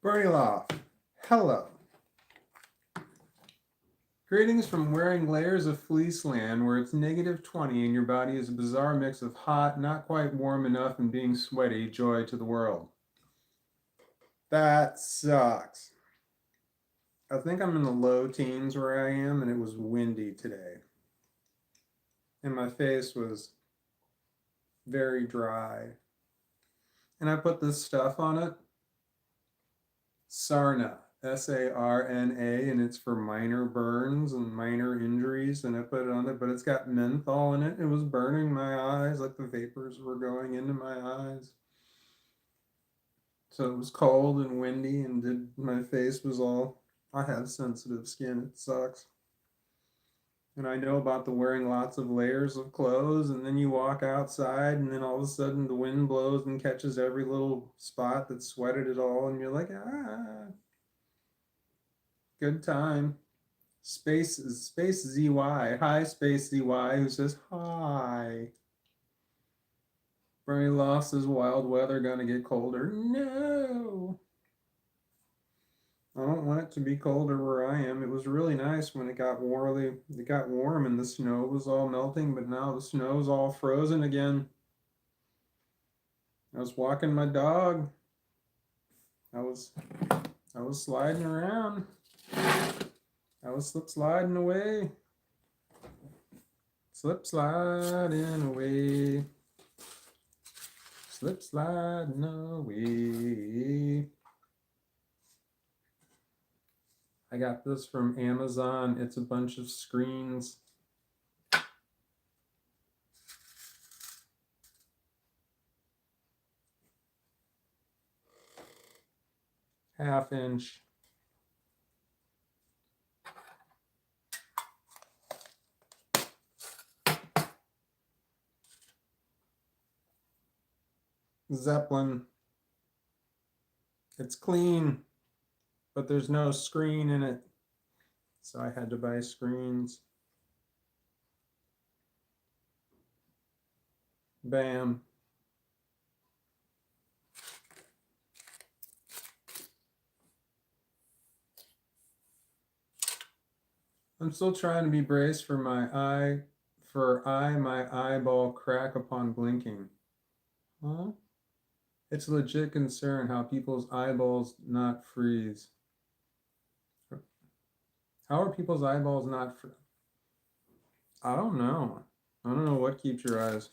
Bernie Loft, hello. Greetings from wearing layers of fleece land where it's -20 and your body is a bizarre mix of hot, not quite warm enough, and being sweaty, joy to the world. That sucks. I think I'm in the low teens where I am, and it was windy today. And my face was very dry. And I put this stuff on it. Sarna, Sarna, and it's for minor burns and minor injuries. And I put it on it, but it's got menthol in it. It was burning my eyes, like the vapors were going into my eyes. So it was cold and windy, and my face was all. I have sensitive skin. It sucks. And I know about the wearing lots of layers of clothes, and then you walk outside, and then all of a sudden the wind blows and catches every little spot that sweated it all, and you're like, good time. Space ZY, hi Space ZY, who says hi. Bernie Lost says wild weather gonna get colder. No. I don't want it to be colder where I am. It was really nice when it got warm and the snow was all melting, but now the snow's all frozen again. I was walking my dog. I was sliding around. I was slip sliding away. Slip sliding away. Slip sliding away. I got this from Amazon. It's a bunch of screens. Half-inch. Zeppelin. It's clean, but there's no screen in it. So I had to buy screens. Bam. I'm still trying to be braced for my eyeball crack upon blinking. Huh? It's a legit concern how people's eyeballs not freeze. How are people's eyeballs not freeze? I don't know. I don't know what keeps your eyes.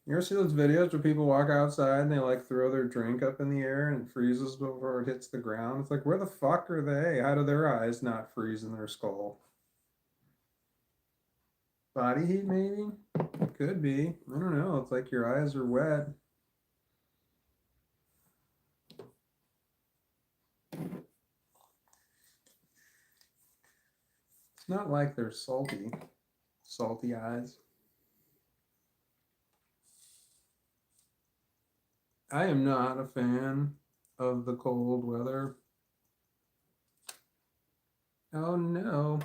You ever see those videos where people walk outside and they like throw their drink up in the air and it freezes before it hits the ground? It's like, where the fuck are they? How do their eyes not freeze in their skull? Body heat, maybe? Could be. I don't know. It's like your eyes are wet. It's not like they're salty. Salty eyes. I am not a fan of the cold weather. Oh no.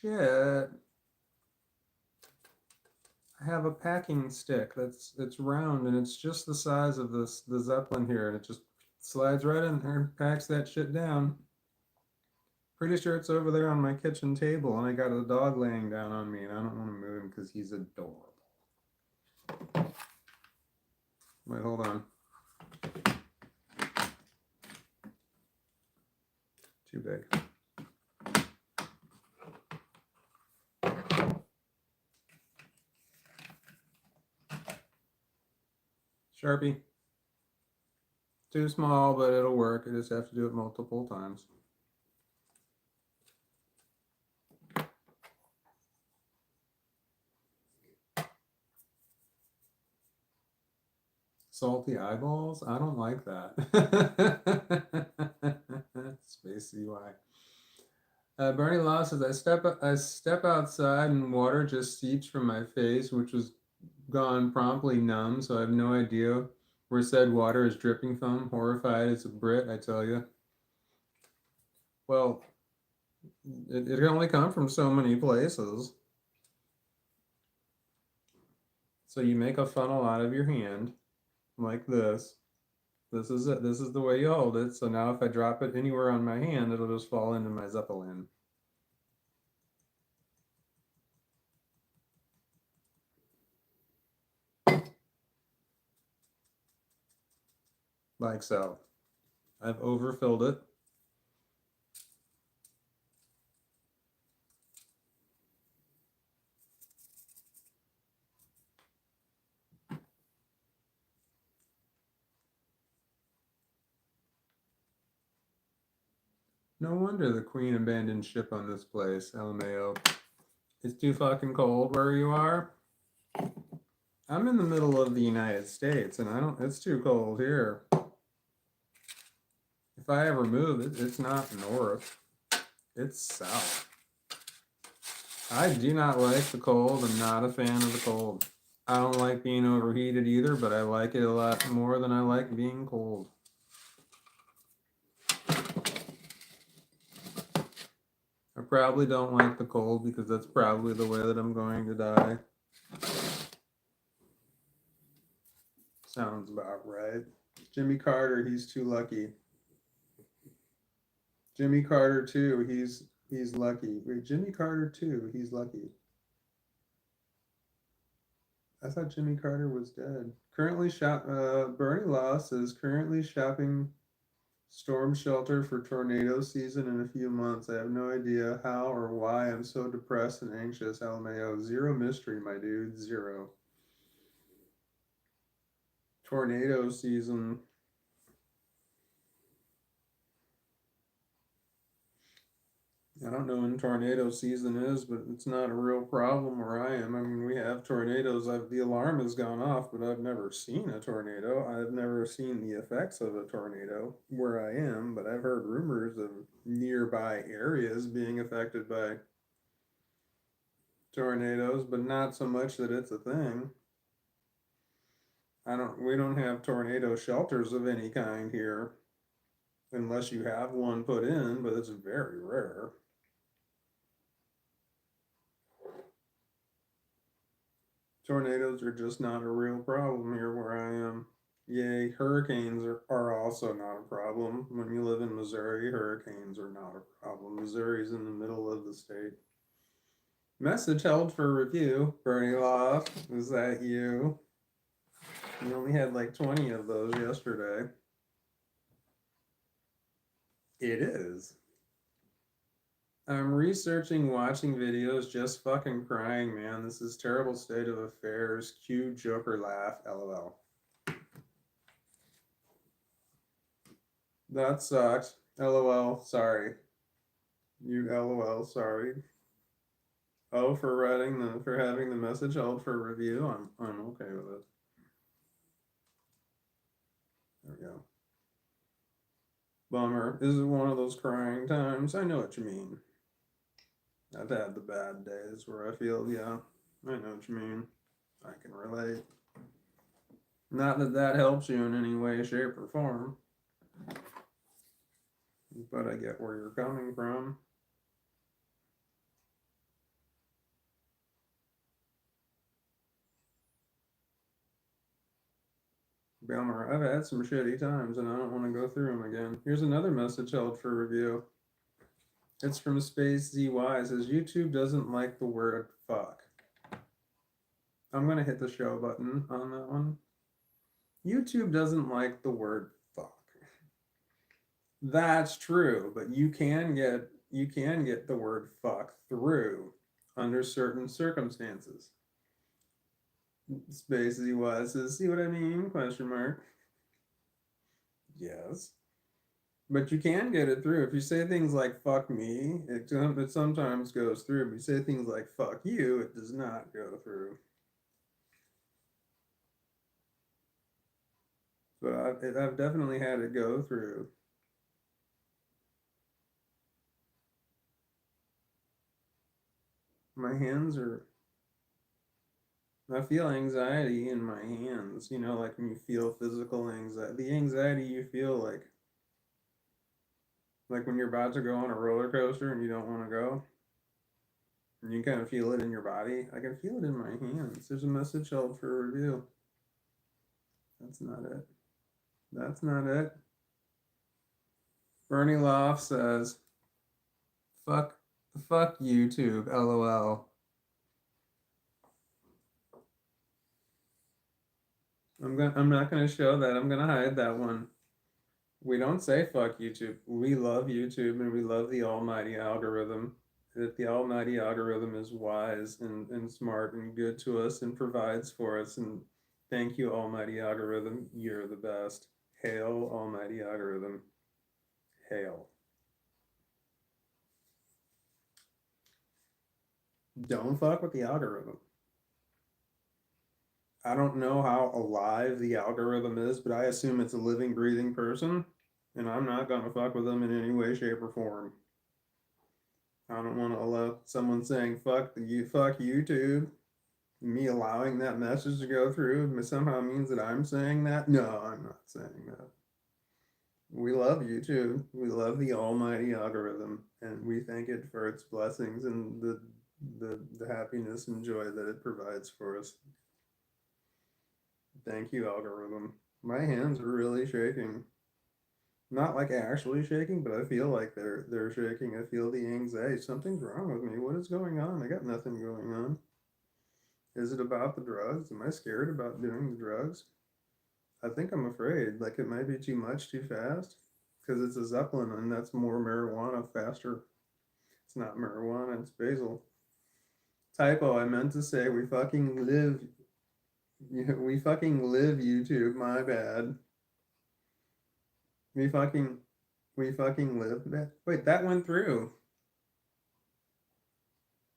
Shit. I have a packing stick it's round and it's just the size of the Zeppelin here, and it just slides right in there and packs that shit down. Pretty sure it's over there on my kitchen table, and I got a dog laying down on me, and I don't want to move him because he's adorable. Wait, hold on. Too big. Sharpie. Too small, but it'll work. I just have to do it multiple times. Salty eyeballs? I don't like that. Space CY. Bernie Law says, I step outside and water just seeps from my face, which was gone promptly numb, so I have no idea where said water is dripping from. Horrified as a Brit, I tell you. Well, it can only come from so many places. So you make a funnel out of your hand like this. This is it. This is the way you hold it. So now if I drop it anywhere on my hand, it'll just fall into my Zeppelin. Like so. I've overfilled it. No wonder the Queen abandoned ship on this place, LMAO. It's too fucking cold where you are. I'm in the middle of the United States and it's too cold here. If I ever move, it's not north, it's south. I do not like the cold. I'm not a fan of the cold. I don't like being overheated either, but I like it a lot more than I like being cold. I probably don't like the cold because that's probably the way that I'm going to die. Sounds about right. Jimmy Carter, he's too lucky. Jimmy Carter too, he's lucky. Wait, Jimmy Carter too, he's lucky. I thought Jimmy Carter was dead. Bernie Loss is currently shopping storm shelter for tornado season in a few months. I have no idea how or why I'm so depressed and anxious. LMAO. Zero mystery, my dude. Zero. Tornado season. I don't know when tornado season is, but it's not a real problem where I am. I mean, we have tornadoes. The alarm has gone off, but I've never seen a tornado. I've never seen the effects of a tornado where I am, but I've heard rumors of nearby areas being affected by tornadoes, but not so much that it's a thing. We don't have tornado shelters of any kind here, unless you have one put in, but it's very rare. Tornadoes are just not a real problem here where I am. Yay, hurricanes are also not a problem. When you live in Missouri, hurricanes are not a problem. Missouri's in the middle of the state. Message held for review. Bernie Loft, is that you? You only had like 20 of those yesterday. It is. I'm researching, watching videos, just fucking crying, man. This is terrible state of affairs. Cue Joker laugh, LOL. That sucks. LOL, sorry. You LOL, sorry. Oh, for having the message held for review. I'm okay with it. There we go. Bummer. Is it one of those crying times? I know what you mean. I've had the bad days where I feel, yeah, I know what you mean. I can relate. Not that that helps you in any way, shape, or form, but I get where you're coming from. Bummer. I've had some shitty times and I don't want to go through them again. Here's another message held for review. It's from Space ZY. It says YouTube doesn't like the word fuck. I'm going to hit the show button on that one. YouTube doesn't like the word fuck. That's true, but you can get the word fuck through under certain circumstances. Space ZY says, see what I mean? Question mark. Yes. But you can get it through. If you say things like fuck me, it sometimes goes through. But you say things like fuck you, it does not go through. But I've definitely had it go through. My hands are, I feel anxiety in my hands, you know, like when you feel physical anxiety. The anxiety you feel like Like when you're about to go on a roller coaster and you don't want to go, and you kind of feel it in your body. I can feel it in my hands. There's a message held for review. That's not it. That's not it. Bernie Loft says, fuck, fuck YouTube, lol. I'm not gonna show that. I'm gonna hide that one. We don't say fuck YouTube. We love YouTube and we love the almighty algorithm. That the almighty algorithm is wise and smart and good to us and provides for us. And thank you, almighty algorithm. You're the best. Hail, almighty algorithm. Hail. Don't fuck with the algorithm. I don't know how alive the algorithm is, but I assume it's a living, breathing person, and I'm not gonna fuck with them in any way, shape, or form. I don't want to allow someone saying fuck YouTube. Me allowing that message to go through somehow means that I'm saying that. No, I'm not saying that. We love YouTube. We love the almighty algorithm, and we thank it for its blessings and the happiness and joy that it provides for us. Thank you, algorithm. My hands are really shaking. Not like actually shaking, but I feel like they're shaking. I feel the anxiety. Something's wrong with me. What is going on? I got nothing going on. Is it about the drugs? Am I scared about doing the drugs? I think I'm afraid. Like it might be too much too fast. Because it's a Zeppelin and that's more marijuana faster. It's not marijuana, it's basil. Typo, I meant to say we fucking live. We fucking live YouTube. My bad. We fucking we fucking live that. Wait, that went through.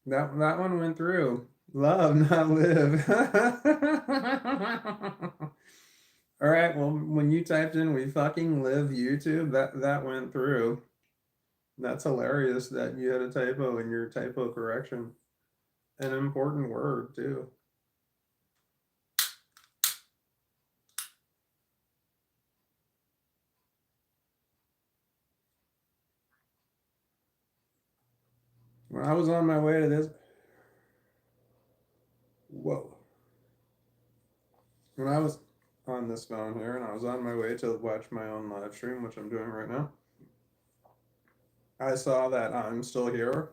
That one went through. Love, not live. All right. Well, when you typed in "we fucking live YouTube," that went through. That's hilarious that you had a typo in your typo correction. An important word too. When I was on my way to this, whoa. When I was on this phone here and I was on my way to watch my own live stream, which I'm doing right now, I saw that "I'm Still Here,"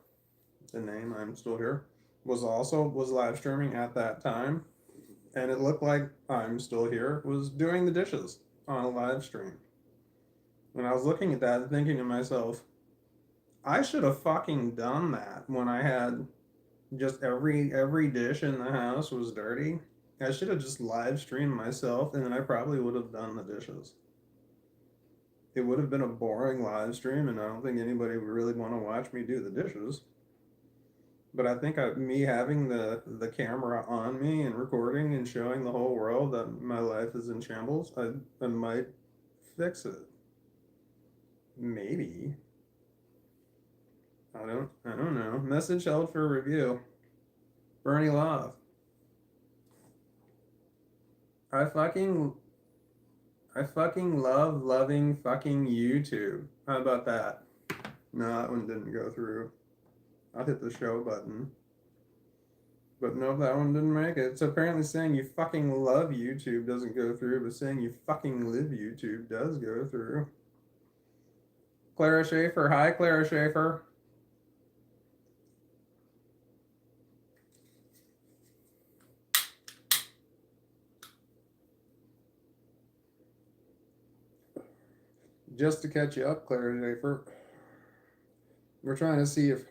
the name "I'm Still Here," was live streaming at that time, and it looked like "I'm Still Here" was doing the dishes on a live stream. And I was looking at that and thinking to myself, I should have fucking done that when I had just every dish in the house was dirty. I should have just live streamed myself and then I probably would have done the dishes. It would have been a boring live stream and I don't think anybody would really want to watch me do the dishes. But I think me having the camera on me and recording and showing the whole world that my life is in shambles, I might fix it. Maybe. I don't know. Message held for review. Bernie Love. I fucking I fucking love loving fucking YouTube. How about that? No, that one didn't go through. I'll hit the show button. But no, that one didn't make it. So apparently saying you fucking love YouTube doesn't go through, but saying you fucking live YouTube does go through. Clara Schaefer. Hi, Clara Schaefer. Just to catch you up, Clara Schaefer, we're trying to see if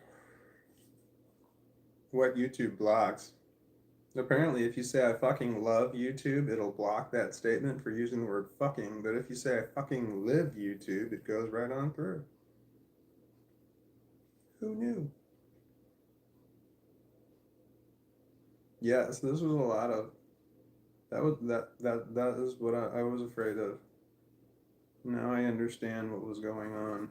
what YouTube blocks. Apparently, if you say I fucking love YouTube, it'll block that statement for using the word fucking. But if you say I fucking live YouTube, it goes right on through. Who knew? Yes, this was a lot of that is what I was afraid of. Now I understand what was going on.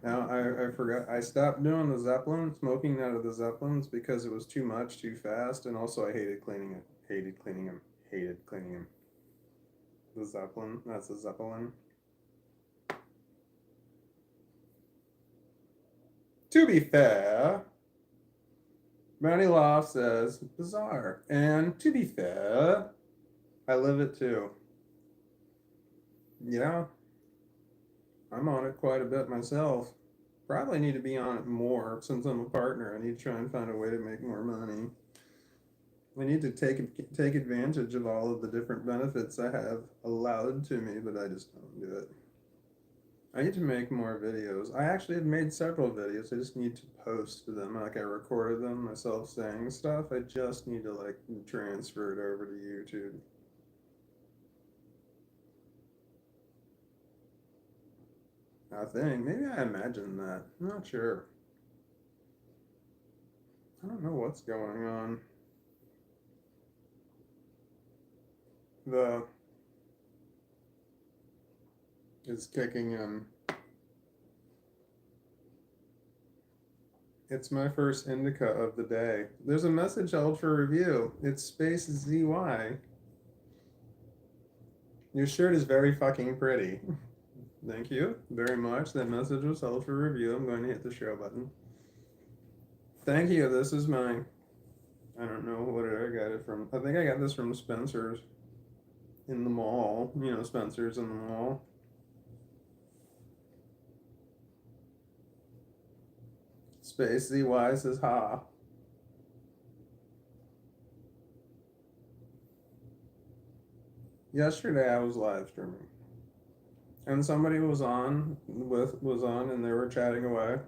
Now I forgot I stopped doing the Zeppelin, smoking out of the Zeppelins because it was too much, too fast, and also I hated cleaning it. Hated cleaning them. Hated cleaning them. The Zeppelin, that's a Zeppelin. To be fair, Manny Loft says, bizarre. And to be fair, I live it too. Yeah, I'm on it quite a bit myself. Probably need to be on it more since I'm a partner. I need to try and find a way to make more money. I need to take advantage of all of the different benefits I have allowed to me, but I just don't do it. I need to make more videos. I actually have made several videos. I just need to post them. Like I recorded them myself saying stuff. I just need to like transfer it over to YouTube. I think. Maybe I imagined that. I'm not sure. I don't know what's going on. The is kicking in. It's my first indica of the day. There's a message held for review. It's space ZY. Your shirt is very fucking pretty. Thank you very much. That message was held for review. I'm going to hit the show button. Thank you. This is mine. I don't know what I got it from. I think I got this from Spencer's in the mall. You know, Spencer's in the mall. Space ZY says ha. Yesterday I was live streaming. And somebody was on and they were chatting away,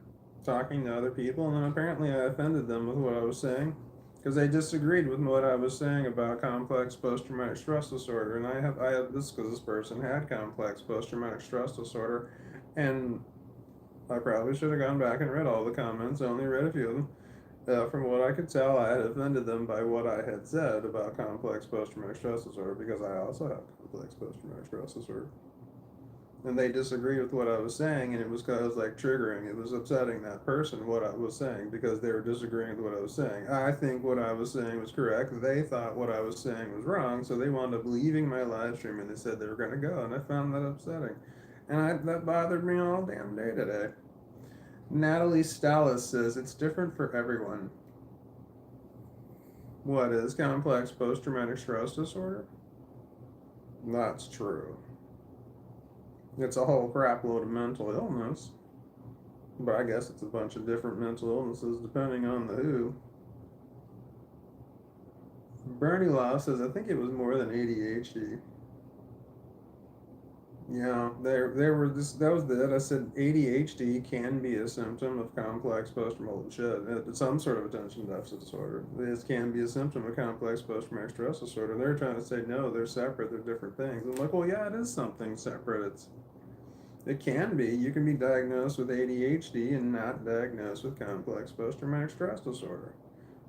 talking to other people, and then apparently I offended them with what I was saying. Because they disagreed with what I was saying about complex post-traumatic stress disorder. And I have this because this person had complex post-traumatic stress disorder. And I probably should have gone back and read all the comments. I only read a few of them. From what I could tell, I had offended them by what I had said about complex post-traumatic stress disorder because I also have complex post-traumatic stress disorder. And they disagreed with what I was saying, and it was kind of like triggering. It was upsetting that person what I was saying because they were disagreeing with what I was saying. I think what I was saying was correct. They thought what I was saying was wrong, so they wound up leaving my live stream and they said they were going to go, and I found that upsetting. And that bothered me all damn day today. Natalie Stallis says it's different for everyone. What is complex post-traumatic stress disorder? That's true. It's a whole crap load of mental illness. But I guess it's a bunch of different mental illnesses depending on the who. Bernie Law says, I think it was more than ADHD. Yeah, there were this. That was it. I said ADHD can be a symptom of complex post-traumatic shit. It's some sort of attention deficit disorder. This can be a symptom of complex post-traumatic stress disorder. They're trying to say no, they're separate. They're different things. I'm like, well, yeah, it is something separate. It can be. You can be diagnosed with ADHD and not diagnosed with complex post-traumatic stress disorder.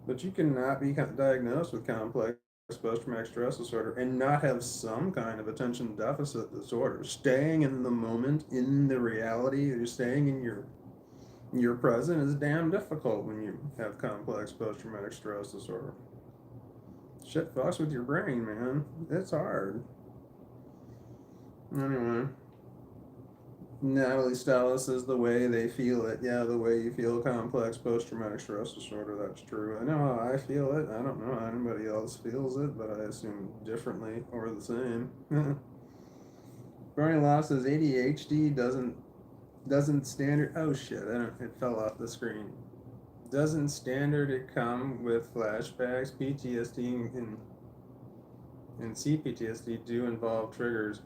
But you cannot be diagnosed with complex post-traumatic stress disorder and not have some kind of attention deficit disorder. Staying in the moment, in the reality, you're staying in your present is damn difficult when you have complex post-traumatic stress disorder. Shit fucks with your brain, man. It's hard. Anyway. Natalie Stallis is the way they feel it. Yeah, the way you feel complex post-traumatic stress disorder. That's true. I know how I feel it. I don't know how anybody else feels it, but I assume differently or the same. Bernie Law says ADHD doesn't standard. Oh shit! It fell off the screen. Doesn't standard it come with flashbacks? PTSD and CPTSD do involve triggers.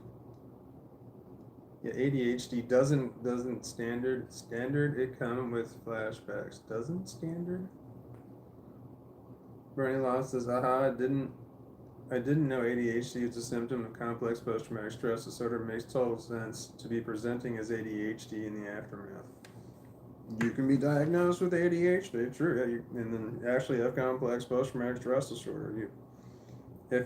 Yeah, ADHD doesn't standard it come with flashbacks. Doesn't standard? Bernie Law says, aha, I didn't know ADHD is a symptom of complex post-traumatic stress disorder. It makes total sense to be presenting as ADHD in the aftermath. You can be diagnosed with ADHD, true, yeah, and then actually have complex post-traumatic stress disorder. Do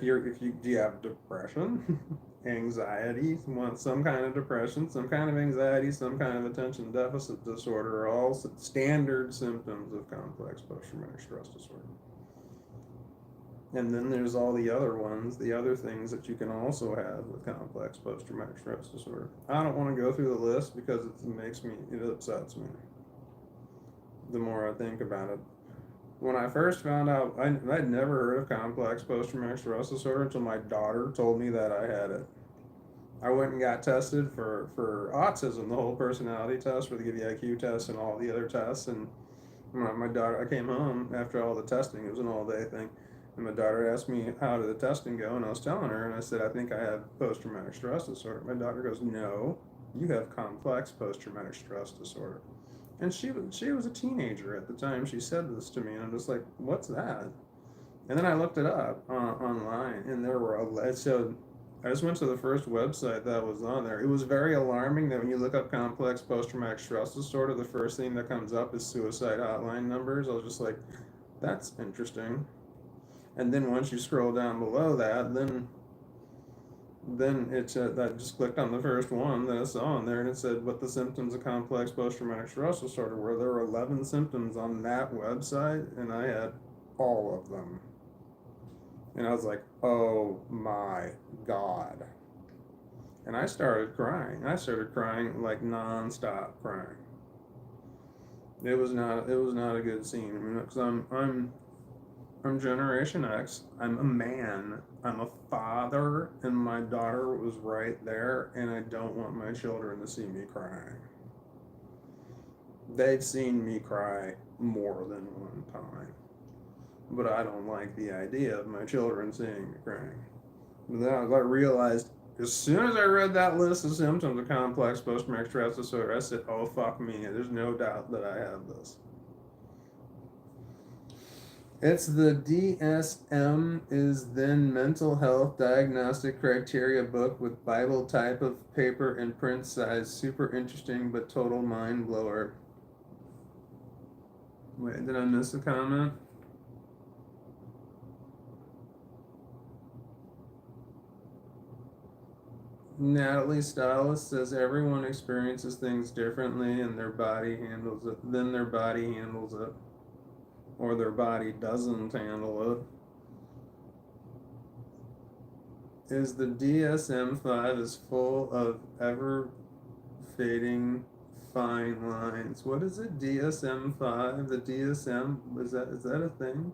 you have depression, anxiety, want some kind of depression, some kind of anxiety, some kind of attention deficit disorder are all standard symptoms of complex post-traumatic stress disorder. And then there's all the other ones, the other things that you can also have with complex post-traumatic stress disorder. I don't want to go through the list because it upsets me. the more I think about it. When I first found out, I'd never heard of complex post-traumatic stress disorder until my daughter told me that I had it. I went and got tested for autism, the whole personality test, where they give you IQ tests and all the other tests. And my daughter, I came home after all the testing. It was an all-day thing. And my daughter asked me, how did the testing go? And I was telling her, and I said, I think I have post-traumatic stress disorder. My daughter goes, no, you have complex post-traumatic stress disorder. And she was a teenager at the time she said this to me, and I'm just like, what's that? And then I looked it up online, and there were it showed. I just went to the first website that was on there. It was very alarming that when you look up complex post-traumatic stress disorder, the first thing that comes up is suicide hotline numbers. I was just like, that's interesting. And then once you scroll down below that, then it I just clicked on the first one that I saw on there, and it said what the symptoms of complex post-traumatic stress disorder were. There were 11 symptoms on that website, and I had all of them. And I was like, oh my God. And I started crying. I started crying like non-stop crying. It was not a good scene. I mean, because I'm Generation X. I'm a man. I'm a father, and my daughter was right there, and I don't want my children to see me crying. They've seen me cry more than one time, but I don't like the idea of my children seeing me crying. But then I realized as soon as I read that list of symptoms of complex post-traumatic stress disorder, I said, oh, fuck me. There's no doubt that I have this. It's the DSM is then mental health diagnostic criteria book with Bible type of paper and print size. Super interesting, but total mind blower. Wait, did I miss a comment? Natalie Stylist says everyone experiences things differently and their body handles it. Then their body handles it. Or their body doesn't handle it. Is the DSM-5 is full of ever fading fine lines. What is it? DSM-5? The DSM, is that a thing?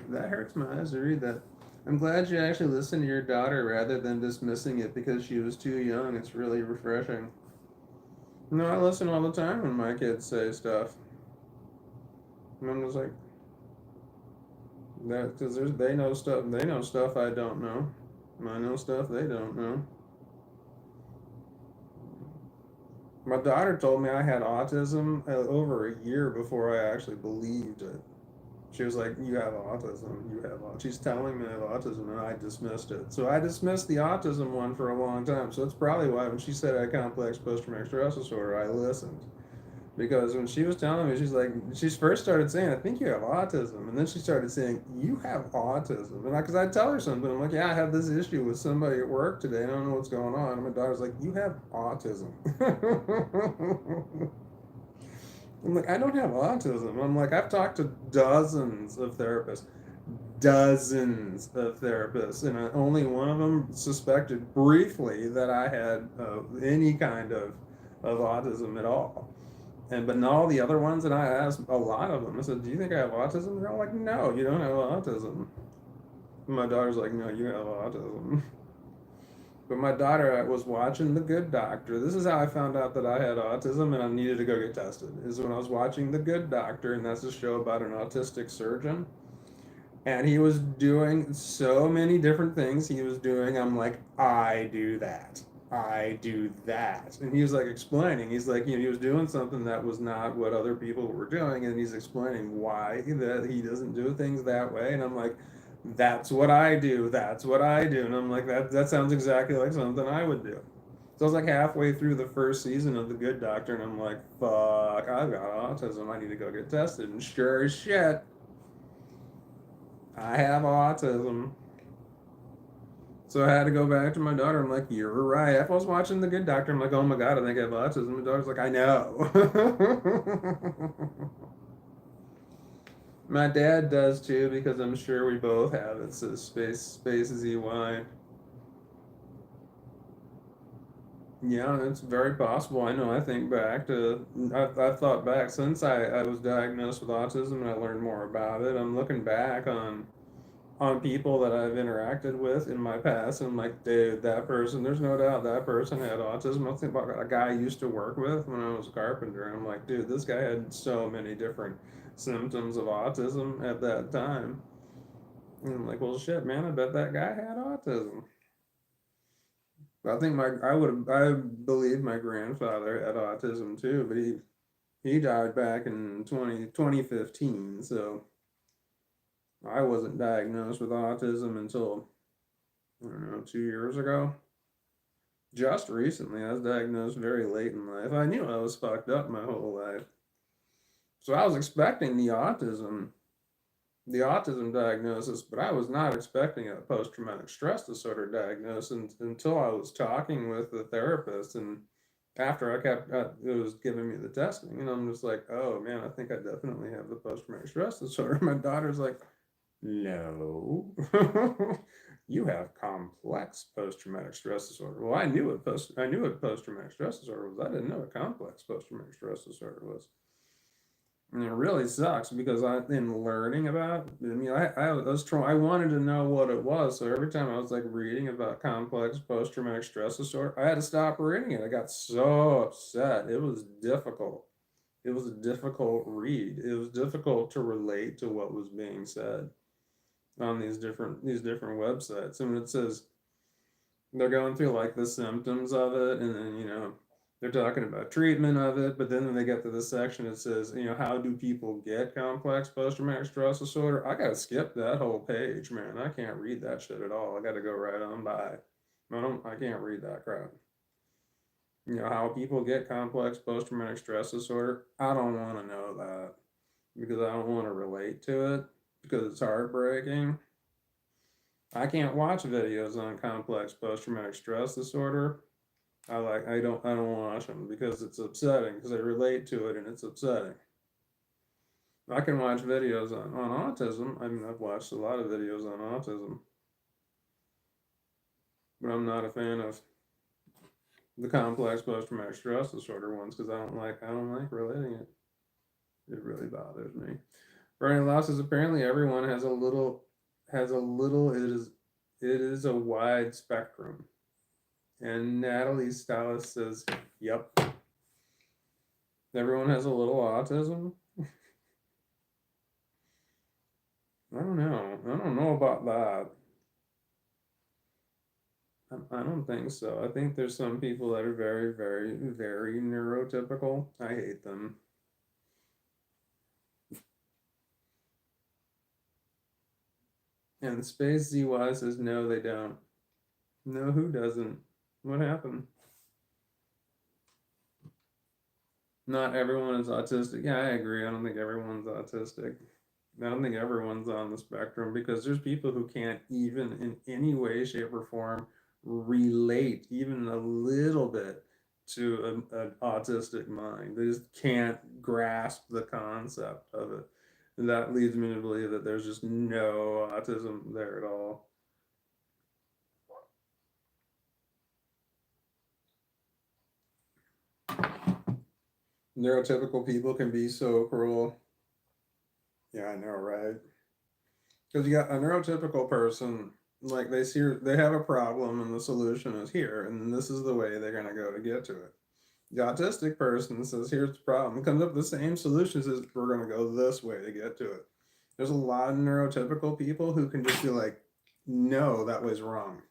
That hurts my eyes to read that. I'm glad you actually listened to your daughter rather than dismissing it because she was too young. It's really refreshing. No, I listen all the time when my kids say stuff. And I'm just like, that because they know stuff. They know stuff I don't know. I know stuff they don't know. My daughter told me I had autism over a year before I actually believed it. She was like, "You have autism. You have autism." She's telling me I have autism, and I dismissed it. So I dismissed the autism one for a long time. So that's probably why when she said I had complex post-traumatic stress disorder, I listened. Because when she was telling me, she's like, she first started saying, I think you have autism. And then she started saying, you have autism. And because I'd tell her something, I'm like, yeah, I have this issue with somebody at work today. I don't know what's going on. And my daughter's like, you have autism. I'm like, I don't have autism. I'm like, I've talked to dozens of therapists, and only one of them suspected briefly that I had any kind of autism at all. But in all the other ones, and I asked a lot of them, I said, do you think I have autism? They're all like, no, you don't have autism. And my daughter's like, no, you have autism. But my daughter was watching The Good Doctor. This is how I found out that I had autism and I needed to go get tested. Is when I was watching The Good Doctor, and that's a show about an autistic surgeon. And he was doing so many different things. I'm like, I do that. I do that. And he was like explaining, he's like, he was doing something that was not what other people were doing. And he's explaining why that he doesn't do things that way. And I'm like, that's what I do. That's what I do. And I'm like, that sounds exactly like something I would do. So I was like halfway through the first season of The Good Doctor, and I'm like, fuck, I've got autism. I need to go get tested. And sure as shit, I have autism. So I had to go back to my daughter. I'm like, you're right. If I was watching The Good Doctor, I'm like, oh my God, I think I have autism. My daughter's like, I know. My dad does too, because I'm sure we both have it. So space is EY. Yeah, it's very possible. I know. I think back to, I've thought back since I was diagnosed with autism and I learned more about it. I'm looking back on people that I've interacted with in my past, and I'm like, dude, that person, there's no doubt that person had autism. I think about a guy I used to work with when I was a carpenter, and I'm like, dude, this guy had so many different symptoms of autism at that time. And I'm like, well, shit, man, I bet that guy had autism. I think I believe my grandfather had autism too, but he died back in 2015. So I wasn't diagnosed with autism until, I don't know, 2 years ago. Just recently, I was diagnosed very late in life. I knew I was fucked up my whole life. So I was expecting the autism diagnosis, but I was not expecting a post-traumatic stress disorder diagnosis until I was talking with the therapist, and after it was giving me the testing, and I'm just like, oh man, I think I definitely have the post-traumatic stress disorder. My daughter's like, no, you have complex post-traumatic stress disorder. Well, I knew what post-traumatic stress disorder was. I didn't know what complex post-traumatic stress disorder was. And it really sucks because in learning about, I mean, I was trying, I wanted to know what it was. So every time I was like reading about complex post traumatic stress disorder, I had to stop reading it. I got so upset. It was difficult. It was a difficult read. It was difficult to relate to what was being said on these different websites. And it says they're going through like the symptoms of it, and then they're talking about treatment of it, but then when they get to the section it says, how do people get complex post-traumatic stress disorder. I gotta skip that whole page, man. I can't read that shit at all. I gotta go right on by. I can't read that crap. How people get complex post-traumatic stress disorder, I don't want to know that because I don't want to relate to it because it's heartbreaking. I can't watch videos on complex post-traumatic stress disorder. I don't watch them because it's upsetting because I relate to it and it's upsetting. I can watch videos on autism. I mean, I've watched a lot of videos on autism, but I'm not a fan of the complex post-traumatic stress disorder ones because I don't like relating it. It really bothers me. Learning losses. Apparently, everyone has a little. It is a wide spectrum. And Natalie Stallis says, "Yep, everyone has a little autism." I don't know. I don't know about that. I don't think so. I think there's some people that are very, very, very neurotypical. I hate them. And Space ZY says, no, they don't. No, who doesn't? What happened? Not everyone is autistic. Yeah, I agree. I don't think everyone's autistic. I don't think everyone's on the spectrum because there's people who can't even in any way, shape, or form relate even a little bit to an autistic mind. They just can't grasp the concept of it. And that leads me to believe that there's just no autism there at all. Neurotypical people can be so cruel. Yeah, I know, right? Because you got a neurotypical person, like they have a problem and the solution is here, and this is the way they're gonna go to get to it. The autistic person says, "Here's the problem," comes up with the same solution, says, "We're gonna go this way to get to it." There's a lot of neurotypical people who can just be like, "No, that was wrong,"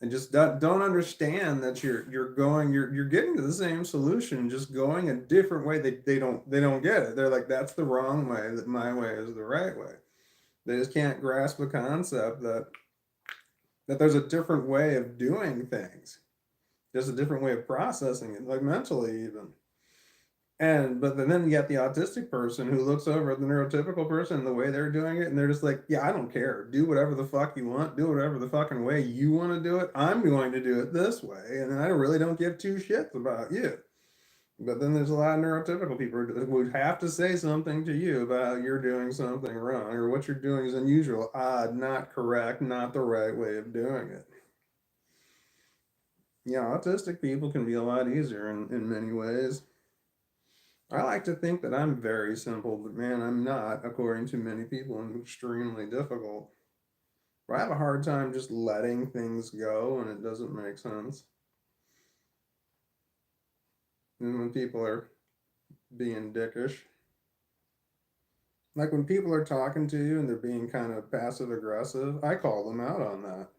and just don't understand that you're getting to the same solution, just going a different way. They don't get it. They're like, "That's the wrong way. That my way is the right way." They just can't grasp the concept that there's a different way of doing things. There's a different way of processing it, like mentally even. But then you got the autistic person who looks over at the neurotypical person and the way they're doing it, and they're just like, yeah, I don't care. Do whatever the fuck you want. Do whatever the fucking way you want to do it. I'm going to do it this way, and I really don't give two shits about you. But then there's a lot of neurotypical people who would have to say something to you about you're doing something wrong or what you're doing is unusual, odd, not correct, not the right way of doing it. Yeah, autistic people can be a lot easier in many ways. I like to think that I'm very simple, but man, I'm not, according to many people. I'm extremely difficult. I have a hard time just letting things go and it doesn't make sense. And when people are being dickish, like when people are talking to you and they're being kind of passive aggressive, I call them out on that.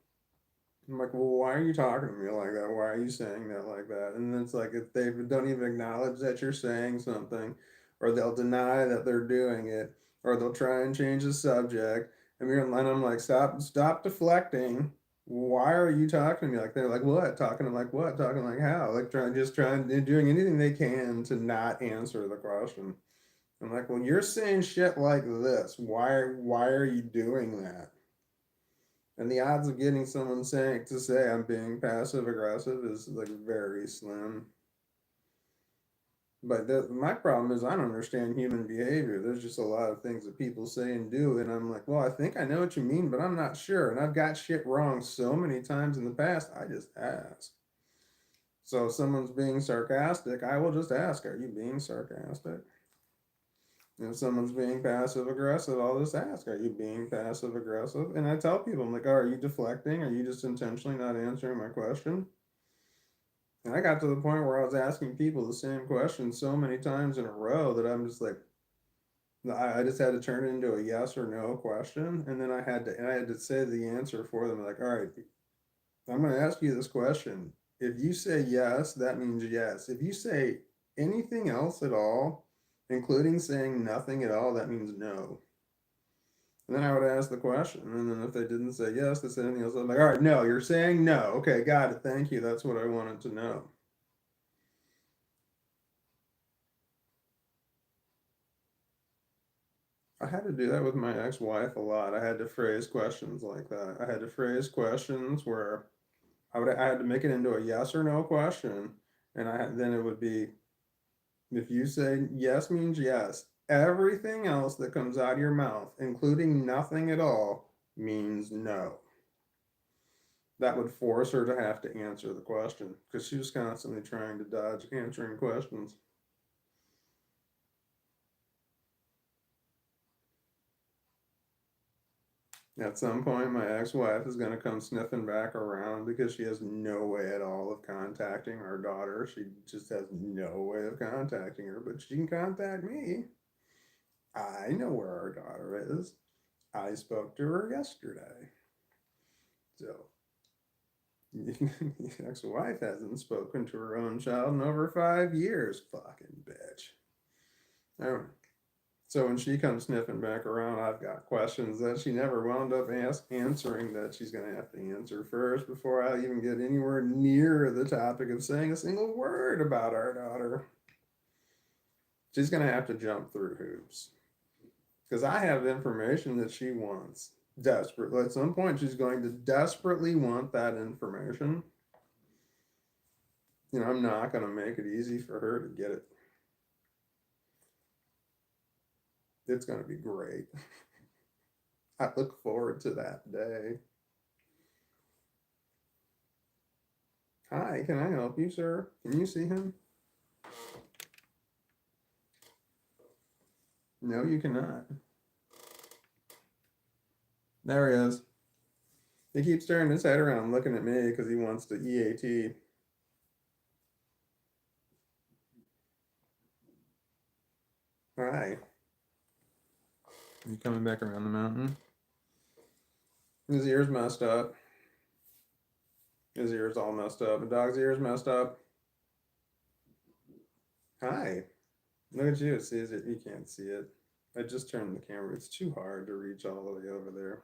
I'm like, well, why are you talking to me like that? Why are you saying that like that? And then it's like if they don't even acknowledge that you're saying something, or they'll deny that they're doing it, or they'll try and change the subject. And I'm like, stop deflecting. Why are you talking to me like that? Like what? Talking to like what? Talking like how? Like trying, doing anything they can to not answer the question. I'm like, well, you're saying shit like this. Why are you doing that? And the odds of getting someone saying to say I'm being passive aggressive is like very slim. But my problem is I don't understand human behavior. There's just a lot of things that people say and do, and I'm like, well, I think I know what you mean, but I'm not sure. And I've got shit wrong so many times in the past. I just ask. So if someone's being sarcastic, I will just ask, "Are you being sarcastic?" If someone's being passive aggressive, I'll just ask, "Are you being passive aggressive?" And I tell people, I'm like, oh, "Are you deflecting? Are you just intentionally not answering my question?" And I got to the point where I was asking people the same question so many times in a row that I'm just like, I just had to turn it into a yes or no question, and then I had to say the answer for them. Like, all right, I'm going to ask you this question. If you say yes, that means yes. If you say anything else at all, including saying nothing at all, that means no. And then I would ask the question, and then if they didn't say yes, they said anything else. I'm like, all right, no, you're saying no. Okay, got it. Thank you. That's what I wanted to know. I had to do that with my ex-wife a lot. I had to phrase questions like that. I had to phrase questions where I had to make it into a yes or no question, and then it would be if you say yes means yes, everything else that comes out of your mouth, including nothing at all, means no. That would force her to have to answer the question because she was constantly trying to dodge answering questions. At some point, my ex-wife is going to come sniffing back around because she has no way at all of contacting our daughter. She just has no way of contacting her, but she can contact me. I know where our daughter is. I spoke to her yesterday. So, the ex-wife hasn't spoken to her own child in over 5 years. Fucking bitch. All right. So when she comes sniffing back around, I've got questions that she never wound up answering that she's going to have to answer first before I even get anywhere near the topic of saying a single word about our daughter. She's going to have to jump through hoops because I have information that she wants desperately. At some point, she's going to desperately want that information. I'm not going to make it easy for her to get it. It's going to be great. I look forward to that day. Hi, can I help you, sir? Can you see him? No, you cannot. There he is. He keeps turning his head around looking at me because he wants to EAT. Hi. You coming back around the mountain? His ear's messed up. His ear's all messed up. The dog's ear's messed up. Hi. Look at you. See it? You can't see it. I just turned the camera. It's too hard to reach all the way over there.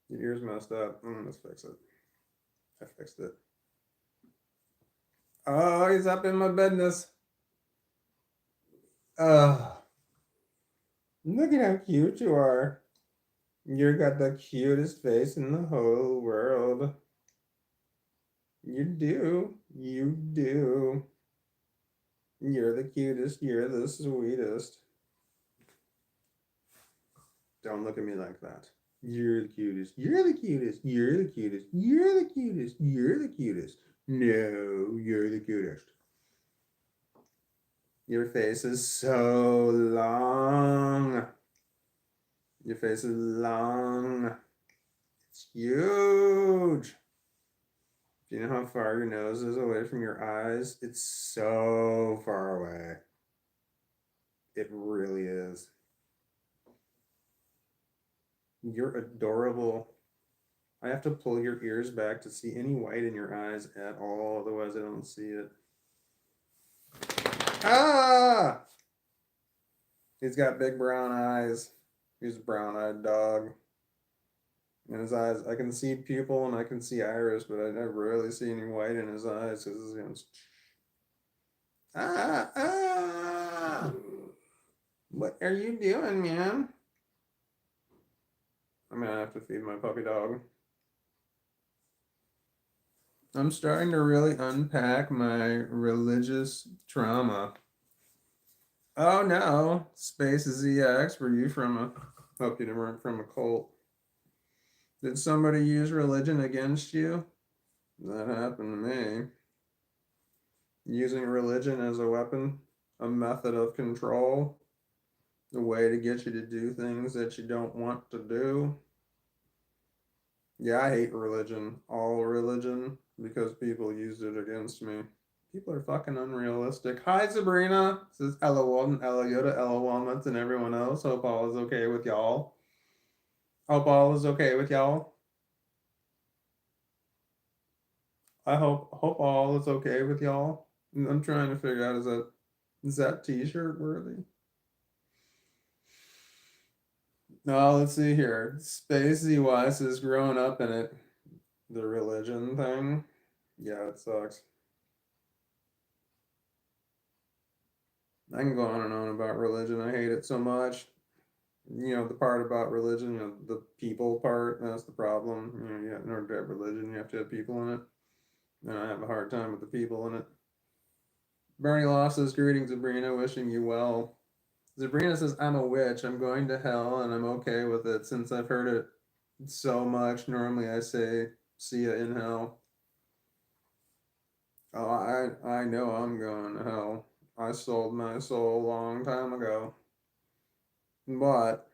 Your ear's messed up. Let's fix it. I fixed it. Oh, he's up in my business. Oh, look at how cute you are. You got the cutest face in the whole world. You do. You do. You're the cutest. You're the sweetest. Don't look at me like that. You're the cutest. You're the cutest. You're the cutest. You're the cutest. You're the cutest. No, you're the cutest. Your face is so long. Your face is long. It's huge. Do you know how far your nose is away from your eyes? It's so far away. It really is. You're adorable. I have to pull your ears back to see any white in your eyes at all, otherwise I don't see it. Ah! He's got big brown eyes. He's a brown-eyed dog. In his eyes, I can see pupil and I can see iris, but I never really see any white in his eyes because his hands. Ah! What are you doing, man? I'm gonna have to feed my puppy dog. I'm starting to really unpack my religious trauma. Oh no, Space ZX, were you from a, hope you weren't from a cult. Did somebody use religion against you? That happened to me. Using religion as a weapon, a method of control, a way to get you to do things that you don't want to do. Yeah, I hate religion, all religion, because people used it against me. People are fucking unrealistic. Hi, Sabrina. This is Ella Walton, Ella Yoda, Ella Walnuts, and everyone else. Hope all is okay with y'all. Hope all is okay with y'all. I hope all is okay with y'all. I'm trying to figure out is that t-shirt worthy? No, let's see here. Spacey Wise is growing up in it. The religion thing. Yeah, it sucks. I can go on and on about religion. I hate it so much. The part about religion, the people part, that's the problem. In order to have religion, you have to have people in it. And I have a hard time with the people in it. Bernie Law says, greetings, Sabrina, wishing you well. Sabrina says, I'm a witch. I'm going to hell and I'm okay with it since I've heard it so much. Normally I say, see ya in hell. Oh, I know I'm going to hell. I sold my soul a long time ago. But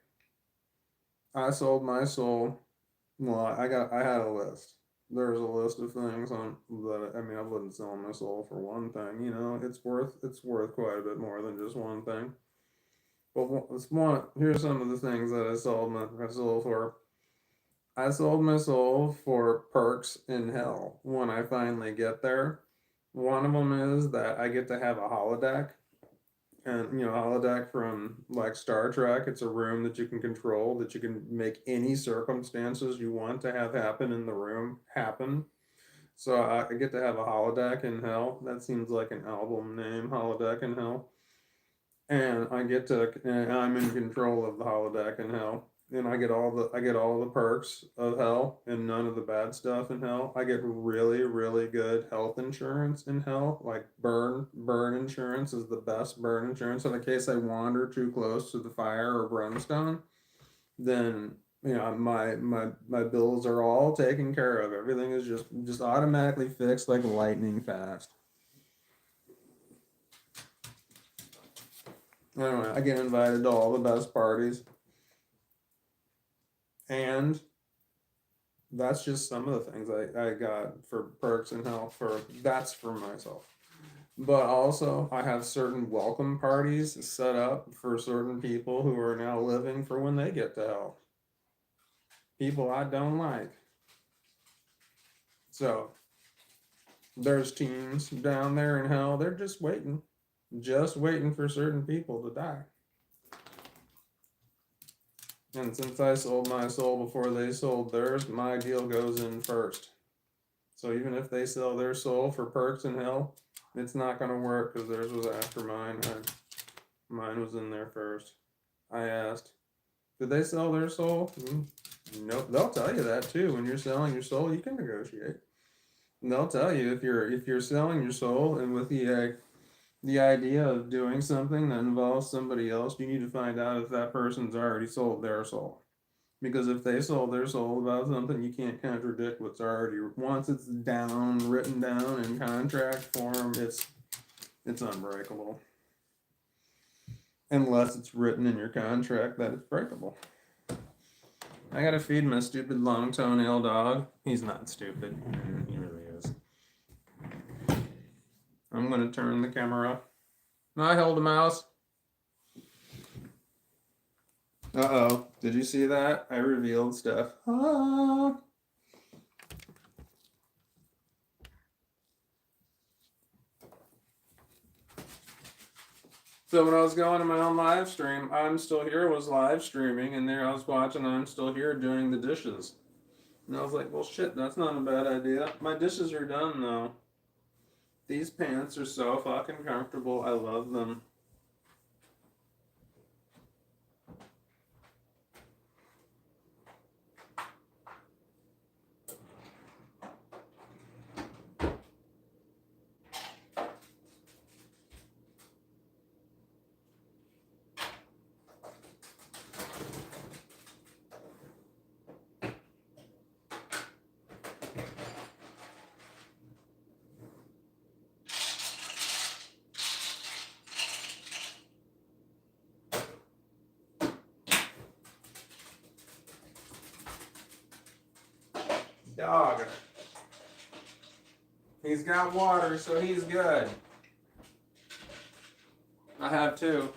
I sold my soul. Well, I had a list. There's a list of things on that. I mean, I wouldn't sell my soul for one thing. It's worth quite a bit more than just one thing. But here's some of the things that I sold my soul for. I sold my soul for perks in hell when I finally get there. One of them is that I get to have a holodeck. And holodeck from like Star Trek, it's a room that you can control, that you can make any circumstances you want to have happen in the room happen. So I get to have a holodeck in hell. That seems like an album name, Holodeck in Hell. And I'm in control of the holodeck in hell. And I get all the perks of hell and none of the bad stuff in hell. I get really, really good health insurance in hell. Like burn insurance is the best burn insurance. In the case I wander too close to the fire or brimstone, then my bills are all taken care of. Everything is just automatically fixed like lightning fast. Anyway, I get invited to all the best parties. And that's just some of the things I got for perks and health that's for myself. But also I have certain welcome parties set up for certain people who are now living for when they get to hell. People I don't like. So there's teams down there in hell, they're just waiting for certain people to die. And since I sold my soul before they sold theirs, my deal goes in first. So even if they sell their soul for perks in hell, it's not going to work because theirs was after mine. Mine was in there first. I asked, did they sell their soul? Nope. They'll tell you that too. When you're selling your soul, you can negotiate. And they'll tell you if you're selling your soul and with the idea of doing something that involves somebody else, you need to find out if that person's already sold their soul. Because if they sold their soul about something, you can't contradict what's already, once it's down, written down in contract form, it's unbreakable. Unless it's written in your contract that it's breakable. I gotta feed my stupid long toenail dog. He's not stupid. He really is. I'm gonna turn the camera. I held a mouse. Uh-oh. Did you see that? I revealed stuff. Ah. So when I was going to my own live stream, I'm Still Here was live streaming, and there I was watching I'm Still Here doing the dishes. And I was like, well, shit, that's not a bad idea. My dishes are done, though. These pants are so fucking comfortable. I love them. Dog. He's got water, so he's good. I have two.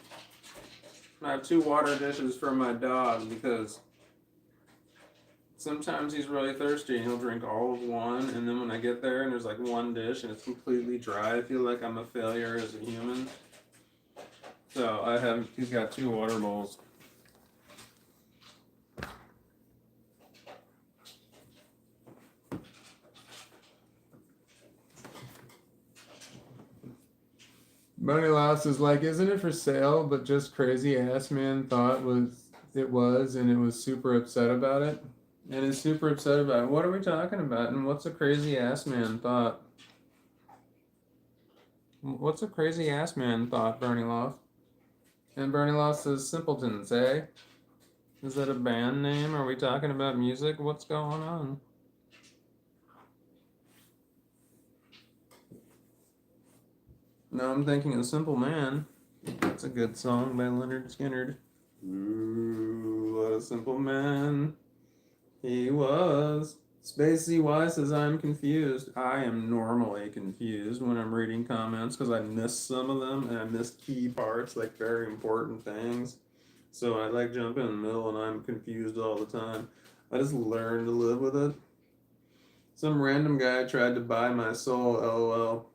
I have 2 water dishes for my dog because sometimes he's really thirsty and he'll drink all of one, and then when I get there and there's like one dish and it's completely dry, I feel like I'm a failure as a human. So he's got 2 water bowls. Bunny Louse is like, isn't it for sale? But just crazy ass man thought it was, and it was super upset about it. And is super upset about it. What are we talking about? And what's a crazy ass man thought? What's a crazy ass man thought, Bernie Loft? And Bernie Loft says simpletons, eh? Is that a band name? Are we talking about music? What's going on? No, I'm thinking of Simple Man. That's a good song by Leonard Skinner. Ooh, what a simple man he was. Spacey Y says, I'm confused. I am normally confused when I'm reading comments because I miss some of them and I miss key parts, like very important things. So I like jump in the middle and I'm confused all the time. I just learned to live with it. Some random guy tried to buy my soul, lol.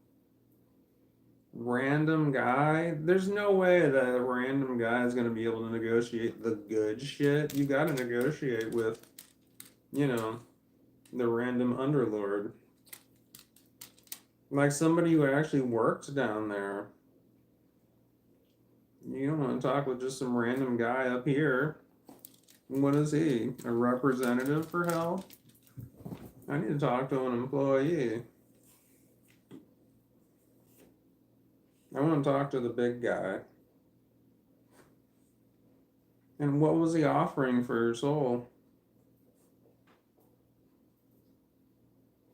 Random guy? There's no way that a random guy is going to be able to negotiate the good shit. You got to negotiate with, the random underlord. Like somebody who actually works down there. You don't want to talk with just some random guy up here. What is he? A representative for hell? I need to talk to an employee. I want to talk to the big guy. And what was he offering for your soul?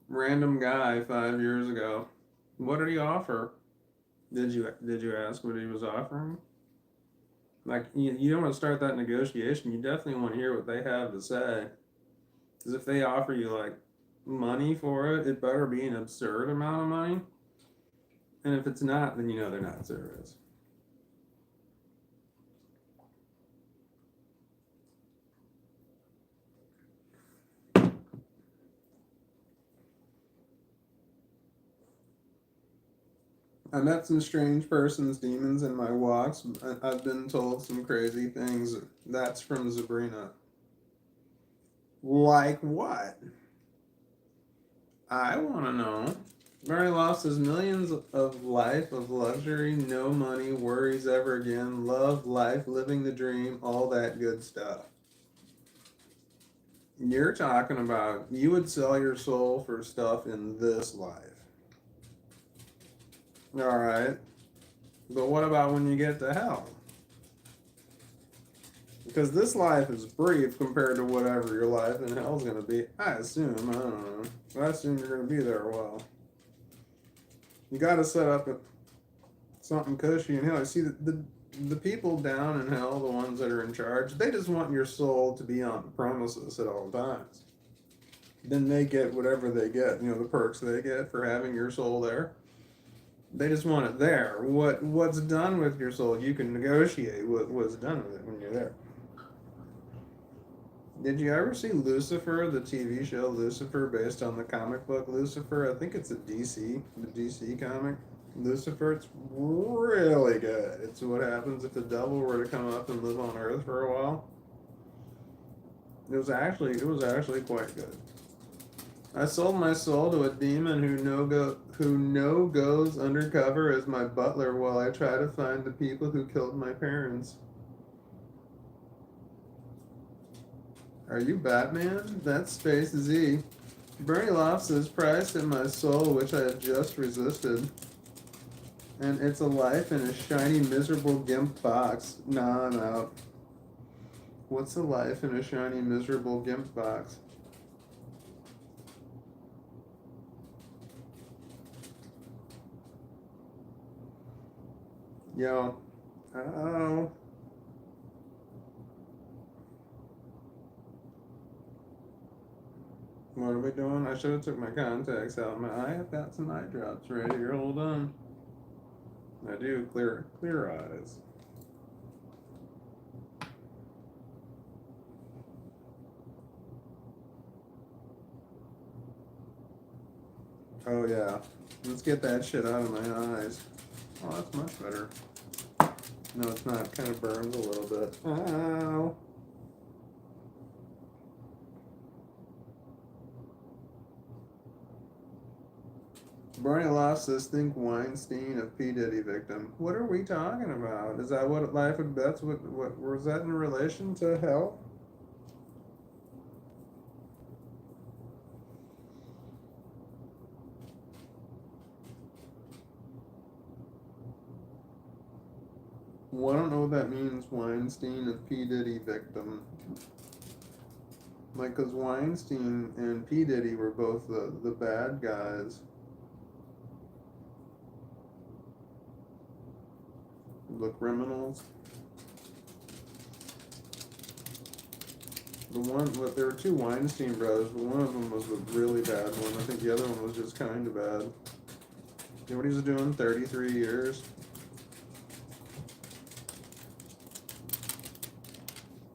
Random guy 5 years ago. What did he offer? Did you ask what he was offering? Like you don't want to start that negotiation. You definitely want to hear what they have to say. Because if they offer you like money for it, it better be an absurd amount of money. And if it's not, then they're not serious. I met some strange persons, demons in my walks. I've been told some crazy things. That's from Sabrina. Like what? I want to know. Mary lost his millions of life of luxury, no money, worries ever again, love, life, living the dream, all that good stuff. You're talking about you would sell your soul for stuff in this life. All right. But what about when you get to hell? Because this life is brief compared to whatever your life in hell is going to be. I assume. I don't know. I assume you're going to be there a while. You got to set up something cushy in hell. See, the people down in hell, the ones that are in charge, they just want your soul to be on the premises at all times. Then they get whatever they get, the perks they get for having your soul there. They just want it there. What's done with your soul, you can negotiate what's done with it when you're there. Did you ever see Lucifer, the TV show Lucifer, based on the comic book Lucifer? I think it's the DC comic. Lucifer, it's really good. It's what happens if the devil were to come up and live on Earth for a while. It was actually quite good. I sold my soul to a demon who goes undercover as my butler while I try to find the people who killed my parents. Are you Batman? That's Space Z. Bernie Loft says, priced in my soul, which I have just resisted. And it's a life in a shiny, miserable gimp box. Nah, I'm out. What's a life in a shiny, miserable gimp box? Yo. Oh. What are we doing? I should have took my contacts out. I have got some eye drops right here. Hold on. I do clear eyes. Oh yeah. Let's get that shit out of my eyes. Oh, that's much better. No, it's not. It kind of burns a little bit. Ow. Barney Loft says, think Weinstein of P. Diddy victim. What are we talking about? Is that what life would, that's what was that in relation to hell? Well, I don't know what that means, Weinstein of P. Diddy victim. Like, because Weinstein and P. Diddy were both the bad guys. The criminals. There were two Weinstein brothers, but one of them was a really bad one. I think the other one was just kind of bad. You know what he was doing? 33 years.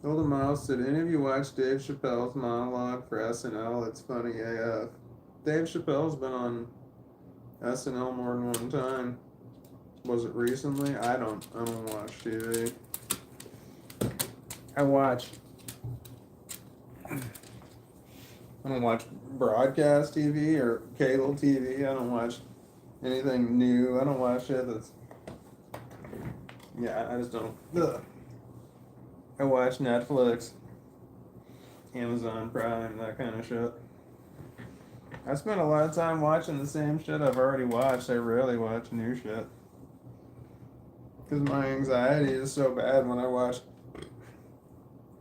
Golden Mouse said, any of you watch Dave Chappelle's monologue for SNL? It's funny AF. Dave Chappelle's been on SNL more than one time. Was it recently? I don't watch TV. I don't watch broadcast TV or cable TV. I don't watch anything new. I don't watch shit that's... Yeah, I just don't... Ugh. I watch Netflix, Amazon Prime, that kind of shit. I spend a lot of time watching the same shit I've already watched. I rarely watch new shit. Because my anxiety is so bad when I watch...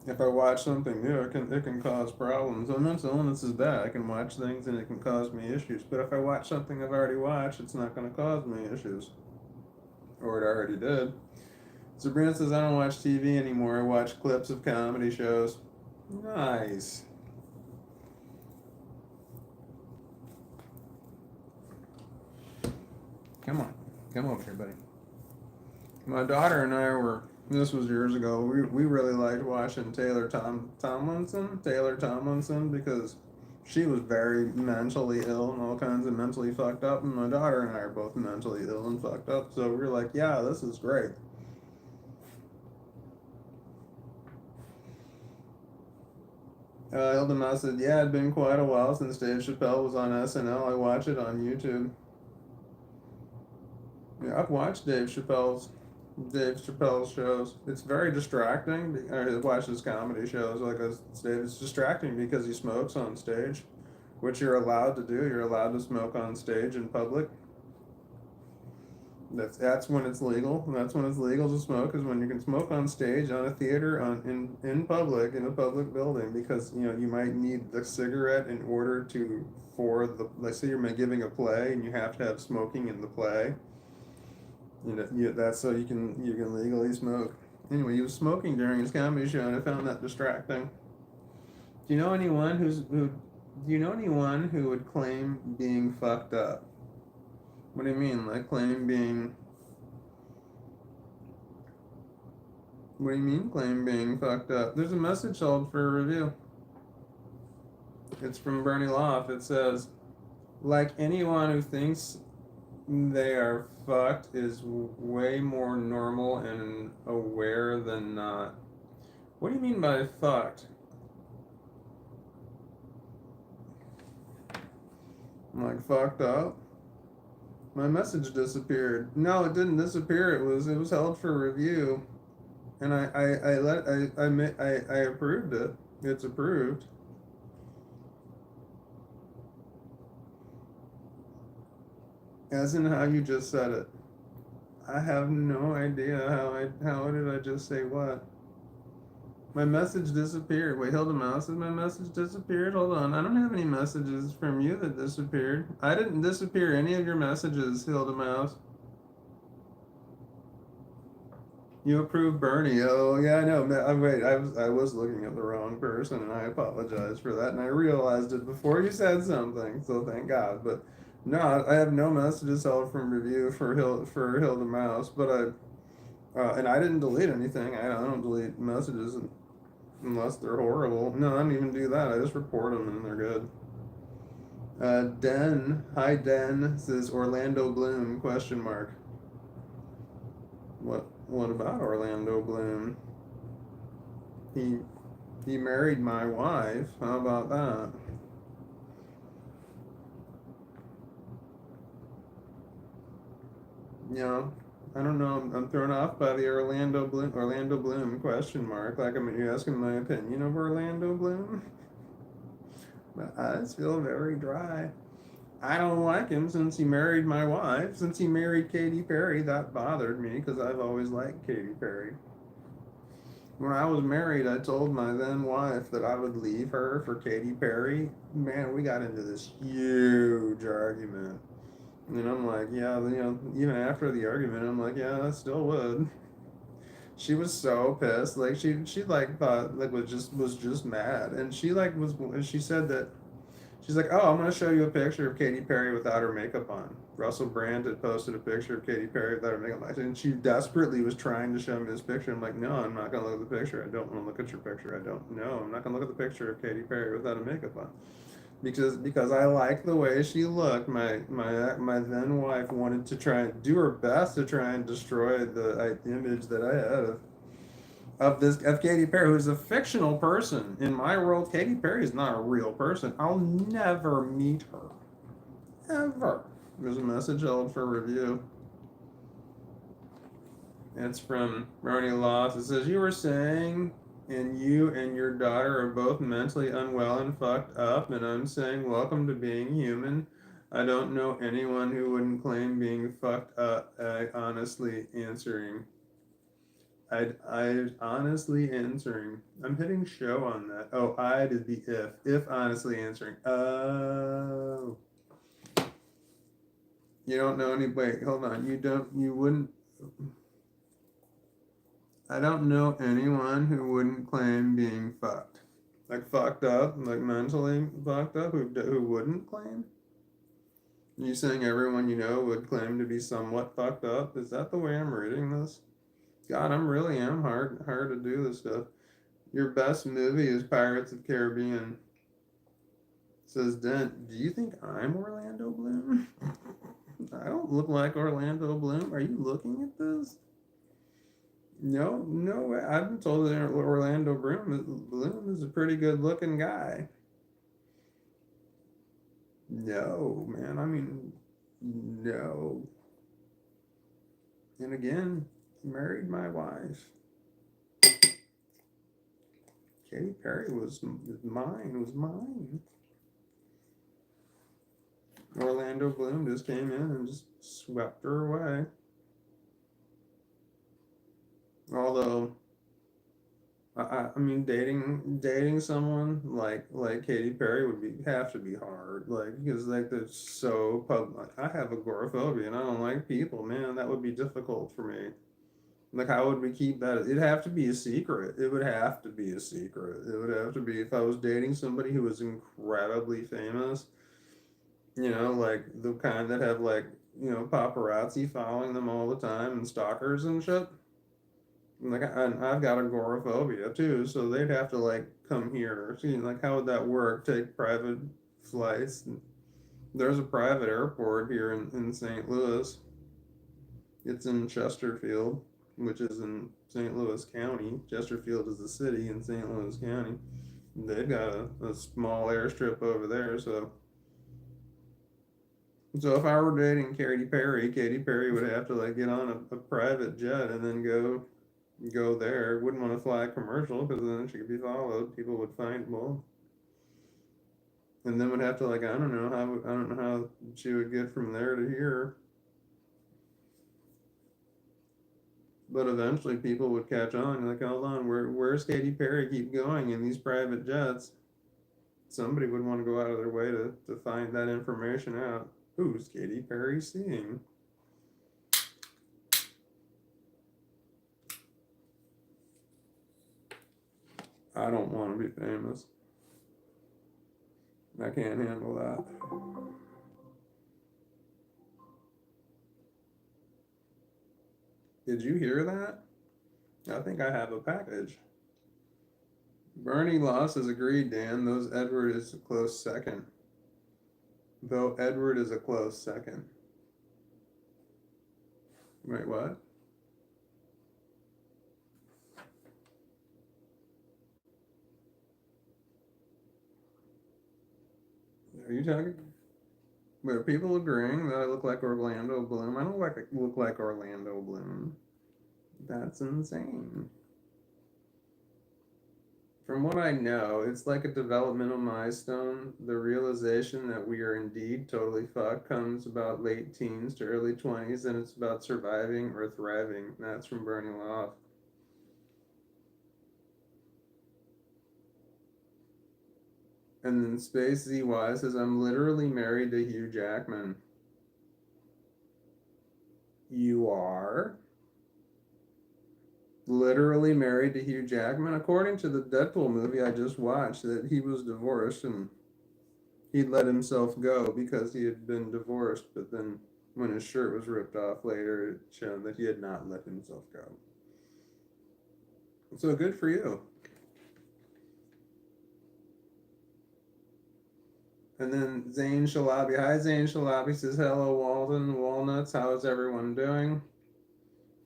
If I watch something new, it can cause problems. My mental illness is bad. I can watch things and it can cause me issues. But if I watch something I've already watched, it's not going to cause me issues. Or it already did. Sabrina says, I don't watch TV anymore. I watch clips of comedy shows. Nice. Come on. Come over here, buddy. My daughter and I were, this was years ago, we really liked watching Taylor Tomlinson, because she was very mentally ill and all kinds of mentally fucked up, and my daughter and I are both mentally ill and fucked up, so we were like, yeah, this is great. Hilda Mouse said, yeah, it'd been quite a while since Dave Chappelle was on SNL. I watch it on YouTube. Yeah, I've watched Dave Chappelle's shows. It's very distracting. I watch his comedy shows. Like it's distracting because he smokes on stage, which you're allowed to do. You're allowed to smoke on stage in public. That's when it's legal. That's when it's legal to smoke, is when you can smoke on stage, on a theater, in public, in a public building, because you might need the cigarette in order to, for the, let's say you're giving a play and you have to have smoking in the play. That's so you can legally smoke. Anyway, he was smoking during his comedy show, and I found that distracting. Do you know anyone who? Do you know anyone who would claim being fucked up? What do you mean, like claim being? What do you mean, claim being fucked up? There's a message held for review. It's from Bernie Loft. It says, like anyone who thinks they are fucked is way more normal and aware than not. What do you mean by fucked? I'm like fucked up. My message disappeared. No, it didn't disappear. It was held for review, and I approved it. It's approved. As in how you just said it. I have no idea how did I just say what? My message disappeared. Wait, Hilda Mouse, has my message disappeared? Hold on. I don't have any messages from you that disappeared. I didn't disappear any of your messages, Hilda Mouse. You approved Bernie. Oh yeah, I know. Wait, I was looking at the wrong person, and I apologize for that. And I realized it before you said something. So thank God. But no, I have no messages held from review for Hilda Mouse. But and I didn't delete anything. I don't delete messages unless they're horrible. No, I don't even do that. I just report them and they're good. Hi Den, says Orlando Bloom, question mark. What about Orlando Bloom? He married my wife. How about that? I don't know. I'm thrown off by the Orlando Bloom question mark. Like, you asking my opinion of Orlando Bloom? My eyes feel very dry. I don't like him since he married my wife. Since he married Katy Perry, that bothered me because I've always liked Katy Perry. When I was married, I told my then wife that I would leave her for Katy Perry. Man, we got into this huge argument. And I'm like, yeah, even after the argument, I'm like, yeah, I still would. She was so pissed. Like she like thought like was just mad, and she said that she's like, oh, I'm gonna show you a picture of Katy Perry without her makeup on. Russell Brand had posted a picture of Katy Perry without her makeup on, and she desperately was trying to show me this picture. I'm like, no, I'm not gonna look at the picture. I don't want to look at your picture. I don't. No, I'm not gonna look at the picture of Katy Perry without a makeup on. Because I like the way she looked. My then wife wanted to try and do her best to try and destroy the image that I had of Katy Perry, who's a fictional person in my world. Katy Perry is not a real person. I'll never meet her, ever. There's a message held for review. It's from Ronnie Loss. It says, you were saying, and you and your daughter are both mentally unwell and fucked up, and I'm saying, welcome to being human. I don't know anyone who wouldn't claim being fucked up. I honestly answering. I'm hitting show on that. Oh, I'd is the if. If honestly answering. Oh. You don't know any. Wait, hold on. You wouldn't. I don't know anyone who wouldn't claim being fucked. Like fucked up, like mentally fucked up, who wouldn't claim? You saying everyone you know would claim to be somewhat fucked up? Is that the way I'm reading this? God, I'm really am hard to do this stuff. Your best movie is Pirates of the Caribbean. Says Dent, do you think I'm Orlando Bloom? I don't look like Orlando Bloom. Are you looking at this? No, no way. I've been told that Orlando Bloom is a pretty good looking guy. No, man. I mean, no. And again, he married my wife. Katy Perry was mine. Was mine. Orlando Bloom just came in and just swept her away. Although I mean, dating someone like Katy Perry would be have to be hard, like because like they're so public. I have agoraphobia and I don't like people, man. That would be difficult for me. Like, how would we keep that? It'd have to be a secret. It would have to be a secret. It would have to be if I was dating somebody who was incredibly famous, like the kind that have like paparazzi following them all the time and stalkers and shit. Like I've got agoraphobia too, so they'd have to like come here. See, like how would that work? Take private flights. There's a private airport here in St. Louis. It's in Chesterfield, which is in St. Louis County. Chesterfield is a city in St. Louis County. They've got a small airstrip over there, so if I were dating Katy Perry would have to like get on a private jet and then go there. Wouldn't want to fly a commercial because then she could be followed. People would find well, and then would have to like I don't know how she would get from there to here. But eventually people would catch on. Like, hold on, where's Katy Perry keep going in these private jets? Somebody would want to go out of their way to find that information out. Who's Katy Perry seeing? I don't want to be famous. I can't handle that. Did you hear that? I think I have a package. Bernie Loss has agreed, Dan, though Edward is a close second. Though Edward is a close second. Wait, what? Are you talking? Wait, are people agreeing that I look like Orlando Bloom? I don't look like Orlando Bloom. That's insane. From what I know, it's like a developmental milestone. The realization that we are indeed totally fucked comes about late teens to early 20s, and it's about surviving or thriving. That's from Burning Off. And then Space ZY says, I'm literally married to Hugh Jackman. You are? Literally married to Hugh Jackman? According to the Deadpool movie I just watched, that he was divorced and he let himself go because he had been divorced, but then when his shirt was ripped off later, it showed that he had not let himself go. So good for you. And then Zane Shalabi. Hi, Zane Shalabi says, hello, Walton Walnuts. How is everyone doing?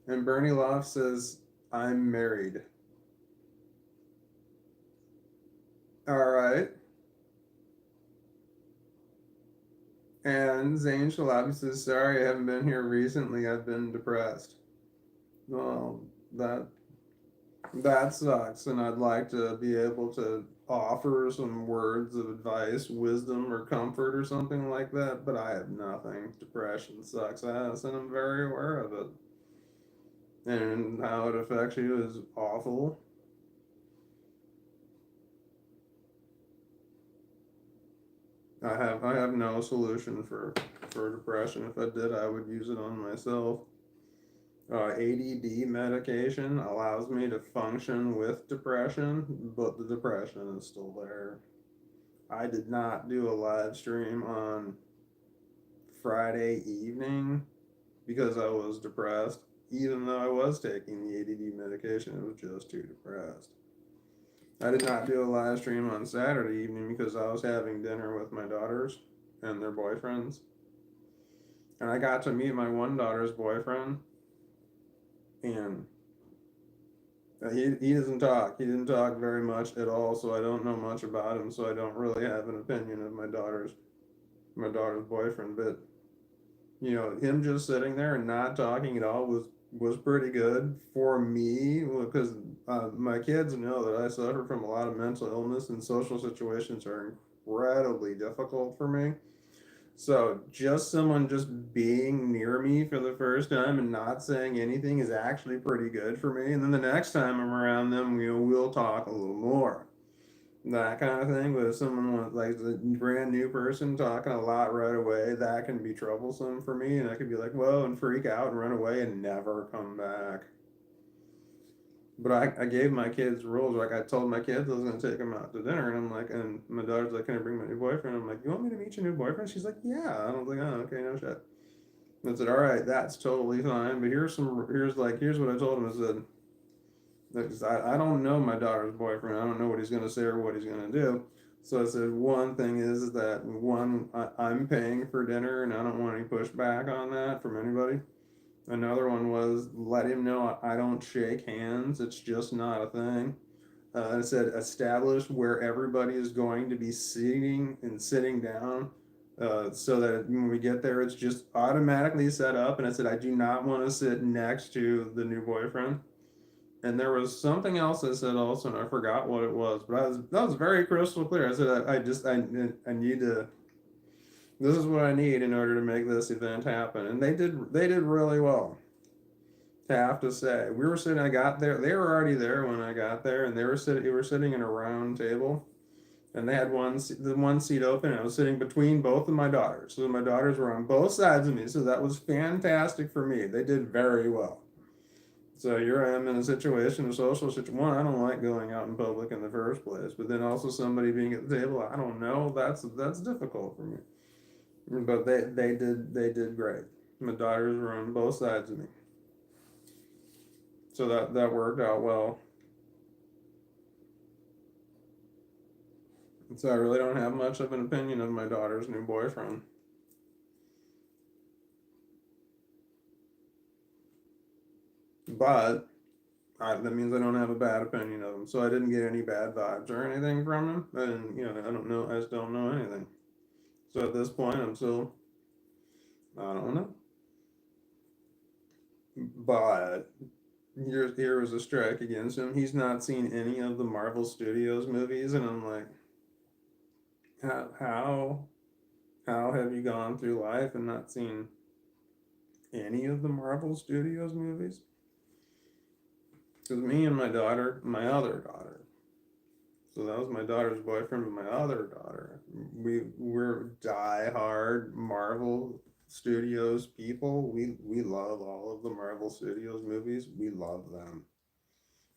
And Bernie Loft says, I'm married. All right. And Zane Shalabi says, sorry, I haven't been here recently. I've been depressed. Well, that sucks. And I'd like to be able to offer some words of advice, wisdom, or comfort or something like that, but I have nothing. Depression sucks ass, and I'm very aware of it. And how it affects you is awful. I have no solution for depression. If I did, I would use it on myself. ADD medication allows me to function with depression, but the depression is still there. I did not do a live stream on Friday evening because I was depressed, even though I was taking the ADD medication. It was just too depressed. I did not do a live stream on Saturday evening because I was having dinner with my daughters and their boyfriends. And I got to meet my one daughter's boyfriend, and he doesn't talk. He didn't talk very much at all, so I don't know much about him. So I don't really have an opinion of my daughter's boyfriend. But him just sitting there and not talking at all was pretty good for me because my kids know that I suffer from a lot of mental illness and social situations are incredibly difficult for me. So just someone just being near me for the first time and not saying anything is actually pretty good for me. And then the next time I'm around them, we'll talk a little more. That kind of thing. But if someone wants, like a brand new person talking a lot right away, that can be troublesome for me. And I could be like, whoa, and freak out and run away and never come back. But I gave my kids rules. Like I told my kids I was going to take them out to dinner, and I'm like, and my daughter's like, "Can I bring my new boyfriend?" I'm like, "You want me to meet your new boyfriend?" She's like, "Yeah." And I was like, "Oh, okay, no shit." And I said, "All right, that's totally fine." But here's what I told him. I said, I don't know my daughter's boyfriend. I don't know what he's going to say or what he's going to do. So I said, one thing is that I'm paying for dinner, and I don't want any pushback on that from anybody. Another one was let him know I don't shake hands. It's just not a thing. I said establish where everybody is going to be seating and sitting down, so that when we get there, it's just automatically set up. And I said I do not want to sit next to the new boyfriend. And there was something else I said also, and I forgot what it was, but that was very crystal clear. I said I need to. This is what I need in order to make this event happen, and they did really well. To have to say, we were sitting. I got there. They were already there when I got there, and they were sitting in a round table, and they had the one seat open. And I was sitting between both of my daughters, so my daughters were on both sides of me. So that was fantastic for me. They did very well. So here I am in a situation, a social situation. One, I don't like going out in public in the first place, but then also somebody being at the table, I don't know. That's difficult for me. But they did great. My daughters were on both sides of me, so that worked out well. So I really don't have much of an opinion of my daughter's new boyfriend. But that means I don't have a bad opinion of him. So I didn't get any bad vibes or anything from him. And, I don't know. I just don't know anything. So at this point, I'm still, I don't know. But here was a strike against him. He's not seen any of the Marvel Studios movies. And I'm like, how, how have you gone through life and not seen any of the Marvel Studios movies? Because me and my other daughter, so that was my daughter's boyfriend, but my other daughter, we're die-hard Marvel Studios people. We love all of the Marvel Studios movies. We love them.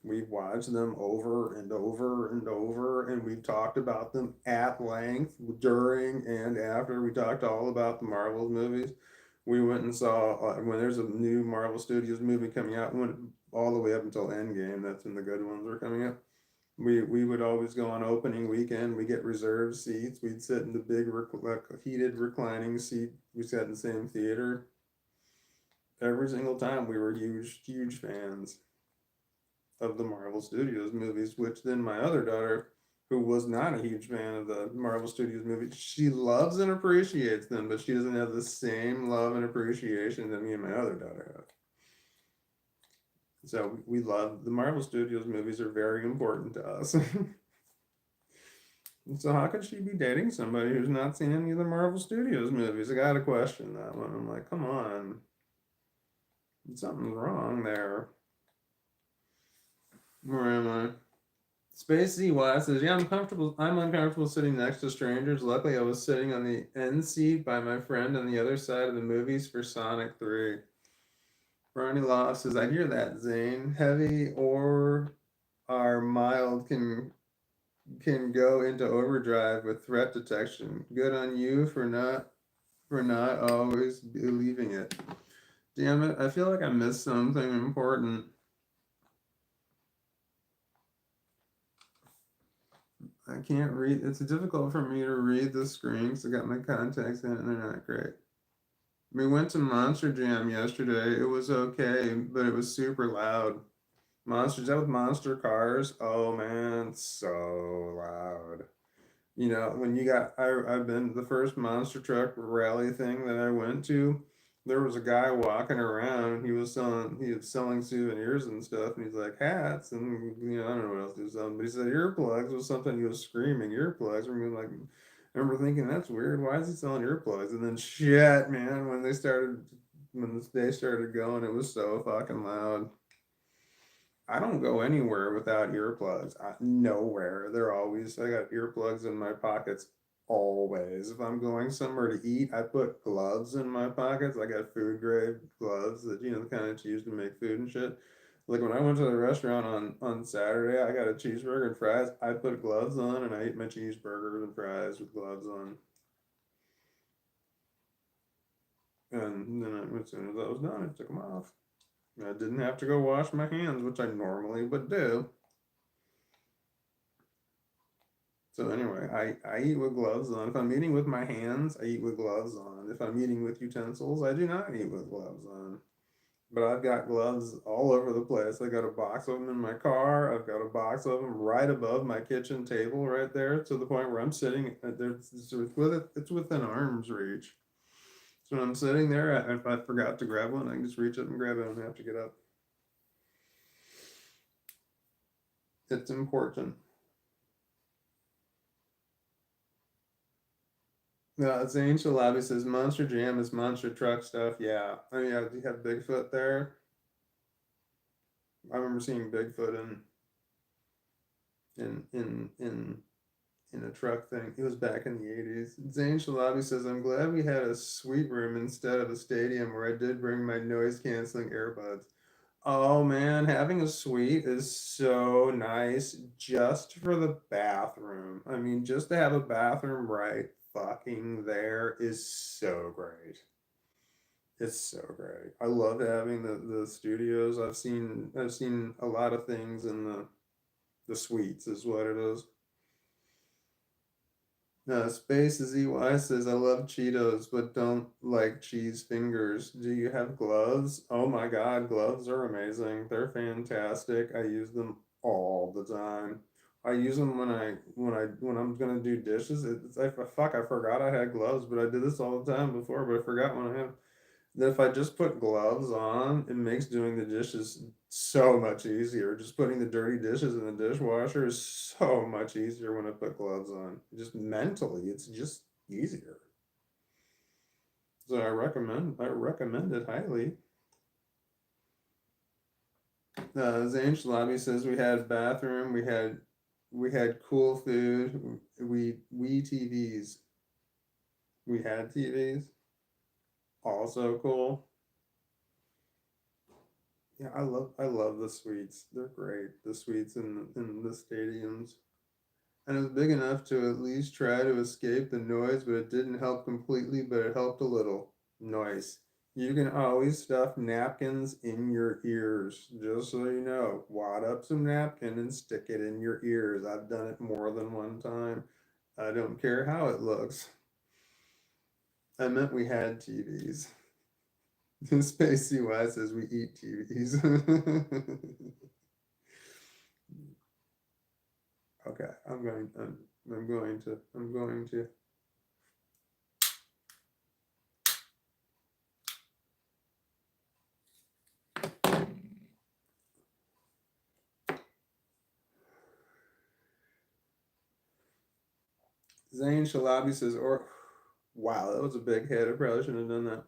We've watched them over and over and over, and we've talked about them at length during and after. We talked all about the Marvel movies. We went and saw when there's a new Marvel Studios movie coming out. We went all the way up until Endgame. That's when the good ones were coming up. We would always go on opening weekend. We get reserved seats. We'd sit in the big heated reclining seat. We sat in the same theater every single time. We were huge fans of the Marvel Studios movies, which then my other daughter, who was not a huge fan of the Marvel Studios movies, she loves and appreciates them, but she doesn't have the same love and appreciation that me and my other daughter have. So we love the Marvel Studios movies are very important to us. So how could she be dating somebody who's not seen any of the Marvel Studios movies? I gotta question that one. I'm like, come on, something's wrong there. Where am I? Space ZY says, yeah, I'm comfortable. I'm uncomfortable sitting next to strangers. Luckily, I was sitting on the end seat by my friend on the other side of the movies for Sonic 3. Ronnie Law says, I hear that, Zane. Heavy or are mild can go into overdrive with threat detection. Good on you for not always believing it. Damn it, I feel like I missed something important. I can't read. It's difficult for me to read the screen because I got my contacts in and they're not great. We went to Monster Jam yesterday. It was okay, but it was super loud. Monsters out with monster cars. Oh man, so loud. When I've been the first monster truck rally thing that I went to, there was a guy walking around. He was selling souvenirs and stuff, and he's like hats and I don't know what else he was selling, but he said earplugs was something. He was screaming earplugs. I mean, like I remember thinking that's weird. Why is he selling earplugs? And then shit, man, when this day started going, it was so fucking loud. I don't go anywhere without earplugs. Nowhere. I got earplugs in my pockets always. If I'm going somewhere to eat, I put gloves in my pockets. I got food grade gloves that, the kind that you use to make food and shit. Like when I went to the restaurant on Saturday, I got a cheeseburger and fries. I put gloves on and I ate my cheeseburgers and fries with gloves on. And then as soon as I was done, I took them off. I didn't have to go wash my hands, which I normally would do. So anyway, I eat with gloves on. If I'm eating with my hands, I eat with gloves on. If I'm eating with utensils, I do not eat with gloves on. But I've got gloves all over the place. I got a box of them in my car. I've got a box of them right above my kitchen table right there to the point where I'm sitting. It's within arm's reach. So when I'm sitting there, if I forgot to grab one, I can just reach up and grab it. I don't have to get up. It's important. Zane Shalabi says Monster Jam is monster truck stuff. Yeah, I mean, you have Bigfoot there. I remember seeing Bigfoot in in in in a truck thing. It was back in the 80s. Zane Shalabi says, I'm glad we had a suite room instead of a stadium where I did bring my noise canceling earbuds. Oh man, having a suite is so nice just for the bathroom. I mean, just to have a bathroom right fucking there is so great. It's so great. I love having the studios. I've seen a lot of things in the suites is what it is. Space is EY says, I love Cheetos, but don't like cheese fingers. Do you have gloves? Oh my God, gloves are amazing. They're fantastic. I use them all the time. I use them when I'm gonna do dishes. I forgot I had gloves, but I did this all the time before, but I forgot when I have that if I just put gloves on, it makes doing the dishes so much easier. Just putting the dirty dishes in the dishwasher is so much easier when I put gloves on. Just mentally, it's just easier. So I recommend it highly. Zane Shalabi says we had bathroom, we had cool food, we TVs. We had TVs. Also cool. Yeah, I love the suites. They're great. The suites in the stadiums. And it was big enough to at least try to escape the noise, but it didn't help completely, but it helped a little. Noise. You can always stuff napkins in your ears, just so you know. Wad up some napkin and stick it in your ears. I've done it more than one time. I don't care how it looks. I meant we had TVs. Space CY says we eat TVs. Okay, I'm going to. Zane Shalabi says, or, wow, that was a big hit. I probably shouldn't have done that.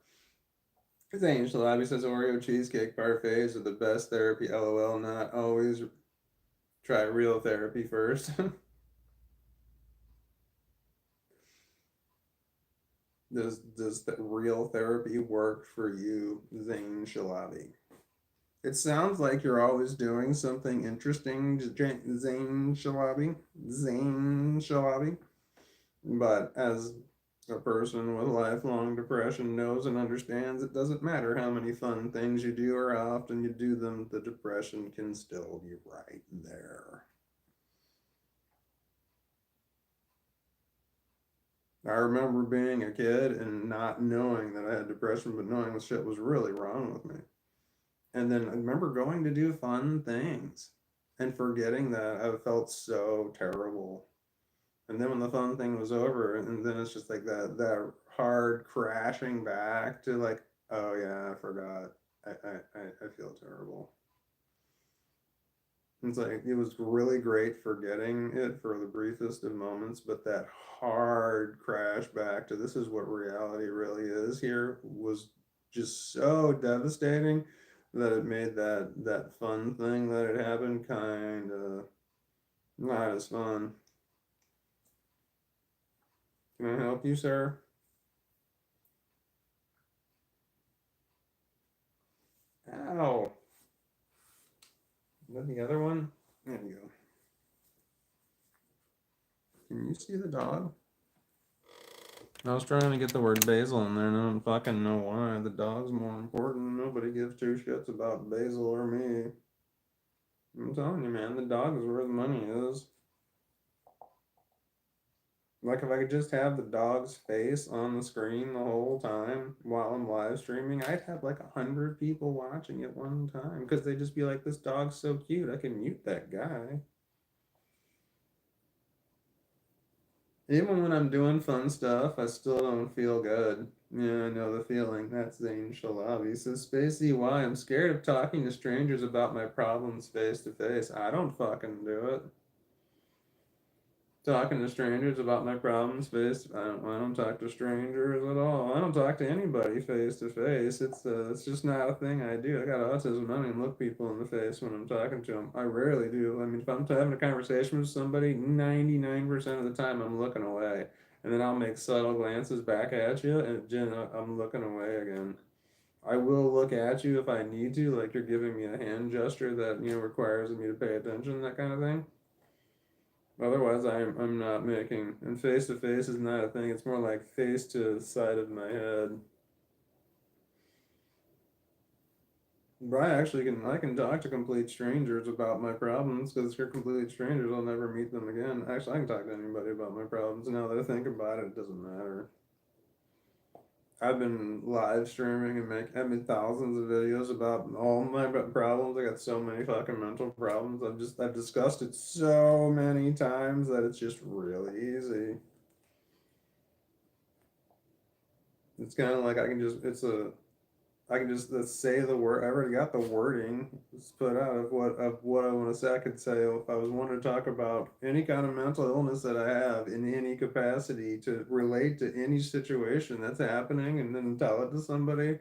Zane Shalabi says, Oreo cheesecake parfaits are the best therapy. LOL, not always. Try real therapy first. Does the real therapy work for you, Zane Shalabi? It sounds like you're always doing something interesting, Zane Shalabi. Zane Shalabi. But as a person with lifelong depression knows and understands, it doesn't matter how many fun things you do or how often you do them, the depression can still be right there. I remember being a kid and not knowing that I had depression, but knowing the shit was really wrong with me. And then I remember going to do fun things and forgetting that I felt so terrible. And then when the fun thing was over, and then it's just like that hard crashing back to like, oh yeah, I forgot. I feel terrible. It's like it was really great for getting it for the briefest of moments, but that hard crash back to this is what reality really is here was just so devastating that it made that fun thing that had happened kind of not as fun. Can I help you, sir? Ow. Is that the other one? There you go. Can you see the dog? I was trying to get the word basil in there, and I don't fucking know why. The dog's more important. Nobody gives two shits about basil or me. I'm telling you, man, the dog is where the money is. Like, if I could just have the dog's face on the screen the whole time while I'm live streaming, I'd have like 100 people watching at one time because they'd just be like, this dog's so cute, I can mute that guy. Even when I'm doing fun stuff, I still don't feel good. Yeah, I know the feeling. That's Zane Shalabi. He says, Spacey, why? I'm scared of talking to strangers about my problems face to face. I don't fucking do it. Talking to strangers about my problems face. I don't talk to strangers at all. I don't talk to anybody face to face. It's just not a thing I do. I got autism. I don't even look people in the face when I'm talking to them. I rarely do. I mean, if I'm having a conversation with somebody, 99% of the time I'm looking away, and then I'll make subtle glances back at you, and Jen, I'm looking away again. I will look at you if I need to, like you're giving me a hand gesture that requires me to pay attention, that kind of thing. Otherwise, I'm not making. And face to face is not a thing. It's more like face to the side of my head. But I can talk to complete strangers about my problems because if you're completely strangers, I'll never meet them again. Actually, I can talk to anybody about my problems. Now that I think about it, it doesn't matter. I've been live streaming and I've made thousands of videos about all my problems. I got so many fucking mental problems. I've discussed it so many times that it's just really easy. It's kind of like I can just say the word. I already got the wording put out of what I want to say. I could say if I was wanting to talk about any kind of mental illness that I have in any capacity to relate to any situation that's happening, and then tell it to somebody.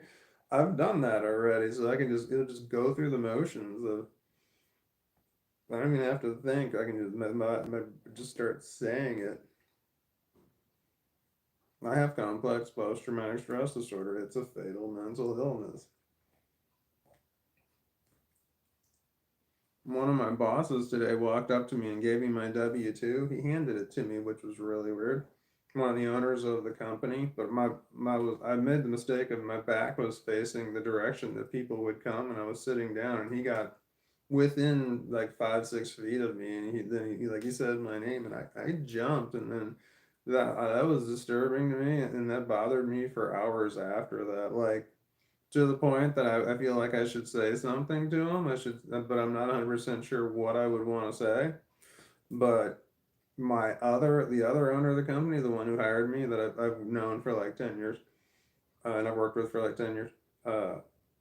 I've done that already, so it'll just go through the motions of. I don't even have to think. I can just start saying it. I have complex post-traumatic stress disorder. It's a fatal mental illness. One of my bosses today walked up to me and gave me my W-2. He handed it to me, which was really weird. One of the owners of the company, but I made the mistake of my back was facing the direction that people would come, and I was sitting down, and he got within like 5, 6 feet of me, and he said my name, and I jumped, and then that was disturbing to me, and that bothered me for hours after that. Like to the point that I feel like I should say something to him. But I'm not 100% sure what I would want to say. But the other owner of the company, the one who hired me, that I've known for like 10 years, and I've worked with for like 10 years, uh,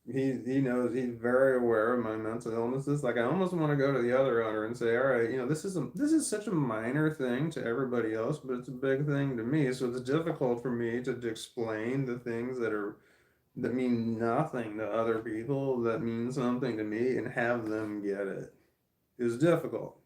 he knows, he's very aware of my mental illnesses. Like I almost want to go to the other owner and say, all right, this is such a minor thing to everybody else, but it's a big thing to me. So it's difficult for me to explain the things that mean nothing to other people that mean something to me and have them get it is difficult.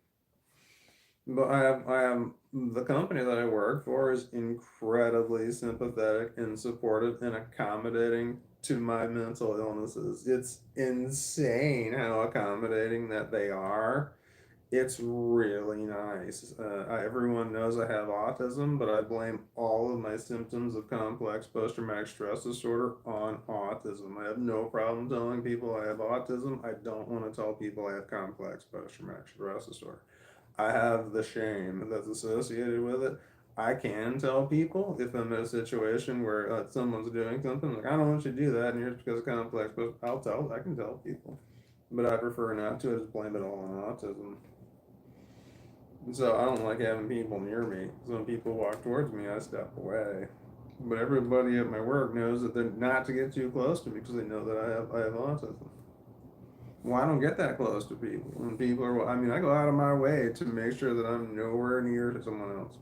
But I have the company that I work for is incredibly sympathetic and supportive and accommodating to my mental illnesses. It's insane how accommodating that they are. It's really nice. Everyone knows I have autism, but I blame all of my symptoms of complex post-traumatic stress disorder on autism. I have no problem telling people I have autism. I don't want to tell people I have complex post-traumatic stress disorder. I have the shame that's associated with it. I can tell people if I'm in a situation where someone's doing something like I don't want you to do that, and here's because of complex, but I can tell people, but I prefer not to. I just blame it all on autism. So I don't like having people near me. So when people walk towards me, I step away. But everybody at my work knows that they're not to get too close to me because they know that I have autism. Well, I don't get that close to people. When people are, I mean, I go out of my way to make sure that I'm nowhere near to someone else.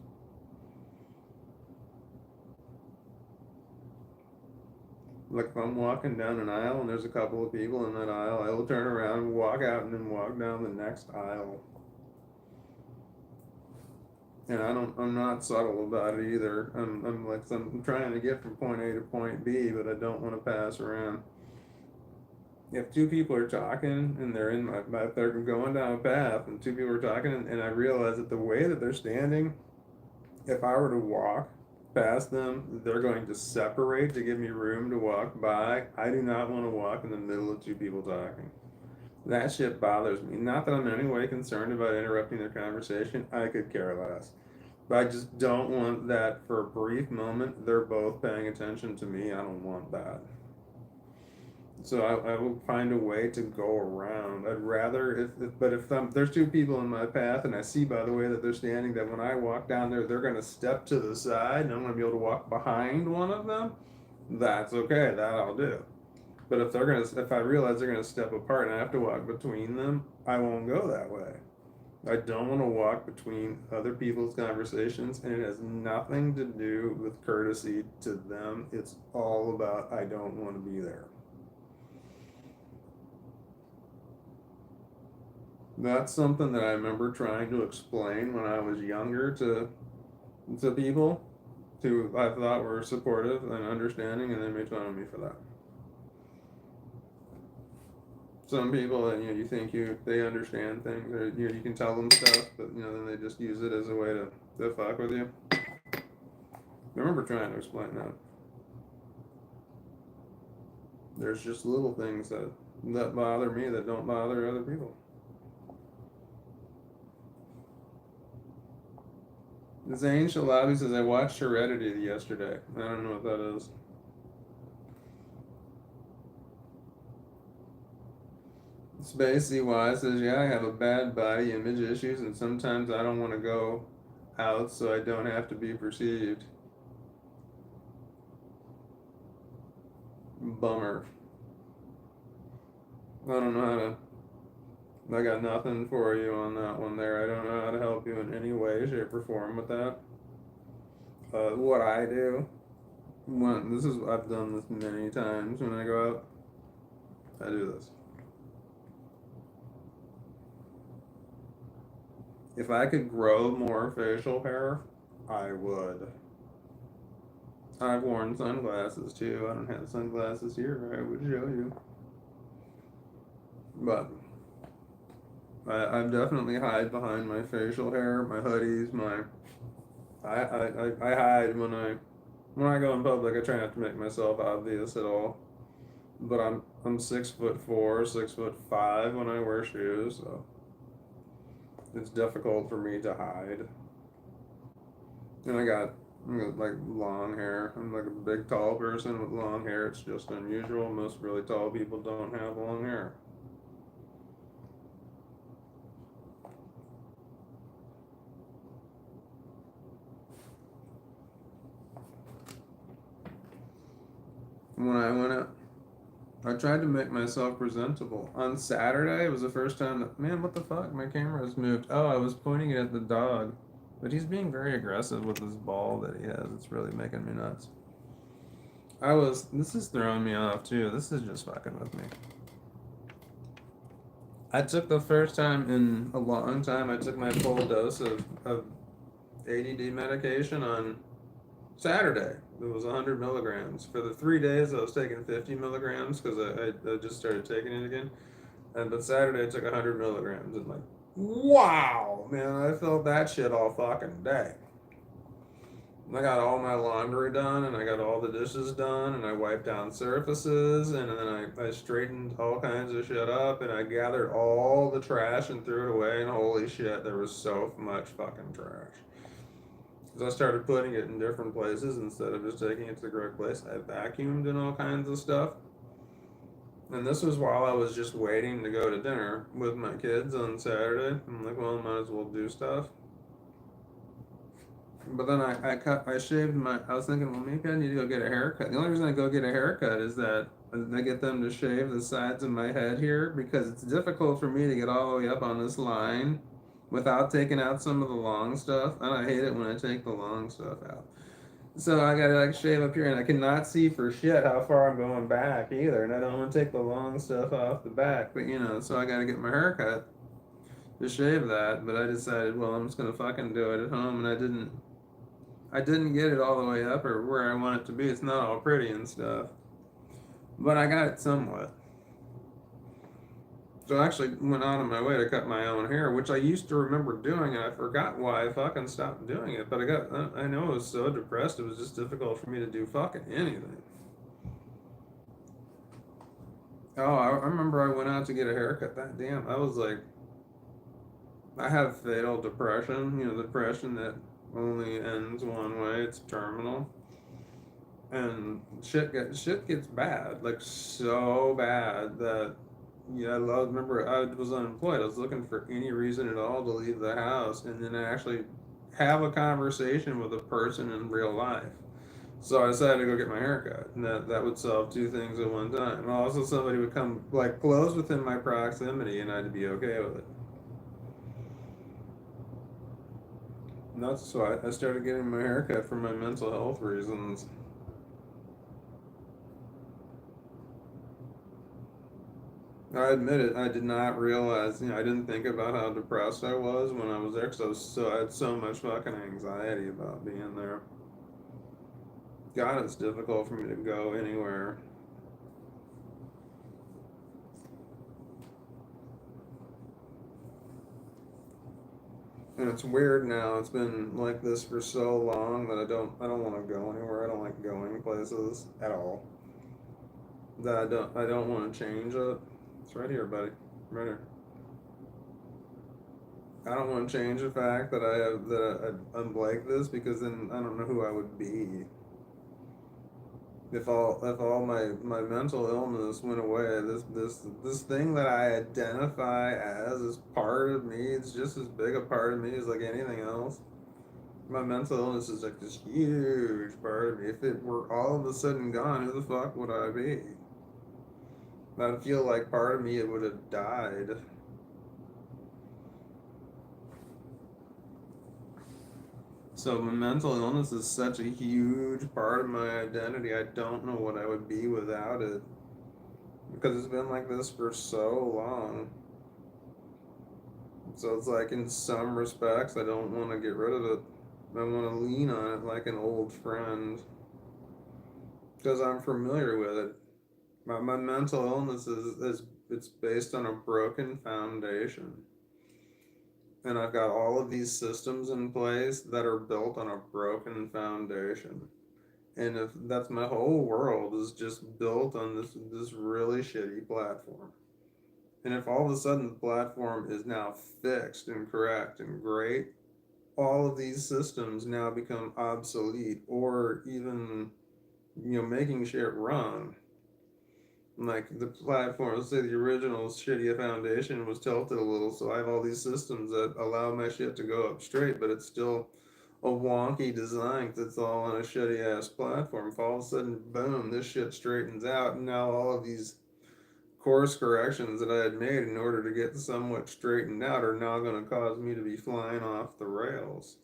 Like if I'm walking down an aisle and there's a couple of people in that aisle, I will turn around and walk out and then walk down the next aisle. And I'm not subtle about it either. I'm trying to get from point A to point B, but I don't want to pass around. If two people are talking and they're in they're going down a path and two people are talking and I realize that the way that they're standing, if I were to walk past them, they're going to separate to give me room to walk by. I do not want to walk in the middle of two people talking. That shit bothers me. Not that I'm in any way concerned about interrupting their conversation. I could care less. But I just don't want that for a brief moment. They're both paying attention to me. I don't want that. So I will find a way to go around. I'd rather if there's two people in my path and I see by the way that they're standing that when I walk down there they're gonna step to the side and I'm gonna be able to walk behind one of them. That's okay. That I'll do. But if I realize they're gonna step apart and I have to walk between them, I won't go that way. I don't want to walk between other people's conversations, and it has nothing to do with courtesy to them. It's all about I don't want to be there. That's something that I remember trying to explain when I was younger to people who I thought were supportive and understanding, and they made fun of me for that. Some people, you think they understand things, or you can tell them stuff, but then they just use it as a way to fuck with you. I remember trying to explain that. There's just little things that bother me that don't bother other people. Zane Shalabi says, I watched Heredity yesterday. I don't know what that is. Spacey Y says, yeah, I have a bad body image issues, and sometimes I don't want to go out so I don't have to be perceived. Bummer. I don't know how to. I got nothing for you on that one there. I don't know how to help you in any way, shape, or form with that. What I do, I've done this many times when I go out. I do this. If I could grow more facial hair, I would. I've worn sunglasses too. I don't have sunglasses here. I would show you. But I definitely hide behind my facial hair, my hoodies, I hide when I go in public. I try not to make myself obvious at all. But I'm 6'4", 6'5" when I wear shoes, so it's difficult for me to hide. And I got like long hair. I'm like a big tall person with long hair. It's just unusual. Most really tall people don't have long hair. When I went out, I tried to make myself presentable. On Saturday, it was the first time that, man, what the fuck? My camera has moved. Oh, I was pointing it at the dog. But he's being very aggressive with this ball that he has. It's really making me nuts. This is throwing me off too. This is just fucking with me. I took the first time in a long time, I took my full dose of ADD medication on Saturday. It was 100 milligrams. For the 3 days, I was taking 50 milligrams because I just started taking it again. But Saturday, I took 100 milligrams. And like, wow, man, I felt that shit all fucking day. I got all my laundry done, and I got all the dishes done, and I wiped down surfaces, and then I straightened all kinds of shit up, and I gathered all the trash and threw it away, and holy shit, there was so much fucking trash. Because I started putting it in different places instead of just taking it to the correct place. I vacuumed and all kinds of stuff. And this was while I was just waiting to go to dinner with my kids on Saturday. I'm like, well, I might as well do stuff. But then I shaved I was thinking, well, maybe I need to go get a haircut. The only reason I go get a haircut is that I get them to shave the sides of my head here because it's difficult for me to get all the way up on this line without taking out some of the long stuff. And I hate it when I take the long stuff out. So I gotta like shave up here and I cannot see for shit how far I'm going back either. And I don't want to take the long stuff off the back. But so I gotta get my haircut to shave that. But I decided, well, I'm just gonna fucking do it at home. And I didn't get it all the way up or where I want it to be. It's not all pretty and stuff, but I got it somewhat. So I actually went out of my way to cut my own hair, which I used to remember doing, and I forgot why I fucking stopped doing it. But I know I was so depressed, it was just difficult for me to do fucking anything. Oh, I remember I went out to get a haircut. That damn, I was like, I have fatal depression, depression that only ends one way, it's terminal. And shit gets bad, like so bad that yeah, remember I was unemployed. I was looking for any reason at all to leave the house, and then actually have a conversation with a person in real life. So I decided to go get my haircut, and that would solve two things at one time. And also, somebody would come like close within my proximity, and I'd be okay with it. And that's why I started getting my haircut for my mental health reasons. I admit it. I did not realize. I didn't think about how depressed I was when I was there because I had so much fucking anxiety about being there. God, it's difficult for me to go anywhere. And it's weird now. It's been like this for so long that I don't want to go anywhere. I don't like going places at all. That I don't want to change it. It's right here, buddy. Right here. I don't want to change the fact that I'm like this because then I don't know who I would be. If all my mental illness went away, this thing that I identify as part of me, it's just as big a part of me as like anything else. My mental illness is like this huge part of me. If it were all of a sudden gone, who the fuck would I be? I feel like part of me it would have died. So my mental illness is such a huge part of my identity. I don't know what I would be without it because it's been like this for so long. So it's like in some respects, I don't want to get rid of it. I want to lean on it like an old friend because I'm familiar with it. My mental illness is it's based on a broken foundation. And I've got all of these systems in place that are built on a broken foundation. And if that's my whole world is just built on this really shitty platform. And if all of a sudden the platform is now fixed and correct and great, all of these systems now become obsolete or even making shit wrong. Like the platform, let's say the original shitty foundation was tilted a little, so I have all these systems that allow my shit to go up straight, but it's still a wonky design because it's all on a shitty ass platform. If all of a sudden, boom, this shit straightens out, and now all of these course corrections that I had made in order to get somewhat straightened out are now going to cause me to be flying off the rails.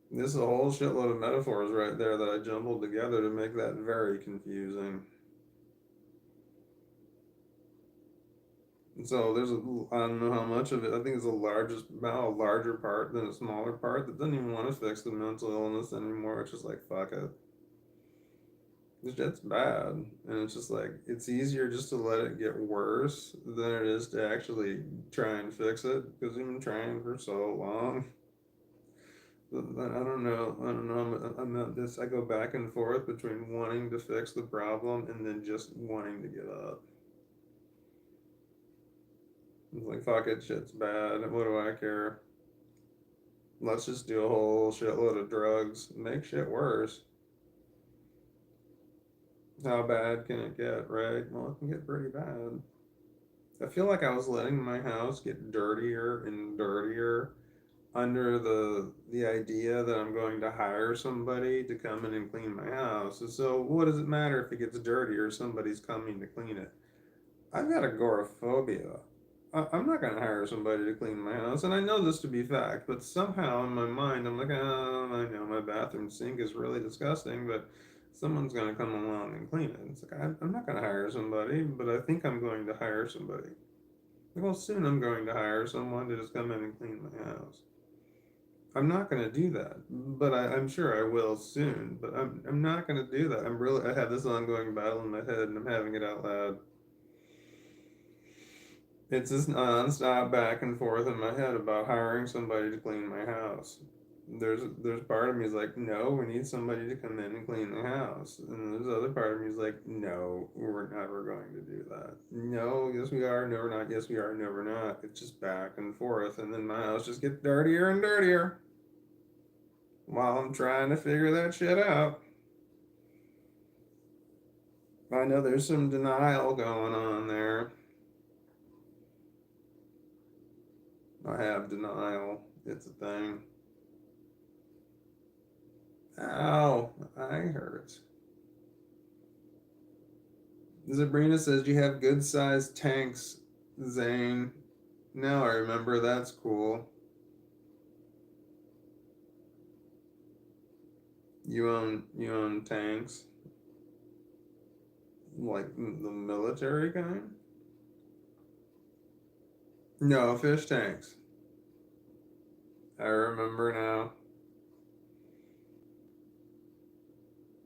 This is a whole shitload of metaphors right there that I jumbled together to make that very confusing. So I don't know how much of it. I think it's a larger part than a smaller part that doesn't even want to fix the mental illness anymore. It's just like fuck it. This shit's bad, and it's just like it's easier just to let it get worse than it is to actually try and fix it because we've been trying for so long. I don't know. I don't know. I'm not this. I go back and forth between wanting to fix the problem and then just wanting to give up. It's like fuck it, shit's bad. What do I care? Let's just do a whole shitload of drugs, make shit worse. How bad can it get, right? Well, it can get pretty bad. I feel like I was letting my house get dirtier and dirtier under the idea that I'm going to hire somebody to come in and clean my house. So what does it matter if it gets dirty or somebody's coming to clean it? I've got agoraphobia. I'm not going to hire somebody to clean my house, and I know this to be fact, but somehow in my mind I'm like, oh, I know my bathroom sink is really disgusting, but someone's going to come along and clean it. It's like, I'm not going to hire somebody, but I think I'm going to hire somebody. Well, soon I'm going to hire someone to just come in and clean my house. I'm not going to do that, but I'm sure I will soon. But I'm not going to do that. I have this ongoing battle in my head, and I'm having it out loud. It's this nonstop back and forth in my head about hiring somebody to clean my house. There's part of me is like, no, we need somebody to come in and clean the house, and there's other part of me is like, no, we're never going to do that. No, yes we are, no we're not. Yes we are, no we're not. It's just back and forth, and then my house just gets dirtier and dirtier while I'm trying to figure that shit out. I know there's some denial going on there. I have denial. It's a thing. Ow, I hurt. Sabrina says you have good sized tanks, Zane. Now I remember, that's cool. You own tanks? Like the military kind? No, fish tanks. I remember now.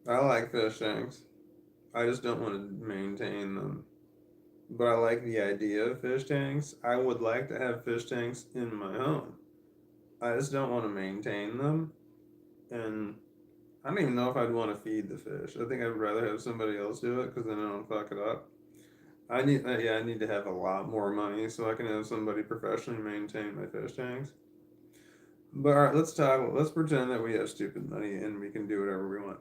I like fish tanks. I just don't want to maintain them. But I like the idea of fish tanks. I would like to have fish tanks in my home. I just don't want to maintain them. And I don't even know if I'd want to feed the fish. I think I'd rather have somebody else do it because then I don't fuck it up. I need to have a lot more money so I can have somebody professionally maintain my fish tanks. But all right, let's pretend that we have stupid money and we can do whatever we want.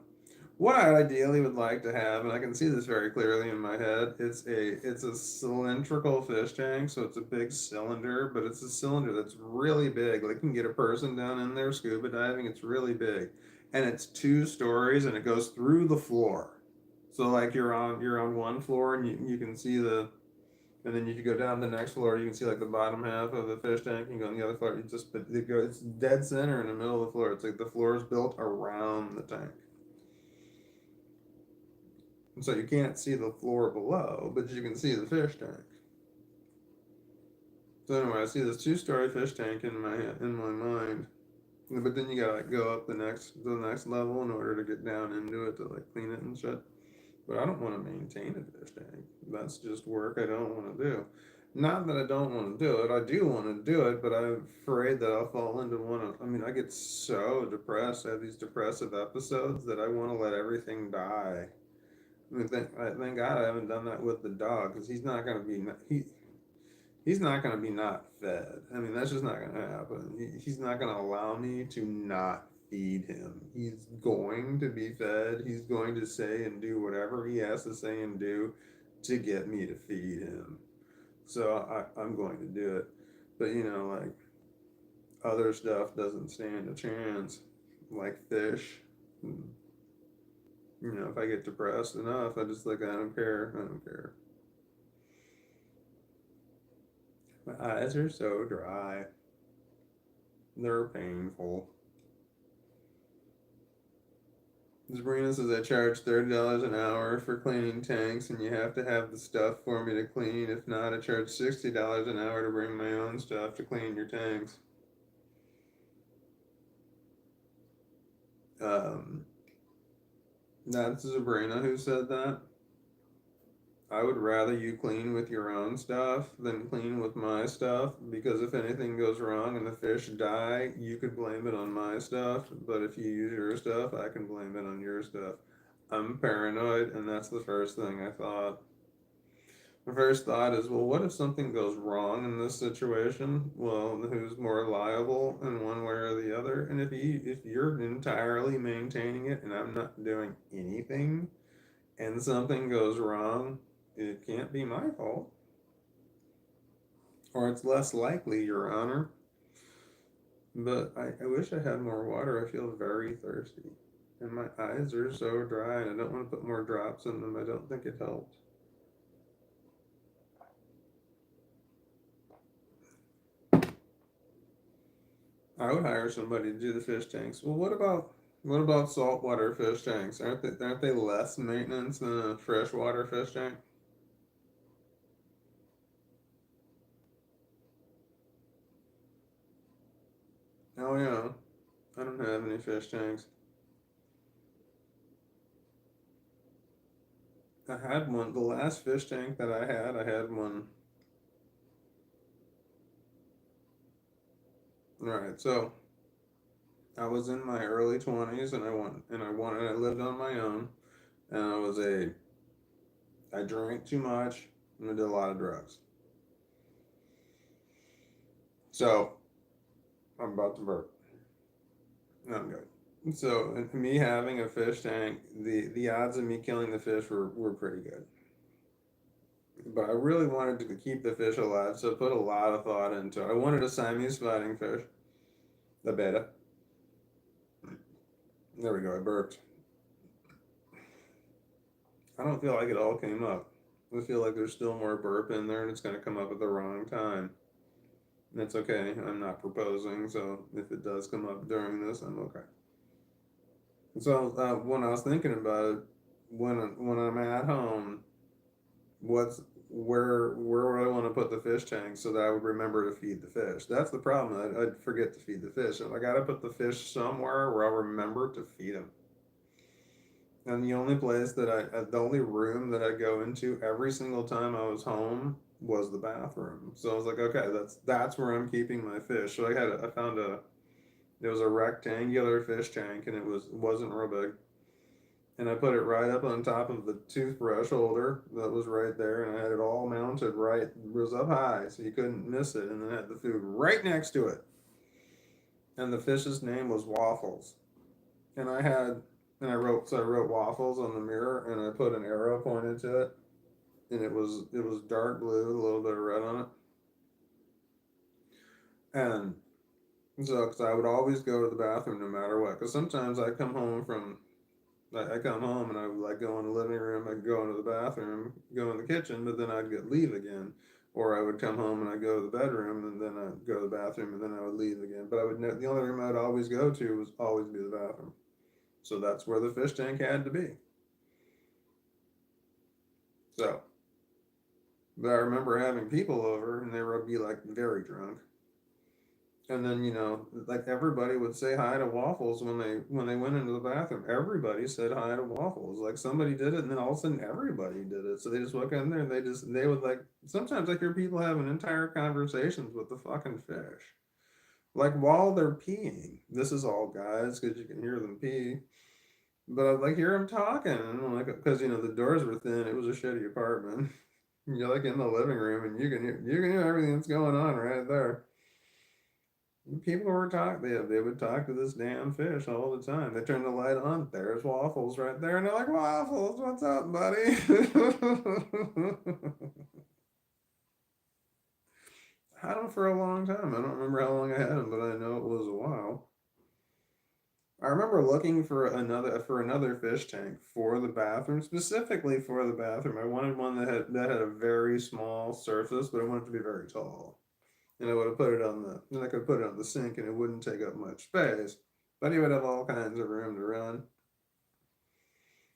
What I ideally would like to have, and I can see this very clearly in my head, it's a cylindrical fish tank, so it's a big cylinder, but it's a cylinder that's really big. Like you can get a person down in there scuba diving. It's really big, and it's 2 stories, and it goes through the floor. So like you're on one floor, and you can see and then you can go down the next floor. You can see like the bottom half of the fish tank. You can go on the other floor. But it's dead center in the middle of the floor. It's like the floor is built around the tank. So you can't see the floor below, but you can see the fish tank. So anyway, I see this 2 story fish tank in my mind, but then you gotta like go up the next level in order to get down into it to like clean it and shit. But I don't want to maintain a fish tank. That's just work I don't want to do. Not that I don't want to do it. I do want to do it, but I'm afraid that I'll fall into one of. I mean, I get so depressed. I have these depressive episodes that I want to let everything die. I mean, thank God I haven't done that with the dog because he's not gonna be not fed. I mean, that's just not gonna happen. He's not gonna allow me to not feed him. He's going to be fed. He's going to say and do whatever he has to say and do to get me to feed him. So I'm going to do it. But like other stuff doesn't stand a chance, like fish. If I get depressed enough, I just like I don't care. I don't care. My eyes are so dry. They're painful. Sabrina says I charge $30 an hour for cleaning tanks, and you have to have the stuff for me to clean. If not, I charge $60 an hour to bring my own stuff to clean your tanks. Um, that's Sabrina who said that. I would rather you clean with your own stuff than clean with my stuff because if anything goes wrong and the fish die, you could blame it on my stuff. But if you use your stuff, I can blame it on your stuff. I'm paranoid, and that's the first thing I thought. My first thought is, well, what if something goes wrong in this situation? Well, who's more liable in one way or the other? And if you're entirely maintaining it and I'm not doing anything, and something goes wrong, it can't be my fault. Or it's less likely, Your Honor. But I wish I had more water. I feel very thirsty. And my eyes are so dry, and I don't want to put more drops in them. I don't think it helped. I would hire somebody to do the fish tanks. Well, what about saltwater fish tanks? Aren't they less maintenance than a freshwater fish tank? Oh yeah, I don't have any fish tanks. I had one. The last fish tank that I had one. Right. So I was in my early 20s, and I lived on my own, and I drank too much, and I did a lot of drugs. So I'm about to burp. No, I'm good. So me having a fish tank, the odds of me killing the fish were pretty good. But I really wanted to keep the fish alive, so I put a lot of thought into it. I wanted a Siamese fighting fish, the beta. There we go. I burped. I don't feel like it all came up. I feel like there's still more burp in there, and it's going to come up at the wrong time. That's okay. I'm not proposing, so if it does come up during this, I'm okay. So when I was thinking about it, when I'm at home, what's where would I want to put the fish tank so that I would remember to feed the fish? That's the problem. I'd forget to feed the fish. So I got to put the fish somewhere where I'll remember to feed them. And the only place the only room that I go into every single time I was home was the bathroom. So I was like, okay, that's where I'm keeping my fish. So I found it was a rectangular fish tank, and it wasn't real big. And I put it right up on top of the toothbrush holder that was right there, and I had it all mounted right. It was up high, so you couldn't miss it. And then I had the food right next to it. And the fish's name was Waffles. And I wrote Waffles on the mirror, and I put an arrow pointed to it, and it was dark blue with a little bit of red on it. And so, because I would always go to the bathroom no matter what, because sometimes I come home and I would like go in the living room, I'd go into the bathroom, go in the kitchen, but then I'd leave again. Or I would come home and I'd go to the bedroom, and then I'd go to the bathroom, and then I would leave again. But the only room I'd always go to was always be the bathroom. So that's where the fish tank had to be. So, but I remember having people over, and they would be like very drunk. And then, like everybody would say hi to Waffles when they went into the bathroom. Everybody said hi to Waffles. Like somebody did it, and then all of a sudden everybody did it. So they just walk in there, and they would like sometimes I hear people having entire conversations with the fucking fish. Like while they're peeing. This is all guys because you can hear them pee. But I'd like hear them talking, and I'm like, because the doors were thin. It was a shitty apartment. You're like in the living room, and you can hear everything that's going on right there. People were talking. They would talk to this damn fish all the time. They turn the light on. There's Waffles right there, and they're like, "Waffles, what's up, buddy?" Had them for a long time. I don't remember how long I had them, but I know it was a while. I remember looking for another fish tank for the bathroom, specifically for the bathroom. I wanted one that had a very small surface, but I wanted it to be very tall. And I would have put it on the, and I could put it on the sink, and it wouldn't take up much space, but he would have all kinds of room to run.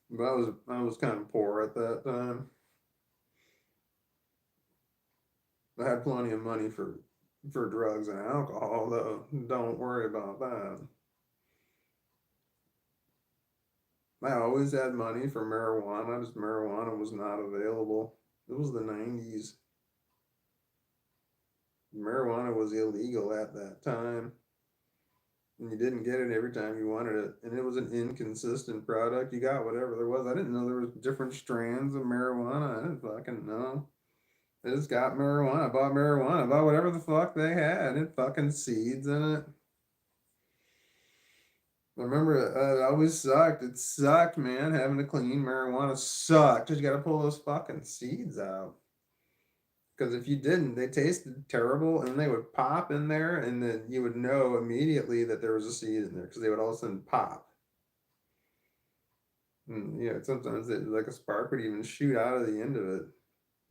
But I was kind of poor at that time. I had plenty of money for drugs and alcohol, though. Don't worry about that. I always had money for marijuana, just marijuana was not available. It was the 90s. Marijuana was illegal at that time. And you didn't get it every time you wanted it, and it was an inconsistent product. You got whatever there was. I didn't know there was different strands of marijuana. I didn't fucking know. I just got marijuana. I bought marijuana. I bought whatever the fuck they had. It fucking seeds in it. I remember it always sucked. It sucked, man. Having to clean marijuana sucked. Cause you gotta pull those fucking seeds out. Because if you didn't, they tasted terrible and they would pop in there, and then you would know immediately that there was a seed in there because they would all of a sudden pop. And yeah, sometimes like a spark would even shoot out of the end of it.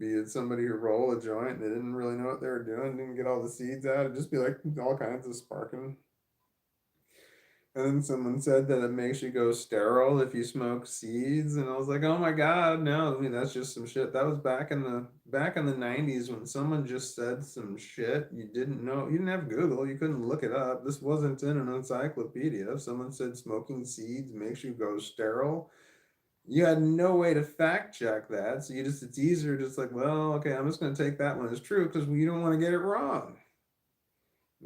Be it somebody who rolled a joint, they didn't really know what they were doing, didn't get all the seeds out, it'd just be like all kinds of sparking. And then someone said that it makes you go sterile if you smoke seeds, and I was like, "Oh my God, no!" I mean, that's just some shit. That was back in the '90s when someone just said some shit you didn't know. You didn't have Google, you couldn't look it up. This wasn't in an encyclopedia. If someone said smoking seeds makes you go sterile, you had no way to fact check that. So it's easier just like, well, okay, I'm just going to take that one as true because we don't want to get it wrong.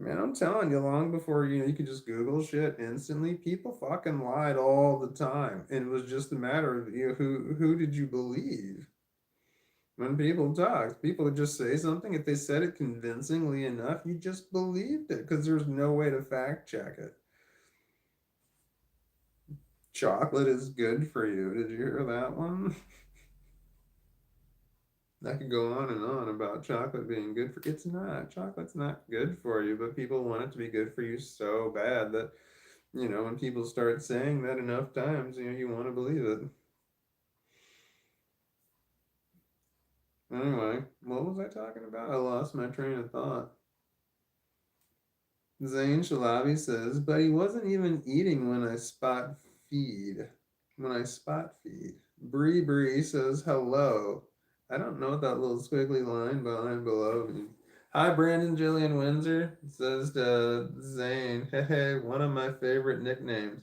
Man, I'm telling you, long before you could just Google shit instantly, people fucking lied all the time, and it was just a matter of who did you believe when people talked. People would just say something. If they said it convincingly enough, you just believed it because there's no way to fact check it. Chocolate is good for you. Did you hear that one? I could go on and on about chocolate being good for it's not. Chocolate's not good for you, but people want it to be good for you so bad that when people start saying that enough times, you want to believe it. Anyway, what was I talking about? I lost my train of thought. Zayn Shalabi says, but he wasn't even eating when I spot feed. When I spot feed. Bree Bree says, hello. I don't know what that little squiggly line behind below means. Hi, Brandon Jillian Windsor, says to Zane. Hey, hey, one of my favorite nicknames.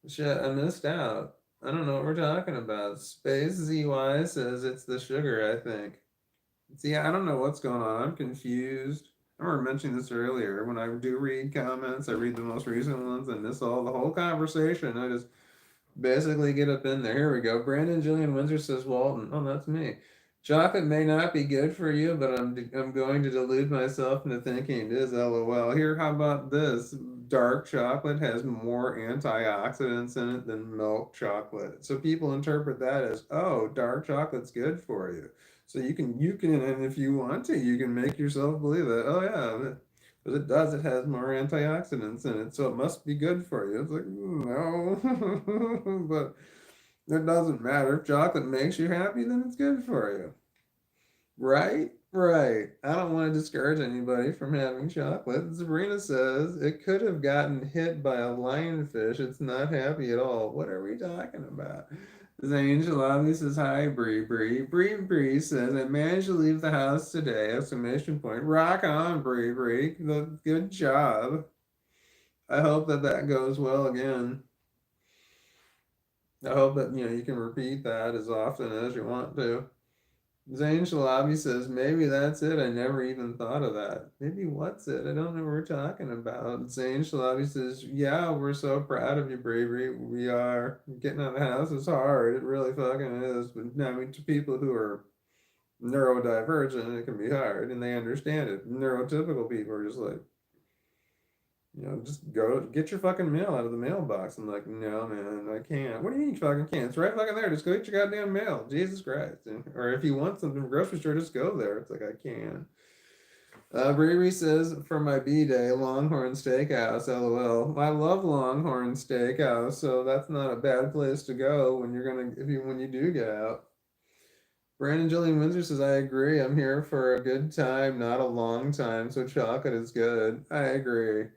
Shit, I missed out. I don't know what we're talking about. Space ZY says it's the sugar, I think. See, I don't know what's going on. I'm confused. I remember mentioning this earlier. When I do read comments, I read the most recent ones and miss all the whole conversation. I just basically get up in there. Here we go. Brandon Jillian Windsor says Walton. Oh, that's me. Chocolate may not be good for you, but I'm going to delude myself into thinking it is. LOL. Here, how about this? Dark chocolate has more antioxidants in it than milk chocolate. So people interpret that as, oh, dark chocolate's good for you. So you can, and if you want to, you can make yourself believe that. Oh yeah, because it does. It has more antioxidants in it, so it must be good for you. It's like no, but it doesn't matter. If chocolate makes you happy, then it's good for you. Right? Right. I don't want to discourage anybody from having chocolate. Sabrina says it could have gotten hit by a lionfish. It's not happy at all. What are we talking about? Zane Shalabi says, hi, Bree Bree. Bree Bree says, I managed to leave the house today! Exclamation point. Rock on, Bree Bree. Good job. I hope that goes well again. I hope that you can repeat that as often as you want to. Zayn Shalabi says, maybe that's it. I never even thought of that. Maybe what's it? I don't know what we're talking about. Zayn Shalabi says, yeah, we're so proud of you, bravery. We are. Getting out of the house is hard. It really fucking is. But I mean, to people who are neurodivergent, it can be hard and they understand it. Neurotypical people are just like, just go get your fucking mail out of the mailbox. I'm like, no, man, I can't. What do you mean you fucking can't? It's right fucking there. Just go get your goddamn mail. Jesus Christ. Or if you want something from the grocery store, just go there. It's like, I can't. Riri says, for my B-Day, Longhorn Steakhouse, LOL. I love Longhorn Steakhouse, so that's not a bad place to go when you do get out. Brandon Jillian Windsor says, I agree. I'm here for a good time, not a long time, so chocolate is good. I agree.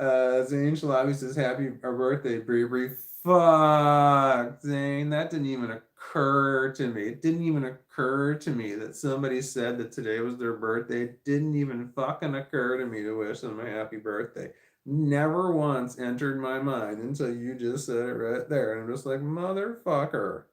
Zane Shalabi says, happy birthday, Bree Bree. Fuck, Zane, that didn't even occur to me. It didn't even occur to me that somebody said that today was their birthday. It didn't even fucking occur to me to wish them a happy birthday. Never once entered my mind until you just said it right there. And I'm just like, motherfucker.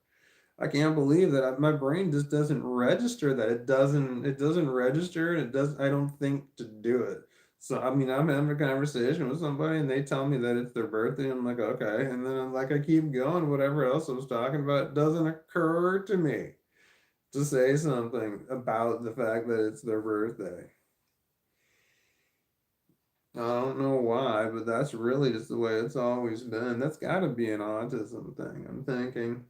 I can't believe that my brain just doesn't register that. It doesn't register and it does I don't think to do it. So I mean I'm having a conversation with somebody and they tell me that it's their birthday. I'm like, okay. And then I'm like I keep going, whatever else I was talking about, it doesn't occur to me to say something about the fact that it's their birthday. I don't know why, but that's really just the way it's always been. That's gotta be an autism thing, I'm thinking.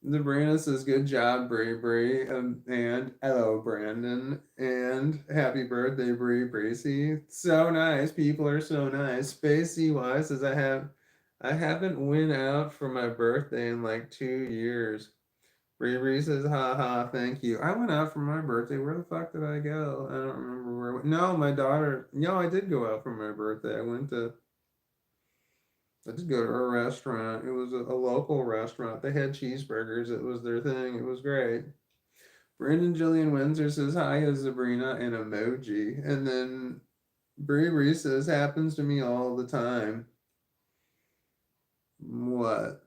Sabrina says, "Good job, Bree Bree," and hello, Brandon, and happy birthday, Bree Bracy. So nice. People are so nice. Spacey Y says, I haven't went out for my birthday in like 2 years." Bree Bree says, "Ha ha, thank you." I went out for my birthday. Where the fuck did I go? I don't remember where. No, my daughter. No, I did go out for my birthday. I did go to a restaurant. It was a local restaurant. They had cheeseburgers. It was their thing. It was great. Brandon Jillian Windsor says, "Hi, Sabrina," and emoji. And then Bree Bree says, "Happens to me all the time." What?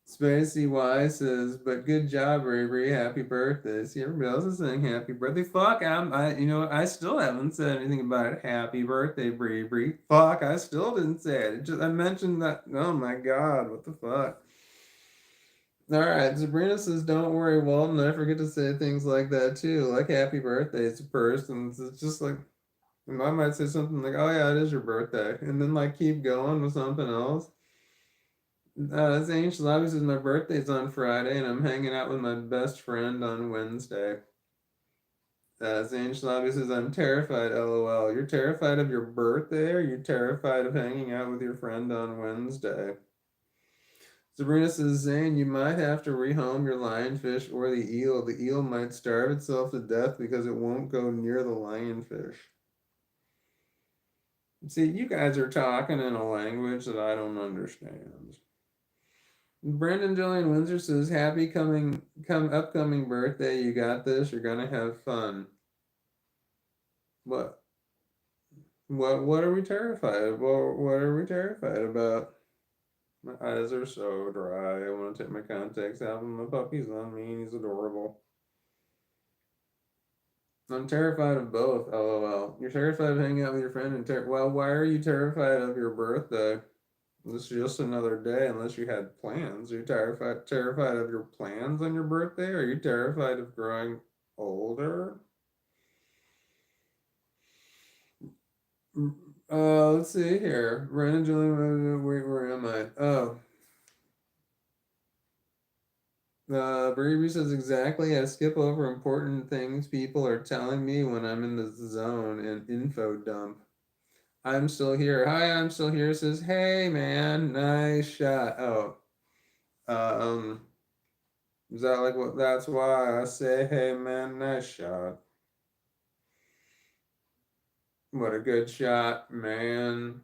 Spacey Y says, "But good job, Bree Bree. Happy birthday." See, everybody else is saying happy birthday. Fuck, I still haven't said anything about it. Happy birthday, Bree Bree. Fuck, I still didn't say it. I mentioned that. Oh my God, what the fuck? All right, Sabrina says, "Don't worry, Walton. I forget to say things like that too, like happy birthday to persons." It's just like, I might say something like, "Oh yeah, it is your birthday," and then like keep going with something else. Zane Shalabi says, "My birthday's on Friday and I'm hanging out with my best friend on Wednesday." Zane Shalabi says, "I'm terrified, lol." You're terrified of your birthday, or you're terrified of hanging out with your friend on Wednesday? Sabrina says, "Zane, you might have to rehome your lionfish or the eel. The eel might starve itself to death because it won't go near the lionfish." See, you guys are talking in a language that I don't understand. Brandon Jillian Windsor says, "Happy upcoming birthday. You got this. You're gonna have fun." What? What are we terrified of? What are we terrified about? My eyes are so dry. I want to take my contacts out. My puppy's on me and he's adorable. I'm terrified of both. LOL. You're terrified of hanging out with your friend and well, why are you terrified of your birthday? This is just another day unless you had plans. Are you terrified of your plans on your birthday? Are you terrified of growing older? Let's see here. Brandon, Julian, where am I? Oh, Bravery says, "Exactly. I skip over important things people are telling me when I'm in the zone and info dump." I'm still here. Hi, I'm still here. Says, "Hey, man, nice shot." Oh, um, is that like what? That's why I say, "Hey, man, nice shot." What a good shot, man.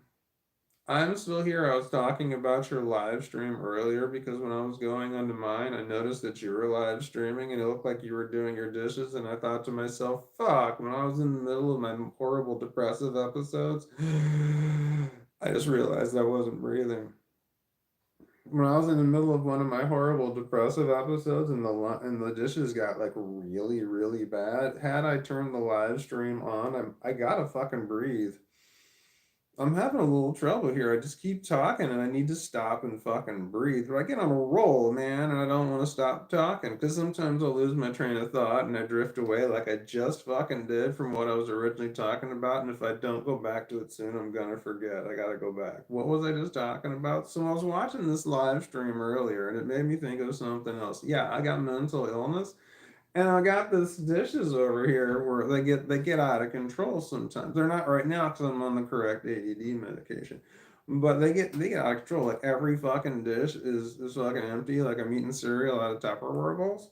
I'm still here. I was talking about your live stream earlier because when I was going onto mine, I noticed that you were live streaming and it looked like you were doing your dishes. And I thought to myself, fuck, when I was in the middle of my horrible depressive episodes, I just realized I wasn't breathing. When I was in the middle of one of my horrible depressive episodes and the dishes got like really, really bad, had I turned the live stream on, I gotta fucking breathe. I'm having a little trouble here. I just keep talking and I need to stop and fucking breathe. But I get on a roll, man, and I don't want to stop talking because sometimes I'll lose my train of thought and I drift away like I just fucking did from what I was originally talking about. And if I don't go back to it soon, I'm gonna forget. I gotta go back. What was I just talking about? So I was watching this live stream earlier and it made me think of something else. Yeah, I got mental illness. And I got this dishes over here where they get out of control sometimes. They're not right now because I'm on the correct ADD medication. But they get out of control. Like every fucking dish is fucking empty. Like I'm eating cereal out of Tupperware bowls.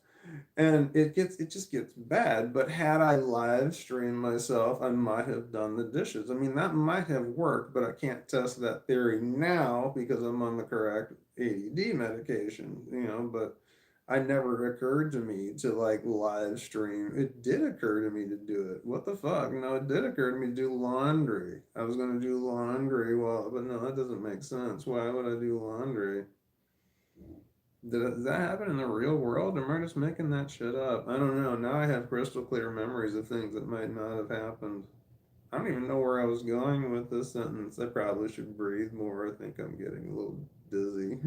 And it just gets bad. But had I live streamed myself, I might have done the dishes. I mean that might have worked, but I can't test that theory now because I'm on the correct ADD medication, but I never occurred to me to like live stream. It did occur to me to do it. What the fuck? No, it did occur to me to do laundry. I was gonna do laundry but no, that doesn't make sense. Why would I do laundry? Does that happen in the real world, or am I just making that shit up? I don't know. Now I have crystal clear memories of things that might not have happened. I don't even know where I was going with this sentence. I probably should breathe more. I think I'm getting a little dizzy.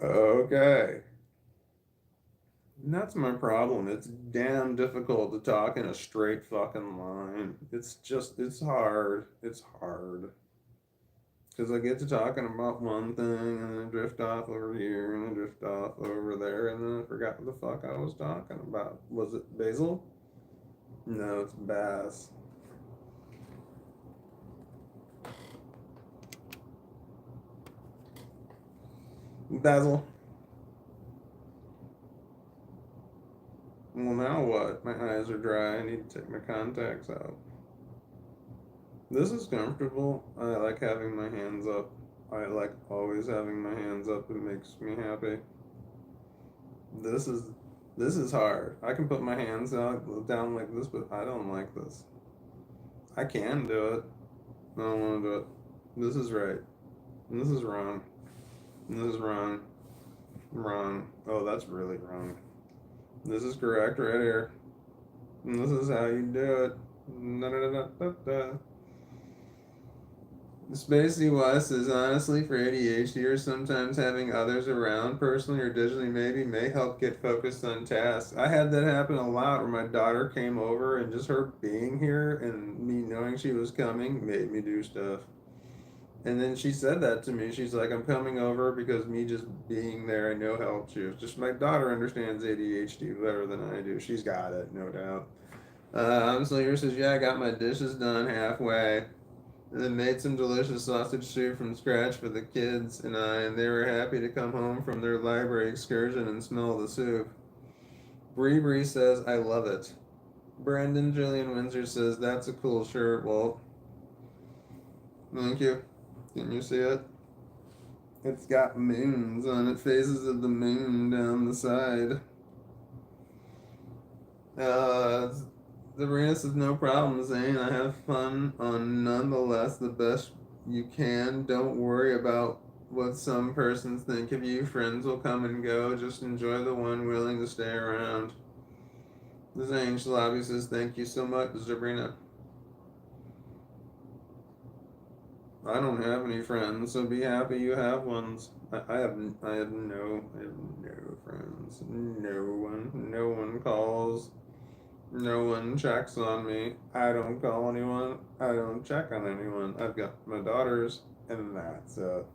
Okay. And that's my problem. It's damn difficult to talk in a straight fucking line. It's hard. It's hard. Because I get to talking about one thing and then drift off over here and then drift off over there and then I forgot what the fuck I was talking about. Was it basil? No, it's bass. Basil. Well, now what? My eyes are dry. I need to take my contacts out. This is comfortable. I like having my hands up. I like always having my hands up. It makes me happy. This is this is hard. I can put my hands out down like this, but I don't like this. I can do it. I don't want to do it. This is right. This is wrong. This is wrong. Wrong. Oh, that's really wrong. This is correct right here. And this is how you do it. Da, da, da, da, da. Spacey West is honestly for ADHD or sometimes having others around, personally or digitally maybe, may help get focused on tasks. I had that happen a lot where my daughter came over and just her being here and me knowing she was coming made me do stuff. And then she said that to me. She's like, I'm coming over because me just being there I know helps you. Just my daughter understands ADHD better than I do. She's got it, no doubt. Slater says, yeah, I got my dishes done halfway. And then made some delicious sausage soup from scratch for the kids and they were happy to come home from their library excursion and smell the soup. Bree Bree says, I love it. Brandon Jillian Windsor says, that's a cool shirt, Walt. Thank you. Can you see it? It's got moons on it, phases of the moon down the side. Uh, Sabrina says, no problem, Zane. I have fun on nonetheless the best you can. Don't worry about what some persons think of you. Friends will come and go. Just enjoy the one willing to stay around. Zane Shalabi says, thank you so much, Sabrina. I don't have any friends, so be happy you have ones. I have no friends. No one calls. No one checks on me. I don't call anyone. I don't check on anyone. I've got my daughters, and that's it.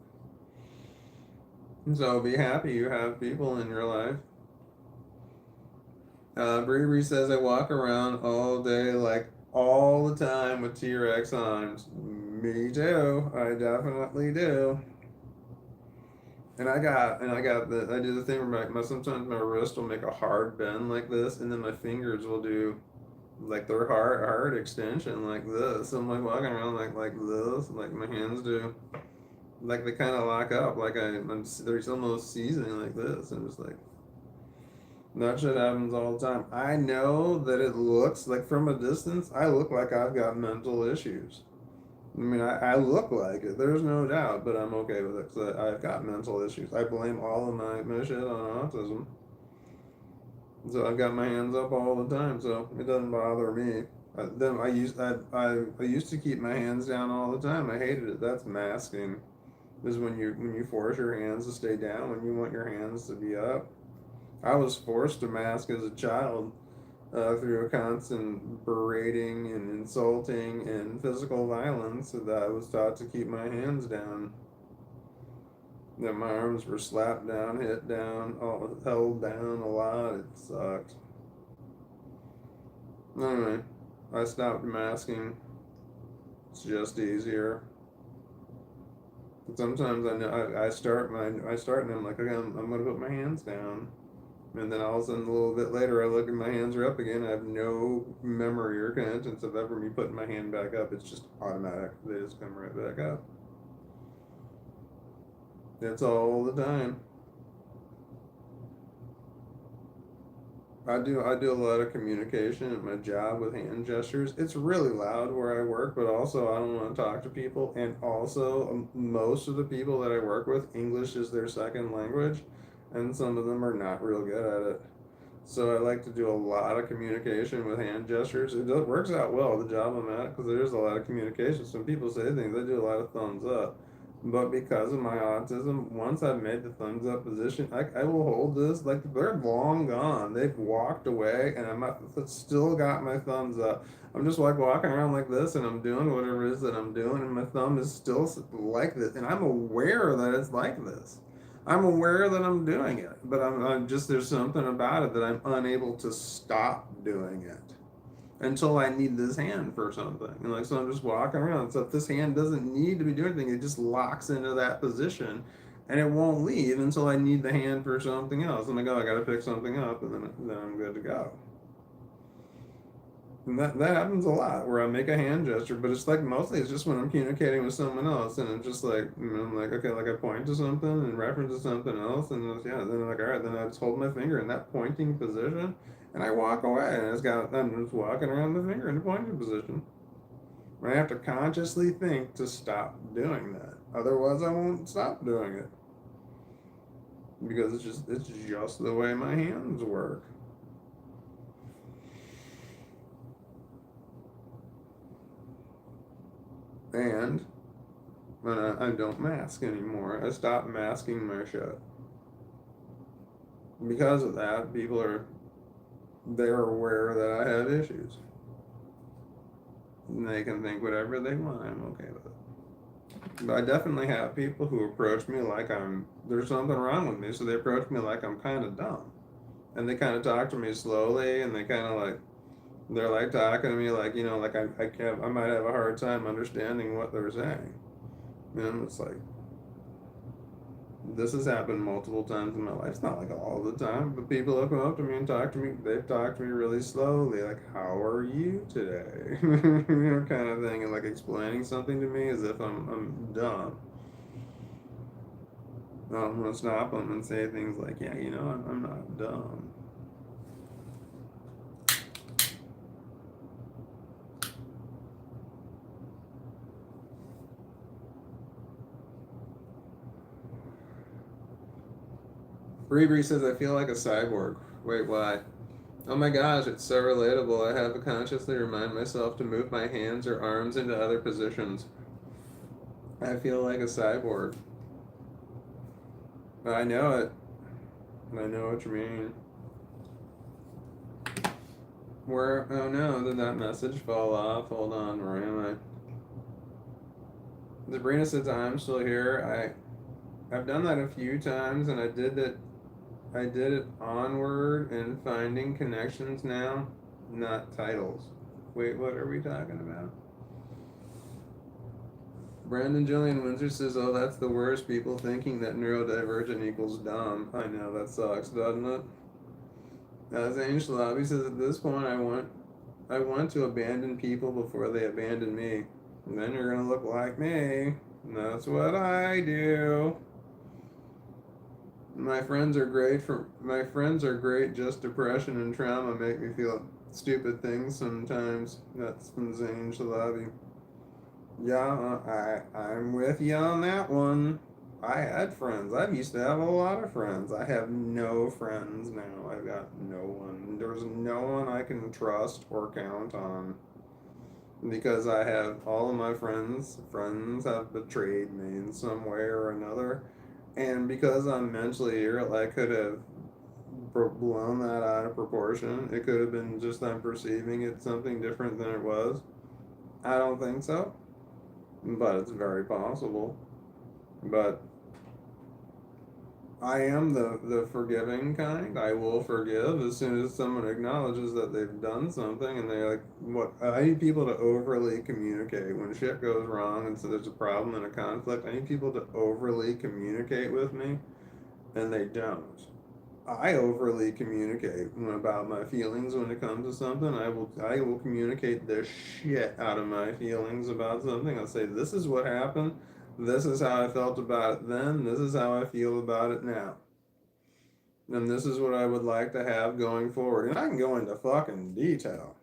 So be happy you have people in your life. Bree says I walk around all day, like all the time with T-Rex arms. Me too. I definitely do. I do the thing where sometimes my wrist will make a hard bend like this, and then my fingers will do like their hard extension like this. So I'm like walking around like this, like my hands do, like they kind of lock up, like they're almost seizing like this, and just like that shit happens all the time. I know that it looks like from a distance, I look like I've got mental issues. I mean, I look like it. There's no doubt, but I'm okay with it because I've got mental issues. I blame all of my shit on autism. So I've got my hands up all the time, so it doesn't bother me. Then I used to keep my hands down all the time. I hated it. That's masking. Is when you force your hands to stay down when you want your hands to be up. I was forced to mask as a child through a constant berating and insulting and physical violence that I was taught to keep my hands down. That my arms were slapped down, hit down, held down a lot. It sucked. Anyway, I stopped masking. It's just easier. But sometimes I know I start and I'm like, okay, I'm gonna put my hands down. And then all of a sudden, a little bit later, I look and my hands are up again. I have no memory or conscience of ever me putting my hand back up. It's just automatic. They just come right back up. That's all the time. I do a lot of communication at my job with hand gestures. It's really loud where I work, but also I don't want to talk to people. And also, most of the people that I work with, English is their second language, and some of them are not real good at it. So I like to do a lot of communication with hand gestures. Works out well the job I'm at because there's a lot of communication. So when people say things, I do a lot of thumbs up. But because of my autism, once I've made the thumbs up position, I will hold this like they're long gone. They've walked away, and still got my thumbs up. I'm just like walking around like this, and I'm doing whatever it is that I'm doing, and my thumb is still like this, and I'm aware that it's like this. I'm aware that I'm doing it, but I'm just there's something about it that I'm unable to stop doing it until I need this hand for something. And like, so I'm just walking around. So if this hand doesn't need to be doing anything, it just locks into that position and it won't leave until I need the hand for something else. I'm like, oh, I got to pick something up, and then I'm good to go. And that happens a lot where I make a hand gesture, but it's like mostly it's just when I'm communicating with someone else, and I'm just like, I'm like, okay, like I point to something and reference to something else, and yeah, then I'm like, all right, then I just hold my finger in that pointing position, and I walk away, and I'm just walking around the finger in the pointing position. I have to consciously think to stop doing that. Otherwise, I won't stop doing it because it's just the way my hands work. And when I don't mask anymore, I stopped masking my shit. Because of that, they're aware that I have issues. And they can think whatever they want. I'm okay with it. But I definitely have people who approach me like there's something wrong with me, so they approach me like I'm kind of dumb. And they kind of talk to me slowly, and they're like talking to me like, like I might have a hard time understanding what they're saying. And it's like, this has happened multiple times in my life. It's not like all the time, but people have come up to me and talked to me. They've talked to me really slowly, like, "How are you today?" Kind of thing, and like explaining something to me as if I'm dumb. I'm gonna stop them and say things like, "Yeah, I'm not dumb." Bree says, "I feel like a cyborg." Wait, why? Oh my gosh, it's so relatable. I have to consciously remind myself to move my hands or arms into other positions. I feel like a cyborg. I know it. I know what you mean. Where? Oh no, did that message fall off? Hold on, where am I? Sabrina says I'm still here. I've done that a few times, and I did it. I did it onward and finding connections now, not titles. Wait, what are we talking about? Brandon Jillian Windsor says, "Oh, that's the worst. People thinking that neurodivergent equals dumb. I know that sucks, doesn't it?" Zane Shalabi says, "At this point, I want to abandon people before they abandon me. And then you're gonna look like me. And that's what I do. My friends are great. Just depression and trauma make me feel stupid things sometimes." That's from Zane Shalabi. Yeah, I'm with you on that one. I had friends. I used to have a lot of friends. I have no friends now. I've got no one. There's no one I can trust or count on because I have all of my friends have betrayed me in some way or another. And because I'm mentally ill, I could have blown that out of proportion. It could have been just I'm perceiving it something different than it was. I don't think so, but it's very possible. But I am the forgiving kind. I will forgive as soon as someone acknowledges that they've done something and they like what I need people to overly communicate when shit goes wrong and so there's a problem and a conflict. I need people to overly communicate with me and they don't. I overly communicate about my feelings when it comes to something. I will communicate the shit out of my feelings about something. I'll say this is what happened. This is how I felt about it then. This is how I feel about it now. And this is what I would like to have going forward. And I can go into fucking detail.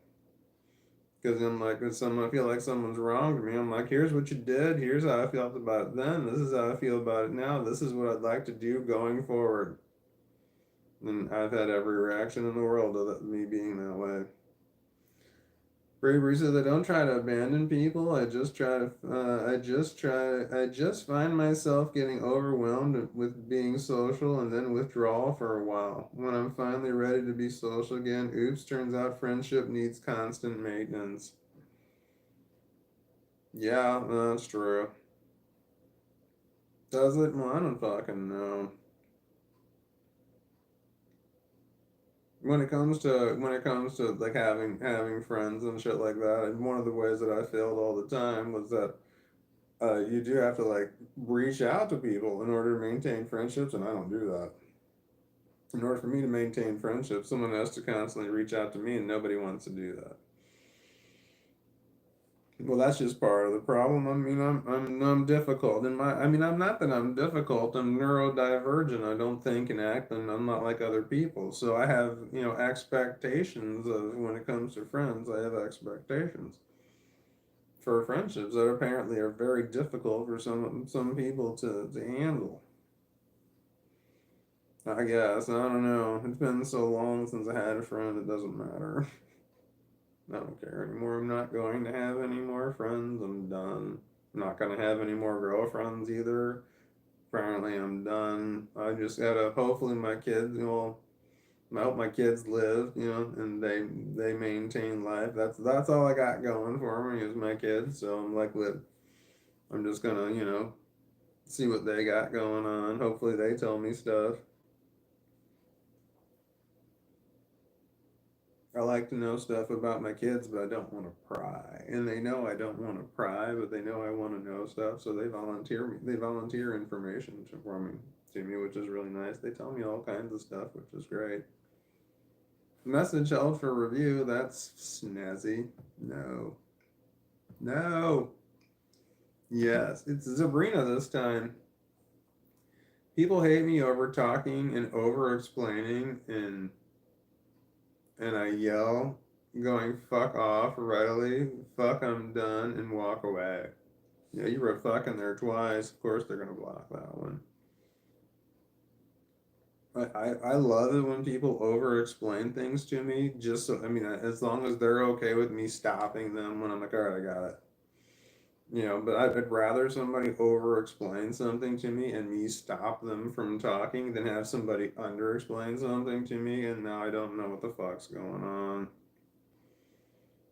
Because I'm like, if someone I feel like someone's wronged me, I'm like, here's what you did. Here's how I felt about it then. This is how I feel about it now. This is what I'd like to do going forward. And I've had every reaction in the world of me being that way. Bravery says, I don't try to abandon people. I just find myself getting overwhelmed with being social and then withdrawal for a while. When I'm finally ready to be social again, oops, turns out friendship needs constant maintenance. Yeah, that's true. Does it? Well, I don't fucking know. When it comes to like having friends and shit like that, and one of the ways that I failed all the time was that you do have to like reach out to people in order to maintain friendships, and I don't do that. In order for me to maintain friendships, someone has to constantly reach out to me, and nobody wants to do that. Well, that's just part of the problem. I mean, I'm difficult, and I'm not that I'm difficult. I'm neurodivergent. I don't think and act, and I'm not like other people. So I have expectations of when it comes to friends. I have expectations for friendships that apparently are very difficult for some people to handle. I guess I don't know. It's been so long since I had a friend. It doesn't matter. I don't care anymore. I'm not going to have any more friends. I'm done. I'm not gonna have any more girlfriends either. Apparently, I'm done. I just gotta. Hopefully, my kids. I hope my kids live. And they maintain life. That's all I got going for me is my kids. So I'm like, I'm just gonna see what they got going on. Hopefully, they tell me stuff. I like to know stuff about my kids, but I don't want to pry. And they know I don't want to pry, but they know I want to know stuff, so they volunteer information for me to me, which is really nice. They tell me all kinds of stuff, which is great. Message held for review, that's snazzy. No. No. Yes, it's Sabrina this time. People hate me over talking and over explaining and I yell, going fuck off readily, fuck I'm done, and walk away. Yeah, you wrote fuck in there twice. Of course they're gonna block that one. I love it when people over explain things to me, just so, I mean, as long as they're okay with me stopping them when I'm like, all right, I got it. But I'd rather somebody over explain something to me and me stop them from talking than have somebody under explain something to me and now I don't know what the fuck's going on.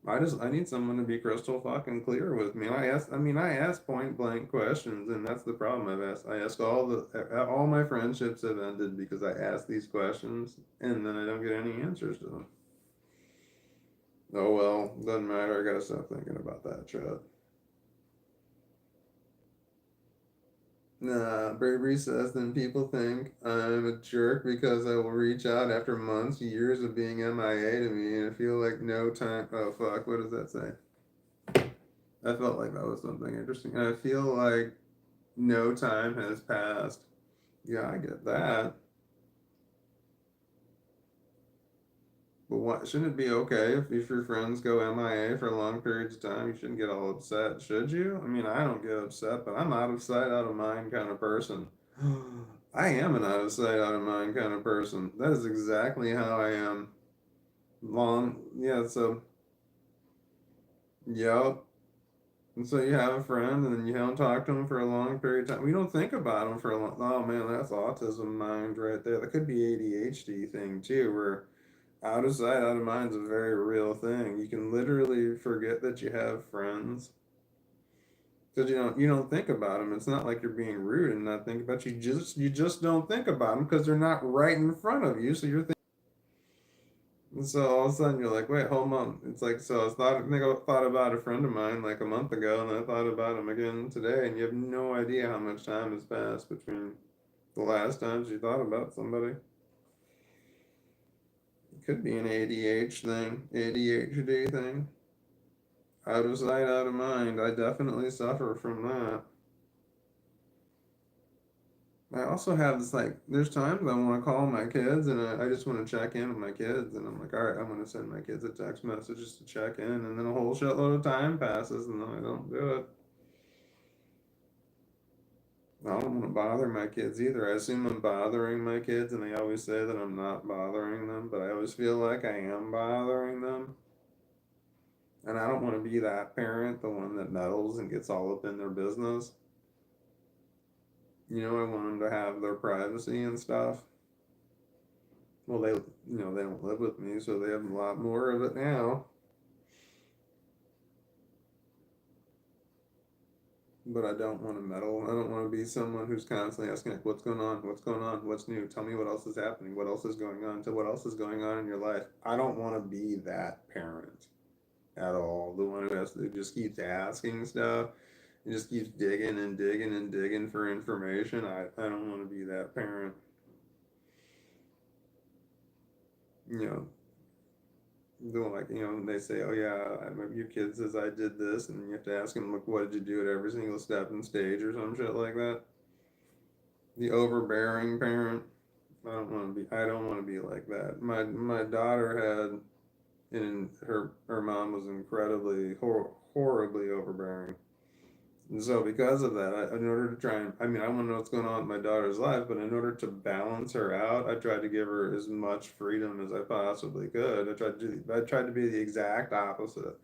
I need someone to be crystal fucking clear with me. I ask point blank questions, and that's the problem. I ask all my friendships have ended because I ask these questions, and then I don't get any answers to them. Oh well, doesn't matter. I gotta stop thinking about that shit. Nah, Bravery says then people think I'm a jerk because I will reach out after months, years of being MIA to me, and I feel like no time. Oh fuck, what does that say? I felt like that was something interesting. And I feel like no time has passed. Yeah, I get that. But what shouldn't it be okay if your friends go MIA for long periods of time? You shouldn't get all upset, should you? I mean, I don't get upset, but I'm out of sight, out of mind kind of person. I am an out of sight, out of mind kind of person. That is exactly how I am. Yeah, so, yep. And so you have a friend and then you don't talk to them for a long period of time. We don't think about them for a long. Oh man, that's autism mind right there. That could be ADHD thing too, where out of sight, out of mind is a very real thing. You can literally forget that you have friends because you don't think about them. It's not like you're being rude and not think about you. You just don't think about them because they're not right in front of you. So you're thinking. And so all of a sudden you're like, wait, hold on. It's like so I think I thought about a friend of mine like a month ago, and I thought about him again today, and you have no idea how much time has passed between the last times you thought about somebody. It could be an ADHD thing. Out of sight, out of mind. I definitely suffer from that. I also have this like, there's times I want to call my kids and I just want to check in with my kids, and I'm like, all right, I'm going to send my kids a text message just to check in, and then a whole shitload of time passes and then I don't do it. I don't want to bother my kids either. I assume I'm bothering my kids, and they always say that I'm not bothering them, but I always feel like I am bothering them. And I don't want to be that parent, the one that meddles and gets all up in their business. You know, I want them to have their privacy and stuff. Well, they don't live with me, so they have a lot more of it now. But I don't want to meddle. I don't want to be someone who's constantly asking, like, what's going on? What's going on? What's new? Tell me what else is happening. What else is going on? What else is going on in your life? I don't want to be that parent at all. The one who has to just keeps asking stuff and just keeps digging and digging and digging for information. I don't want to be that parent. You know, doing like, they say, oh yeah, your kid says I did this, and you have to ask him, like, what did you do at every single step and stage or some shit like that. The overbearing parent. I don't want to be like that. My daughter had, and her mom was incredibly horribly overbearing. And so because of that, in order to try and, I want to know what's going on in my daughter's life, but in order to balance her out, I tried to give her as much freedom as I possibly could. I tried to be the exact opposite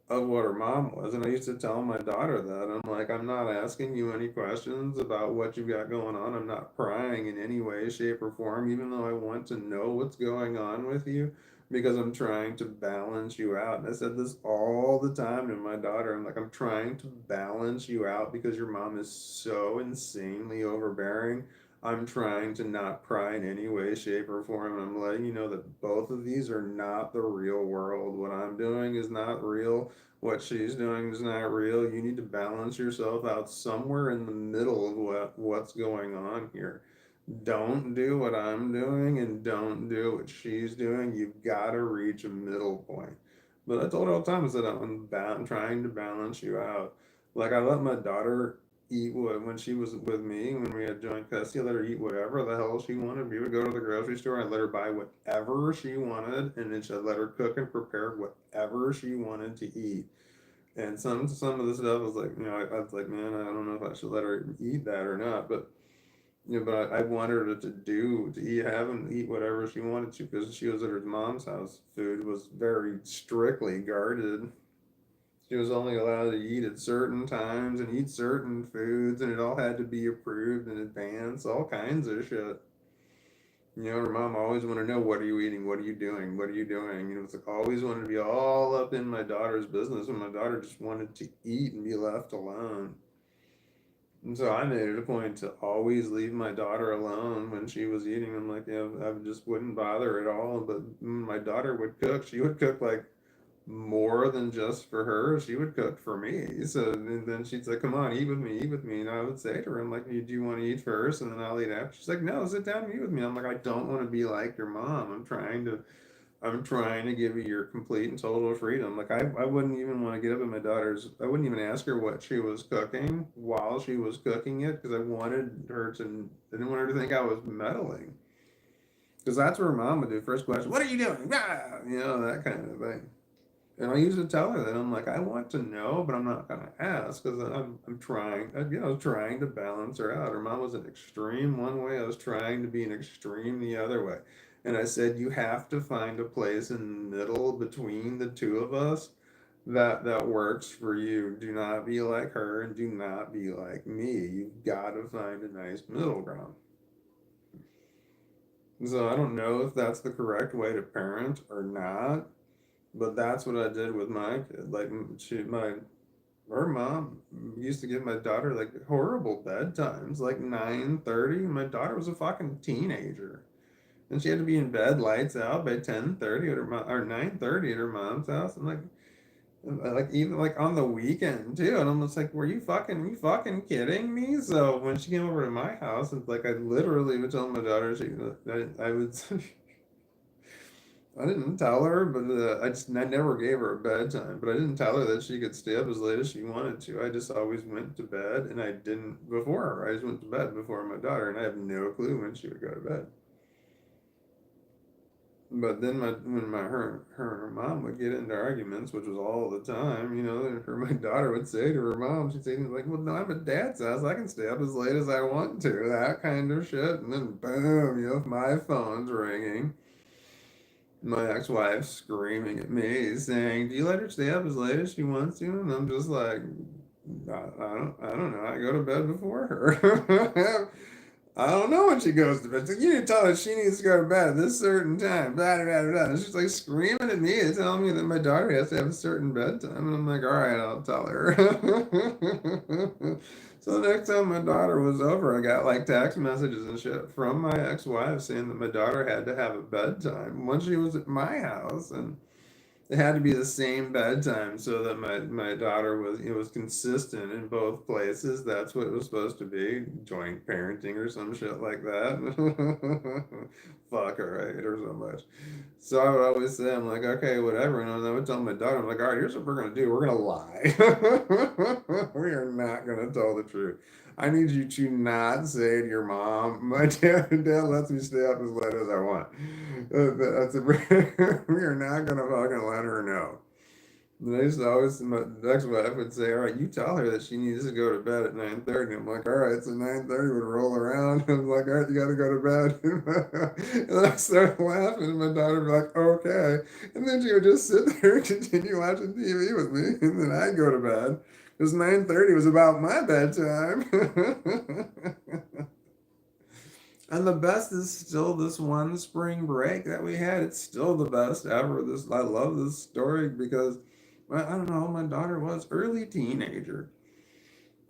of what her mom was. And I used to tell my daughter that I'm like, I'm not asking you any questions about what you've got going on. I'm not prying in any way, shape, or form, even though I want to know what's going on with you because I'm trying to balance you out. And I said this all the time to my daughter. I'm like, I'm trying to balance you out because your mom is so insanely overbearing. I'm trying to not pry in any way, shape, or form. And I'm letting you know that both of these are not the real world. What I'm doing is not real. What she's doing is not real. You need to balance yourself out somewhere in the middle of what's going on here. Don't do what I'm doing and don't do what she's doing. You've got to reach a middle point. But I told her all the time, I said, I'm trying to balance you out. Like, I let my daughter eat what, when she was with me, when we had joint custody, I let her eat whatever the hell she wanted. We would go to the grocery store, I'd let her buy whatever she wanted, and then I'd let her cook and prepare whatever she wanted to eat. And some of the stuff was like, I was like, man, I don't know if I should let her eat that or not. But but I wanted her to eat, have and eat whatever she wanted to because she was at her mom's house. Food was very strictly guarded. She was only allowed to eat at certain times and eat certain foods, and it all had to be approved in advance. All kinds of shit. Her mom always wanted to know, what are you eating? What are you doing? What are you doing? It's like always wanted to be all up in my daughter's business, and my daughter just wanted to eat and be left alone. And so I made it a point to always leave my daughter alone when she was eating. I'm like, I just wouldn't bother at all. But when my daughter would cook, she would cook like more than just for her. She would cook for me. So and then she'd say, come on, eat with me, eat with me. And I would say to her, I'm like, do you want to eat first? And then I'll eat after. She's like, no, sit down and eat with me. I'm like, I don't want to be like your mom. I'm trying to give you your complete and total freedom. Like I wouldn't even want to get up at my daughter's. I wouldn't even ask her what she was cooking while she was cooking it because I wanted her to. I didn't want her to think I was meddling. Because that's where mom would do. First question, what are you doing? Ah! That kind of thing. And I used to tell her that I'm like, I want to know, but I'm not gonna ask because I'm trying. I was trying to balance her out. Her mom was an extreme one way. I was trying to be an extreme the other way. And I said, you have to find a place in the middle between the two of us that works for you. Do not be like her and do not be like me. You've got to find a nice middle ground. So I don't know if that's the correct way to parent or not, but that's what I did with my kid. Like her mom used to give my daughter like horrible bedtimes, like 9:30. My daughter was a fucking teenager. And she had to be in bed, lights out by 10:30 at her mom or 9:30 at her mom's house. I'm like even like on the weekend too. And I'm just like, you fucking kidding me? So when she came over to my house, it's like I literally would tell my daughter I would I didn't tell her, but I never gave her a bedtime. But I didn't tell her that she could stay up as late as she wanted to. I just always went to bed, and I didn't before her. I just went to bed before my daughter, and I have no clue when she would go to bed. But then her and her mom would get into arguments, which was all the time, and my daughter would say to her mom, she'd say like, well, no, I'm at dad's house. I can stay up as late as I want to, that kind of shit. And then boom, if my phone's ringing. My ex-wife screaming at me, saying, "Do you let her stay up as late as she wants to?" And I'm just like, I don't know. I go to bed before her. I don't know when she goes to bed. So you need to tell her she needs to go to bed at this certain time. Blah, blah, blah, blah. And she's like screaming at me and telling me that my daughter has to have a certain bedtime. And I'm like, all right, I'll tell her. So the next time my daughter was over, I got like text messages and shit from my ex-wife saying that my daughter had to have a bedtime when she was at my house. And it had to be the same bedtime so that my daughter was it was consistent in both places. That's what it was supposed to be, joint parenting or some shit like that. Fuck her, I hate her so much. So I would always say, I'm like, okay, whatever. And I would tell my daughter, I'm like, all right, here's what we're gonna do. We're gonna lie. We are not gonna tell the truth. I need you to not say to your mom, my dad lets me stay up as late as I want. That's a, we are not gonna fucking let her know. And I used to always, my ex-wife would say, all right, you tell her that she needs to go to bed at 9:30. I'm like, all right, so 9:30 would roll around. I'm like, all right, you gotta go to bed. And then I started laughing, and my daughter would be like, okay. And then she would just sit there and continue watching TV with me, and then I'd go to bed. Because 9:30 was about my bedtime. And the best is still this one spring break that we had. It's still the best ever. This I love this story because well, I don't know, my daughter was early teenager.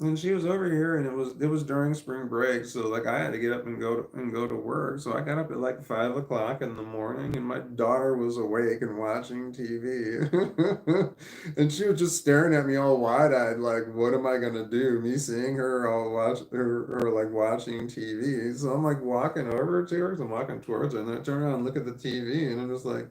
And she was over here and it was during spring break, so like I had to get up and go to work. So I got up at like 5 o'clock in the morning and my daughter was awake and watching TV. And she was just staring at me all wide-eyed, like, what am I gonna do? Me seeing her all watch her like watching TV. So I'm like walking over to her, so I'm walking towards her, and then I turn around and look at the TV and I'm just like,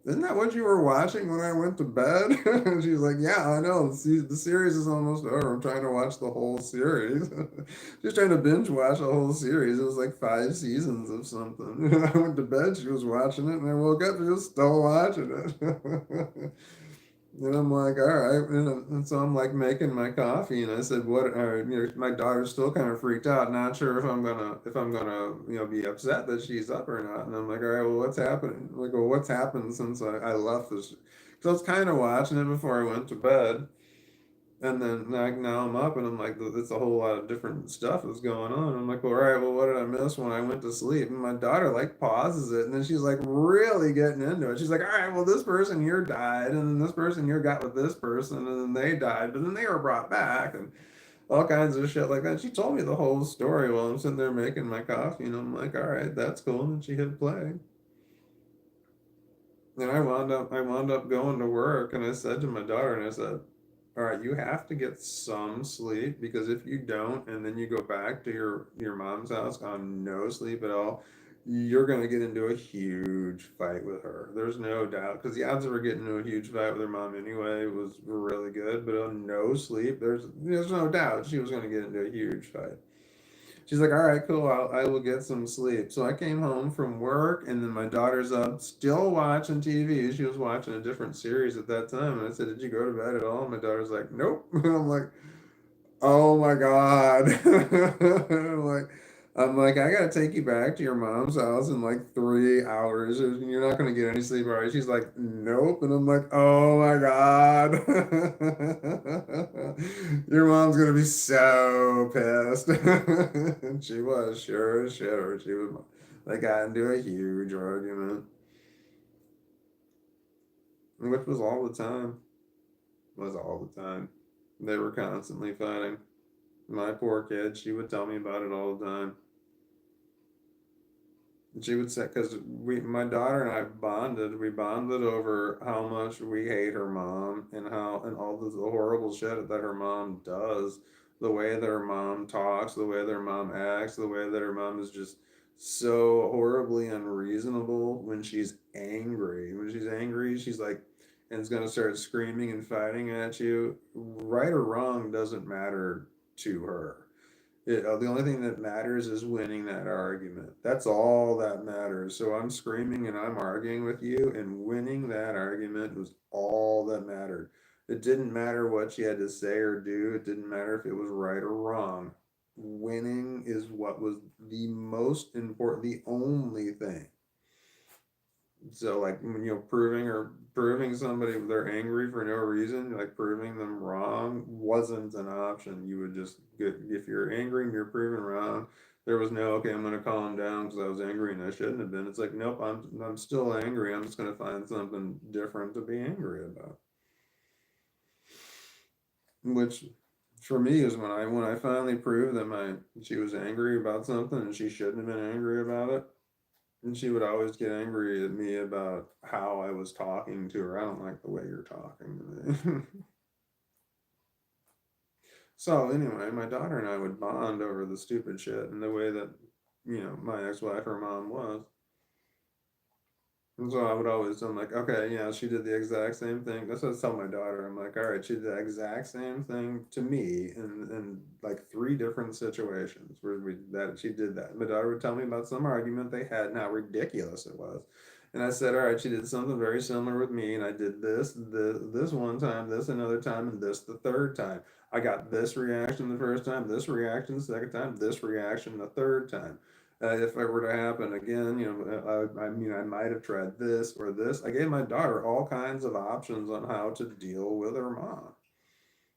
isn't that what you were watching when I went to bed? And she's like, yeah, I know. The series is almost over. I'm trying to watch the whole series. She's trying to binge watch the whole series. It was like 5 seasons of something. I went to bed, she was watching it, and I woke up, she was still watching it. And I'm like, all right. And so I'm like making my coffee, and I said, what? My daughter's still kind of freaked out, not sure if I'm gonna be upset that she's up or not. And I'm like, all right, well, what's happening? Like, well, what's happened since I left this? So I was kind of watching it before I went to bed. And then like now I'm up and I'm like, it's a whole lot of different stuff that's going on. I'm like, well, all right, well, what did I miss when I went to sleep? And my daughter like pauses it and then she's like really getting into it. She's like, all right, well, this person here died, and then this person here got with this person, and then they died, but then they were brought back, and all kinds of shit like that. She told me the whole story while I'm sitting there making my coffee, and I'm like, all right, that's cool. And she hit play. And I wound up going to work, and I said to my daughter, and I said, all right, you have to get some sleep, because if you don't, and then you go back to your mom's house on no sleep at all, you're gonna get into a huge fight with her. There's no doubt, because the odds of her getting into a huge fight with her mom anyway was really good. But on no sleep, there's no doubt she was gonna get into a huge fight. She's like, all right, cool. I will get some sleep. So I came home from work, and then my daughter's up, still watching TV. She was watching a different series at that time. And I said, did you go to bed at all? And my daughter's like, nope. And I'm like, oh my God. I'm like, I gotta take you back to your mom's house in like 3 hours. You're not gonna get any sleep, all right? She's like, nope. And I'm like, oh my God. Your mom's gonna be so pissed. And she was, sure as shit. Or she was, they got into a huge argument, which was all the time. Was all the time. They were constantly fighting. My poor kid, she would tell me about it all the time. And she would say, because my daughter and I bonded. We bonded over how much we hate her mom, and all the horrible shit that her mom does, the way that her mom talks, the way that her mom acts, the way that her mom is just so horribly unreasonable when she's angry. When she's angry, she's like, and is gonna start screaming and fighting at you. Right or wrong doesn't matter to her. The only thing that matters is winning that argument. That's all that matters. So I'm screaming and I'm arguing with you, and winning that argument was all that mattered. It didn't matter what she had to say or do, it didn't matter if it was right or wrong. Winning is what was the most important, the only thing So like when proving somebody they're angry for no reason, like proving them wrong wasn't an option. You would just get, if you're angry and you're proven wrong, there was no, okay, I'm gonna calm down because I was angry and I shouldn't have been. It's like, nope, I'm still angry. I'm just gonna find something different to be angry about. Which for me is when I finally proved that my she was angry about something and she shouldn't have been angry about it. And she would always get angry at me about how I was talking to her. I don't like the way you're talking to me. So anyway, my daughter and I would bond over the stupid shit and the way that, my ex-wife, her mom was. And so I would always, I'm like, okay, yeah, she did the exact same thing. That's what I tell my daughter. I'm like, all right, she did the exact same thing to me in like three different situations where that she did that. My daughter would tell me about some argument they had and how ridiculous it was. And I said, all right, she did something very similar with me, and I did this one time, this another time, and this the third time. I got this reaction the first time, this reaction the second time, this reaction the third time. If it were to happen again, I mean, I might have tried this or this. I gave my daughter all kinds of options on how to deal with her mom.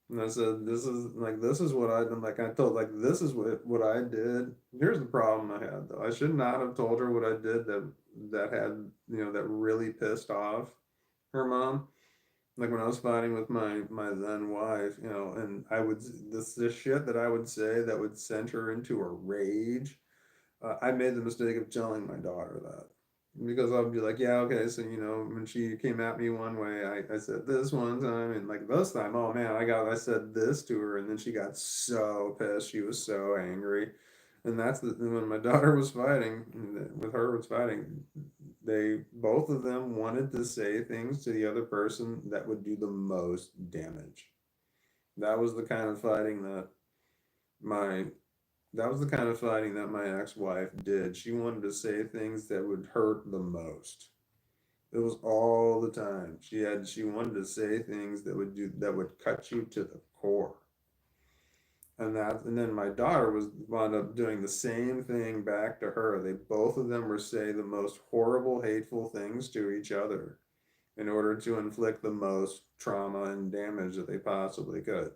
And I said, this is what I done. Like I told, like, this is what I did. Here's the problem I had though. I should not have told her what I did that had, that really pissed off her mom. Like when I was fighting with my then wife, and I would, this shit that I would say that would send her into a rage. I made the mistake of telling my daughter that because I'll be like, yeah, okay, so when she came at me one way, I said this one time, and like this time, oh man, I said this to her, and then she got so pissed, she was so angry, and when my daughter was fighting, with her was fighting, they both of them wanted to say things to the other person that would do the most damage. That was the kind of fighting my that was the kind of fighting that my ex-wife did. She wanted to say things that would hurt the most. It was all the time. She wanted to say things that would cut you to the core. And then my daughter was wound up doing the same thing back to her. They both of them were saying the most horrible, hateful things to each other in order to inflict the most trauma and damage that they possibly could.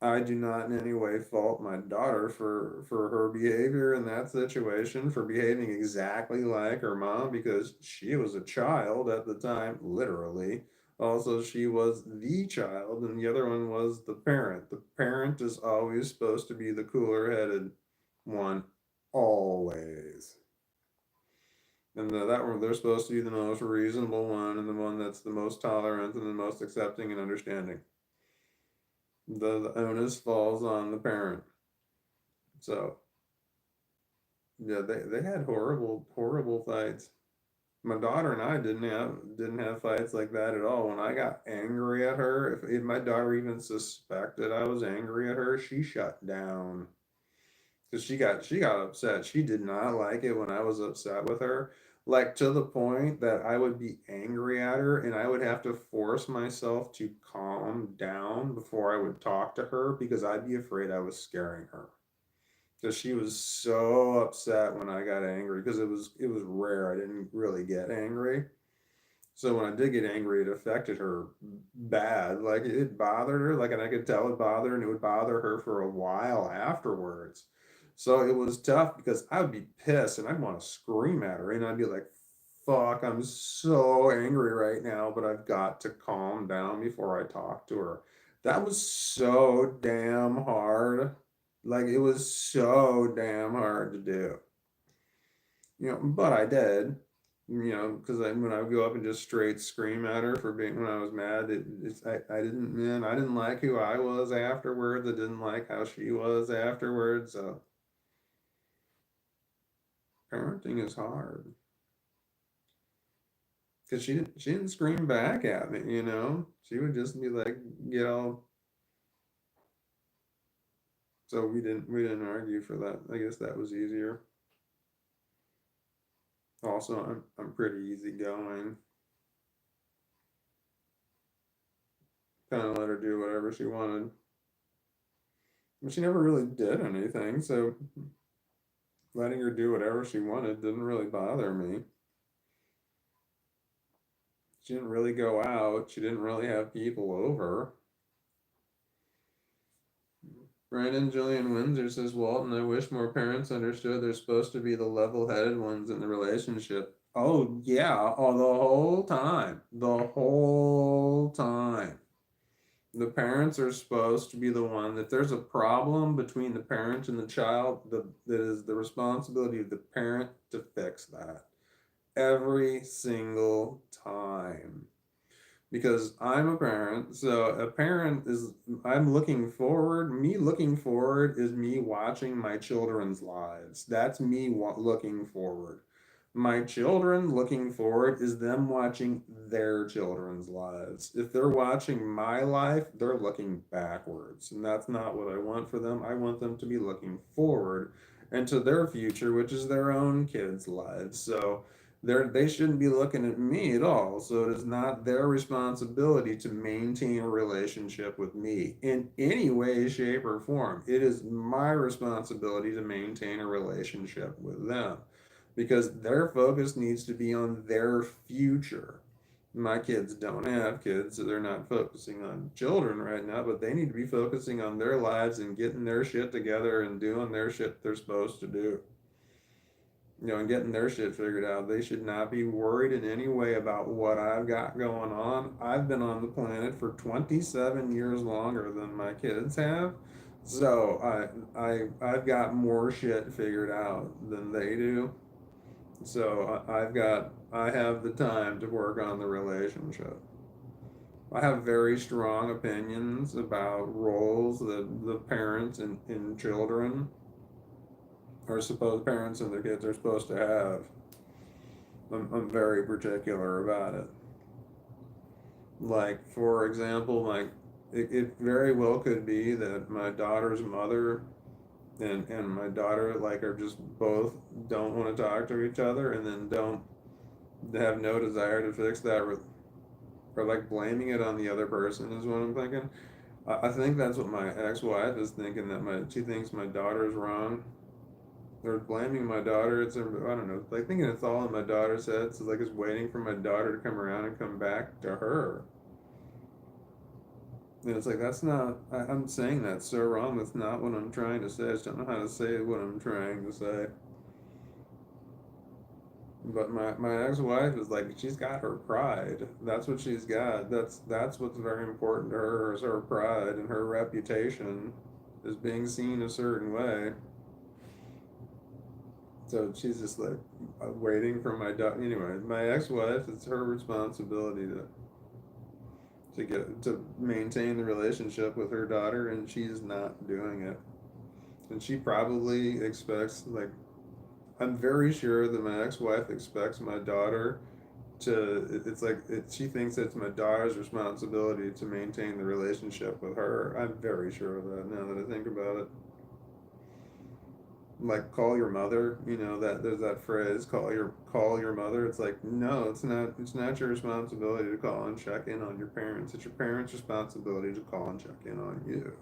I do not in any way fault my daughter for her behavior in that situation, for behaving exactly like her mom, because she was a child at the time, literally. Also, she was the child, and the other one was the parent. The parent is always supposed to be the cooler headed one, always. And that one, they're supposed to be the most reasonable one, and the one that's the most tolerant and the most accepting and understanding. The onus falls on the parent. So yeah, they had horrible fights. My daughter and I didn't have fights like that at all. When I got angry at her, if my daughter even suspected I was angry at her, she shut down because she got upset. She did not like it when I was upset with her, like to the point that I would be angry at her and I would have to force myself to calm down before I would talk to her because I'd be afraid I was scaring her. Because she was so upset when I got angry because it was rare. I didn't really get angry. So when I did get angry, it affected her bad. Like it bothered her, like, and I could tell it bothered her, and it would bother her for a while afterwards. So it was tough because I would be pissed and I'd want to scream at her, and I'd be like, "Fuck, I'm so angry right now, but I've got to calm down before I talk to her." That was so damn hard. Like it was so damn hard to do. But I did, because when I would go up and just straight scream at her for being when I was mad, I didn't like who I was afterwards. I didn't like how she was afterwards. So parenting is hard because she didn't scream back at me. She would just be like, get all. So we didn't argue for that. I guess that was easier. Also, I'm pretty easygoing. Kind of let her do whatever she wanted. But she never really did anything, so letting her do whatever she wanted didn't really bother me. She didn't really go out. She didn't really have people over. Brandon Julian Windsor says, Walton, I wish more parents understood they're supposed to be the level-headed ones in the relationship. Oh, yeah, oh, the whole time. The whole time. The parents are supposed to be the one. If there's a problem between the parent and the child, that is the responsibility of the parent to fix that. Every single time. Because I'm a parent, so a parent is, I'm looking forward, me looking forward is me watching my children's lives. That's me looking forward. My children looking forward is them watching their children's lives. If they're watching my life, they're looking backwards. And that's not what I want for them. I want them to be looking forward into their future, which is their own kids' lives. So they shouldn't be looking at me at all. So it is not their responsibility to maintain a relationship with me in any way, shape, or form. It is my responsibility to maintain a relationship with them because their focus needs to be on their future. My kids don't have kids, so they're not focusing on children right now, but they need to be focusing on their lives and getting their shit together and doing their shit they're supposed to do. And getting their shit figured out. They should not be worried in any way about what I've got going on. I've been on the planet for 27 years longer than my kids have. So I've got more shit figured out than they do. So I have the time to work on the relationship. I have very strong opinions about roles that the parents in children are supposed parents and their kids are supposed to have. I'm very particular about it. Like, for example, it very well could be that my daughter's mother and my daughter like are just both don't want to talk to each other and then don't have no desire to fix that or like blaming it on the other person is what I'm thinking. I think that's what my ex-wife is thinking, that she thinks my daughter's wrong. They're blaming my daughter. I don't know, like thinking it's all in my daughter's head. So like it's waiting for my daughter to come around and come back to her. And it's like that's not. I'm saying that's so wrong. That's not what I'm trying to say. I just don't know how to say what I'm trying to say. But my ex-wife is like she's got her pride. That's what she's got. That's what's very important to her is her pride and her reputation is being seen a certain way. So she's just like waiting for my daughter. Anyway, my ex-wife, it's her responsibility to maintain the relationship with her daughter, and she's not doing it. And she probably expects like I'm very sure that my ex-wife expects my daughter to. It's like she thinks it's my daughter's responsibility to maintain the relationship with her. I'm very sure of that now that I think about it. Like call your mother, that there's that phrase, call your mother. It's like no, it's not your responsibility to call and check in on your parents. It's your parents' responsibility to call and check in on you.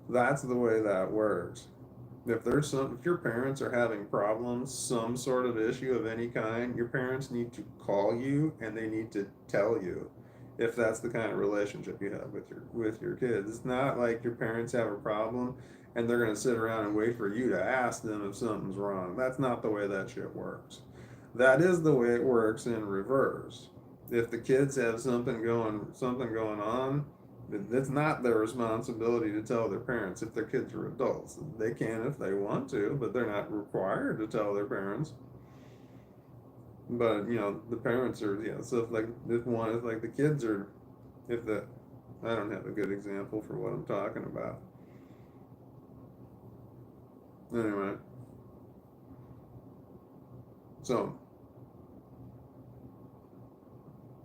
That's the way that works. If your parents are having problems, some sort of issue of any kind, your parents need to call you and they need to tell you if that's the kind of relationship you have with your kids. It's not like your parents have a problem and they're going to sit around and wait for you to ask them if something's wrong. That's not the way that shit works. That is the way it works in reverse. If the kids have something going on, it's not their responsibility to tell their parents if their kids are adults. They can if they want to, but they're not required to tell their parents. But the parents are, so if like the kids are, if the I don't have a good example for what I'm talking about. Anyway, so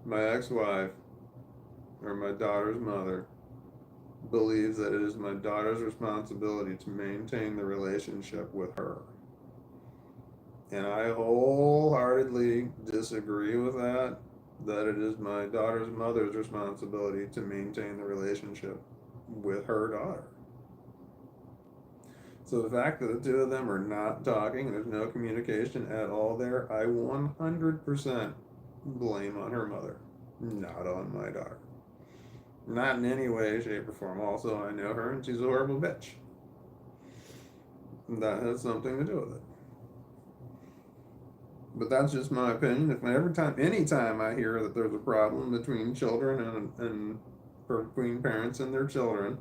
my ex-wife or my daughter's mother believes that it is my daughter's responsibility to maintain the relationship with her. And I wholeheartedly disagree with that it is my daughter's mother's responsibility to maintain the relationship with her daughter. So the fact that the two of them are not talking, there's no communication at all there, I 100% blame on her mother. Not on my daughter. Not in any way, shape, or form. Also, I know her and she's a horrible bitch. That has something to do with it. But that's just my opinion. If anytime I hear that there's a problem between children and between parents and their children,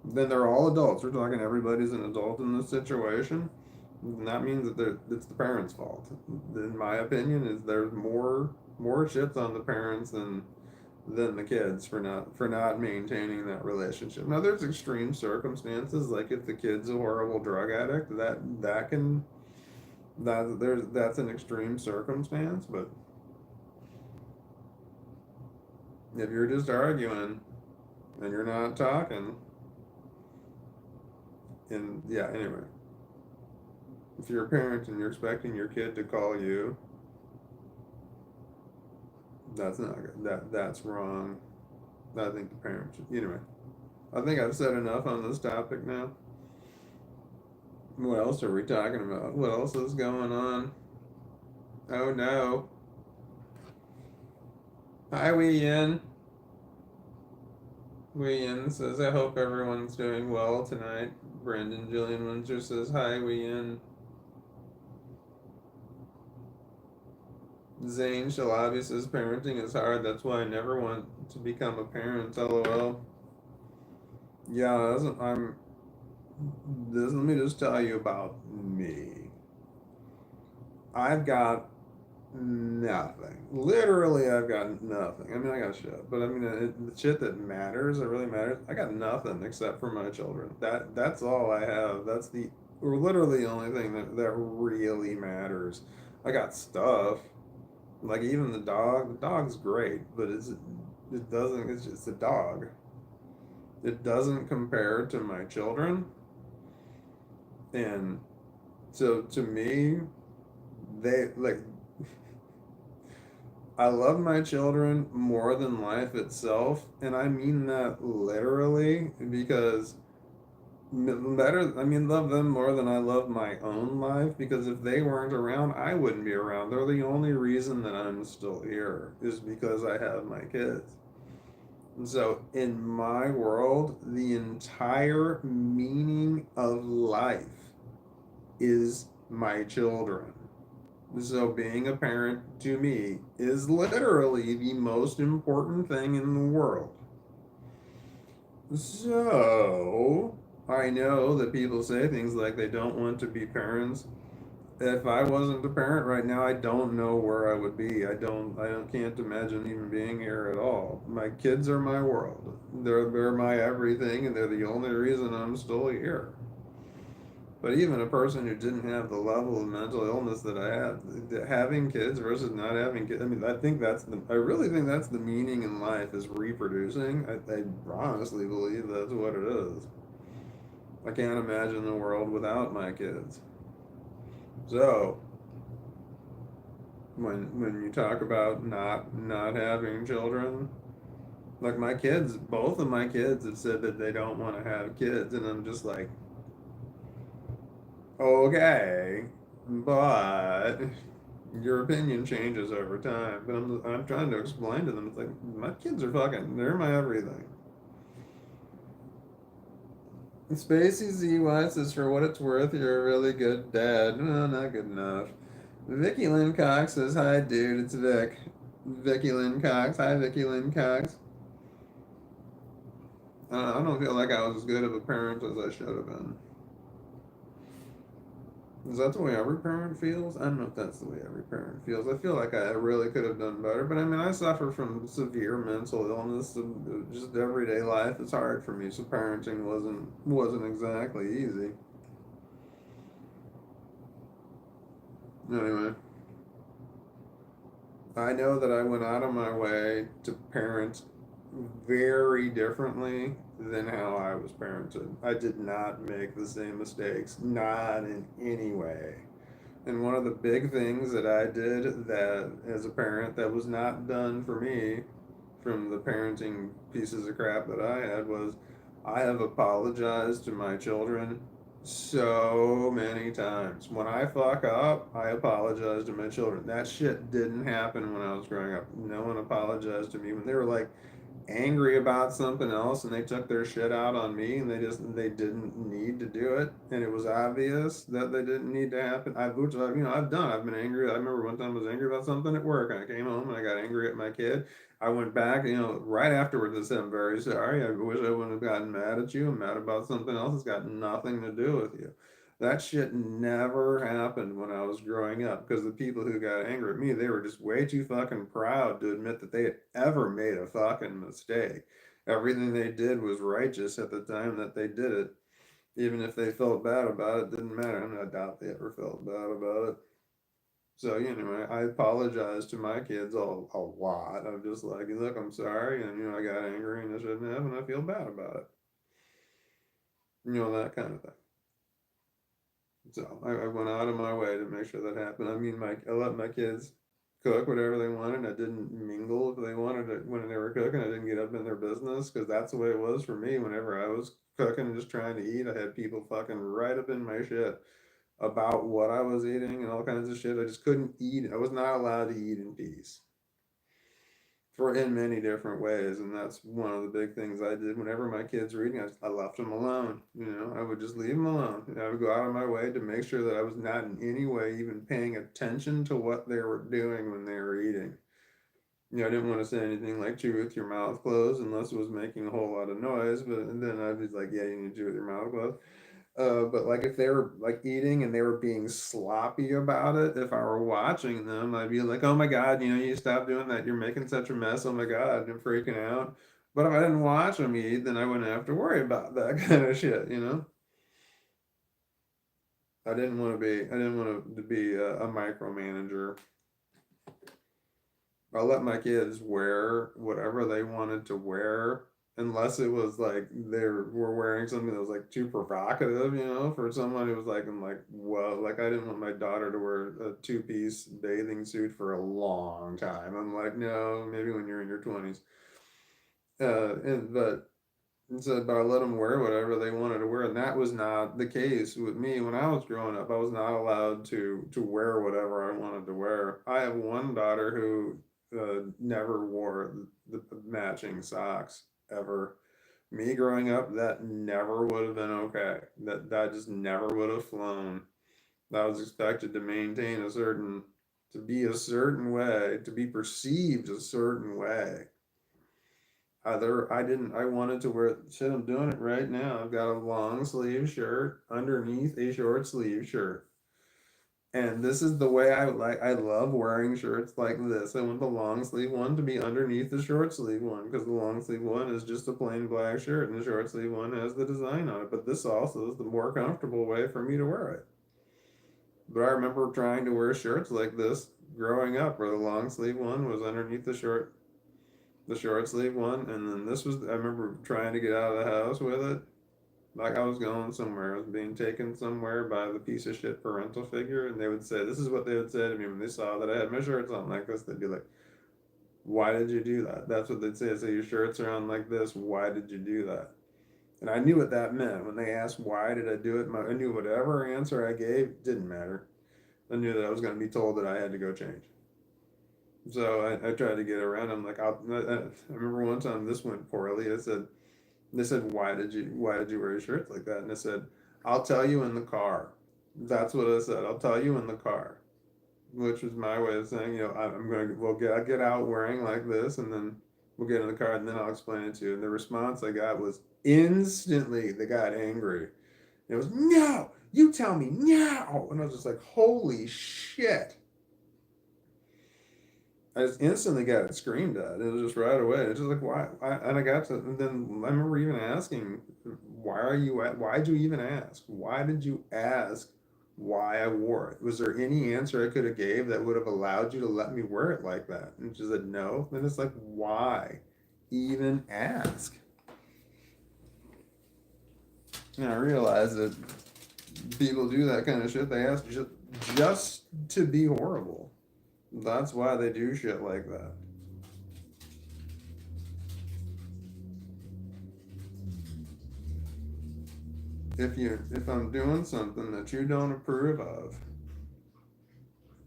then they're all adults. We're talking everybody's an adult in this situation. And that means that it's the parents' fault. In my opinion, is there's more shits on the parents than the kids for not maintaining that relationship. Now there's extreme circumstances, like if the kid's a horrible drug addict, that can that's an extreme circumstance, but if you're just arguing and you're not talking, and yeah, anyway, if you're a parent and you're expecting your kid to call you, that's not good. That's wrong. I think the parent should, anyway. I think I've said enough on this topic now. What else are we talking about? What else is going on? Oh no. Hi, Wee Yin. Wee Yin says, I hope everyone's doing well tonight. Brandon Julian Windsor says, hi, Wee Yin. Zane Shalabi says, parenting is hard. That's why I never want to become a parent. LOL. Yeah, let me just tell you about me. I've got nothing. Literally, I've got nothing. I mean, I got shit, but I mean, the shit that matters, that really matters, I got nothing except for my children. That's all I have. That's the literally only thing that really matters. I got stuff, like even the dog. The dog's great, but it doesn't. It's just a dog. It doesn't compare to my children, and so to me, they like I love my children more than life itself, and I mean that literally because I mean, love them more than I love my own life because if they weren't around, I wouldn't be around. They're the only reason that I'm still here is because I have my kids. And so, in my world, the entire meaning of life is my children. So being a parent to me is literally the most important thing in the world. So I know that people say things like they don't want to be parents. If I wasn't a parent right now, I don't know where I would be. Can't imagine even being here at all. My kids are my world. They're my everything, and they're the only reason I'm still here. But even a person who didn't have the level of mental illness that I had, having kids versus not having kids, I mean, I really think that's the meaning in life is reproducing. I honestly believe that's what it is. I can't imagine the world without my kids. So, when you talk about not having children, like my kids, both of my kids have said that they don't want to have kids, and I'm just like, okay, but your opinion changes over time. But I'm trying to explain to them. It's like my kids are fucking. They're my everything. Spacey ZY says, for what it's worth, you're a really good dad. No, not good enough. Vicky Lynn Cox says, hi, dude. It's Vic. Vicky Lynn Cox. Hi, Vicky Lynn Cox. I don't feel like I was as good of a parent as I should have been. Is that the way every parent feels? I don't know if that's the way every parent feels. I feel like I really could have done better, but I mean, I suffer from severe mental illness, and just everyday life is hard for me. So parenting wasn't exactly easy. Anyway, I know that I went out of my way to parent very differently than how I was parented. I did not make the same mistakes, not in any way. And one of the big things that I did that as a parent that was not done for me from the parenting pieces of crap that I had was I have apologized to my children so many times. When I fuck up, I apologize to my children. That shit didn't happen when I was growing up. No one apologized to me when they were like angry about something else and they took their shit out on me and they didn't need to do it and it was obvious that they didn't need to happen. I've been angry. I remember one time I was angry about something at work and I came home and I got angry at my kid. I went back, right afterwards I said, I'm very sorry. I wish I wouldn't have gotten mad at you. I'm mad about something else. It's got nothing to do with you. That shit never happened when I was growing up because the people who got angry at me, they were just way too fucking proud to admit that they had ever made a fucking mistake. Everything they did was righteous at the time that they did it. Even if they felt bad about it, didn't matter. I doubt they ever felt bad about it. So, anyway, I apologize to my kids a lot. I'm just like, look, I'm sorry, and, I got angry and I shouldn't have, and I feel bad about it. That kind of thing. So I went out of my way to make sure that happened. I mean, I let my kids cook whatever they wanted. I didn't mingle if they wanted it when they were cooking. I didn't get up in their business because that's the way it was for me. Whenever I was cooking and just trying to eat, I had people fucking right up in my shit about what I was eating and all kinds of shit. I just couldn't eat. I was not allowed to eat in peace for in many different ways, and that's one of the big things I did whenever my kids were eating. I left them alone. I would just leave them alone. I would go out of my way to make sure that I was not in any way even paying attention to what they were doing when they were eating. I didn't want to say anything like chew with your mouth closed unless it was making a whole lot of noise, but then I'd be like, yeah, you need to chew with your mouth closed. But like if they were like eating and they were being sloppy about it, if I were watching them, I'd be like, "Oh my God, you stop doing that. You're making such a mess. Oh my God, I'm freaking out." But if I didn't watch them eat, then I wouldn't have to worry about that kind of shit. I didn't want to be a micromanager. I let my kids wear whatever they wanted to wear, unless it was like they were wearing something that was like too provocative, for someone who was like, I'm like, well, like I didn't want my daughter to wear a two-piece bathing suit for a long time. I'm like, no, maybe when you're in your 20s. But I let them wear whatever they wanted to wear, and that was not the case with me when I was growing up. I was not allowed to wear whatever I wanted to wear. I have one daughter who never wore the matching socks ever. Me growing up, that never would have been okay. That just never would have flown. I was expected to maintain to be a certain way, to be perceived a certain way. I wanted to wear, shit, I'm doing it right now. I've got a long sleeve shirt underneath a short sleeve shirt. And this is the way I love wearing shirts like this. I want the long sleeve one to be underneath the short sleeve one because the long sleeve one is just a plain black shirt and the short sleeve one has the design on it. But this also is the more comfortable way for me to wear it. But I remember trying to wear shirts like this growing up where the long sleeve one was underneath the short sleeve one, and then I remember trying to get out of the house with it. Like I was going somewhere, I was being taken somewhere by the piece of shit parental figure, and they would say, this is what they would say to me when they saw that I had my shirts on like this. They'd be like, why did you do that? That's what they'd say. So your shirts are on like this. Why did you do that? And I knew what that meant. When they asked why did I do it, I knew whatever answer I gave didn't matter. I knew that I was going to be told that I had to go change. So I tried to get around. I remember one time this went poorly. They said, why did you wear your shirts like that? And I said, I'll tell you in the car. That's what I said. I'll tell you in the car, which was my way of saying, I'll get out wearing like this, and then we'll get in the car, and then I'll explain it to you. And the response I got was instantly they got angry. It was, no, you tell me now. And I was just like, holy shit. I just instantly got it screamed at. It was just right away. It's just like why? And I got to, and then I remember even asking, Why'd you even ask? Why did you ask why I wore it? Was there any answer I could have gave that would have allowed you to let me wear it like that? And she said no. Then it's like why even ask? And I realized that people do that kind of shit. They ask just to be horrible. That's why they do shit like that. if I'm doing something that you don't approve of,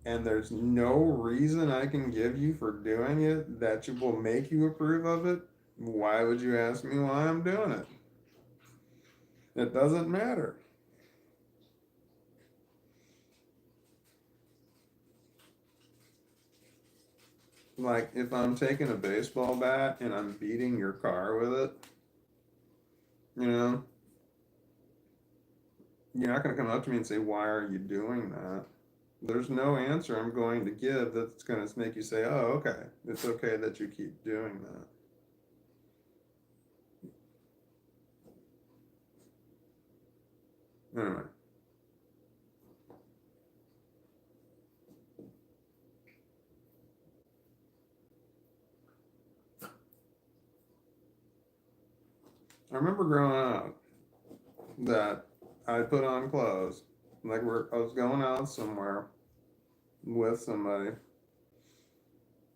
and there's no reason I can give you for doing it that will make you approve of it, why would you ask me why I'm doing it? It doesn't matter. Like, if I'm taking a baseball bat and I'm beating your car with it, you know, you're not going to come up to me and say, why are you doing that? There's no answer I'm going to give that's going to make you say, oh, okay, it's okay that you keep doing that. Anyway. I remember growing up that I put on clothes. Like I was going out somewhere with somebody,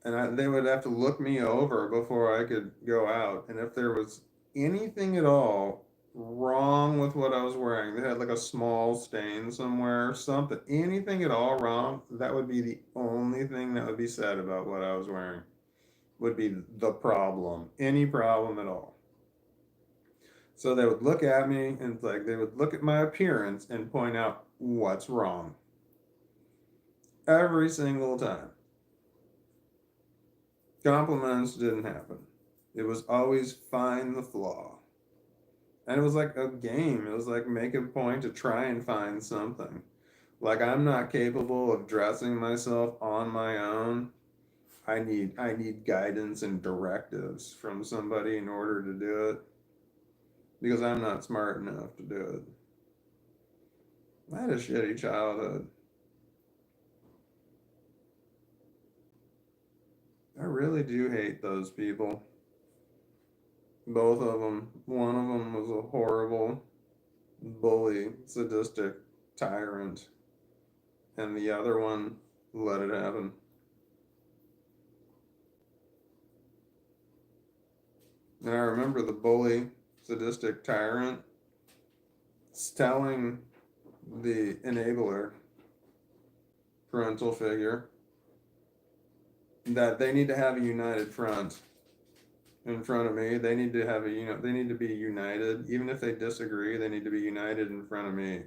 and they would have to look me over before I could go out. And if there was anything at all wrong with what I was wearing, they had like a small stain somewhere, something, anything at all wrong, that would be the only thing that would be said about what I was wearing. Would be the problem, any problem at all. So they would look at me and like they would look at my appearance and point out what's wrong. Every single time. Compliments didn't happen. It was always find the flaw. And it was like a game. It was like make a point to try and find something. Like I'm not capable of dressing myself on my own. I need guidance and directives from somebody in order to do it because I'm not smart enough to do it. I had a shitty childhood. I really do hate those people. Both of them. One of them was a horrible bully, sadistic tyrant, and the other one let it happen. And I remember the bully, sadistic tyrant telling the enabler, parental figure, that they need to have a united front in front of me. They need to have they need to be united. Even if they disagree, they need to be united in front of me.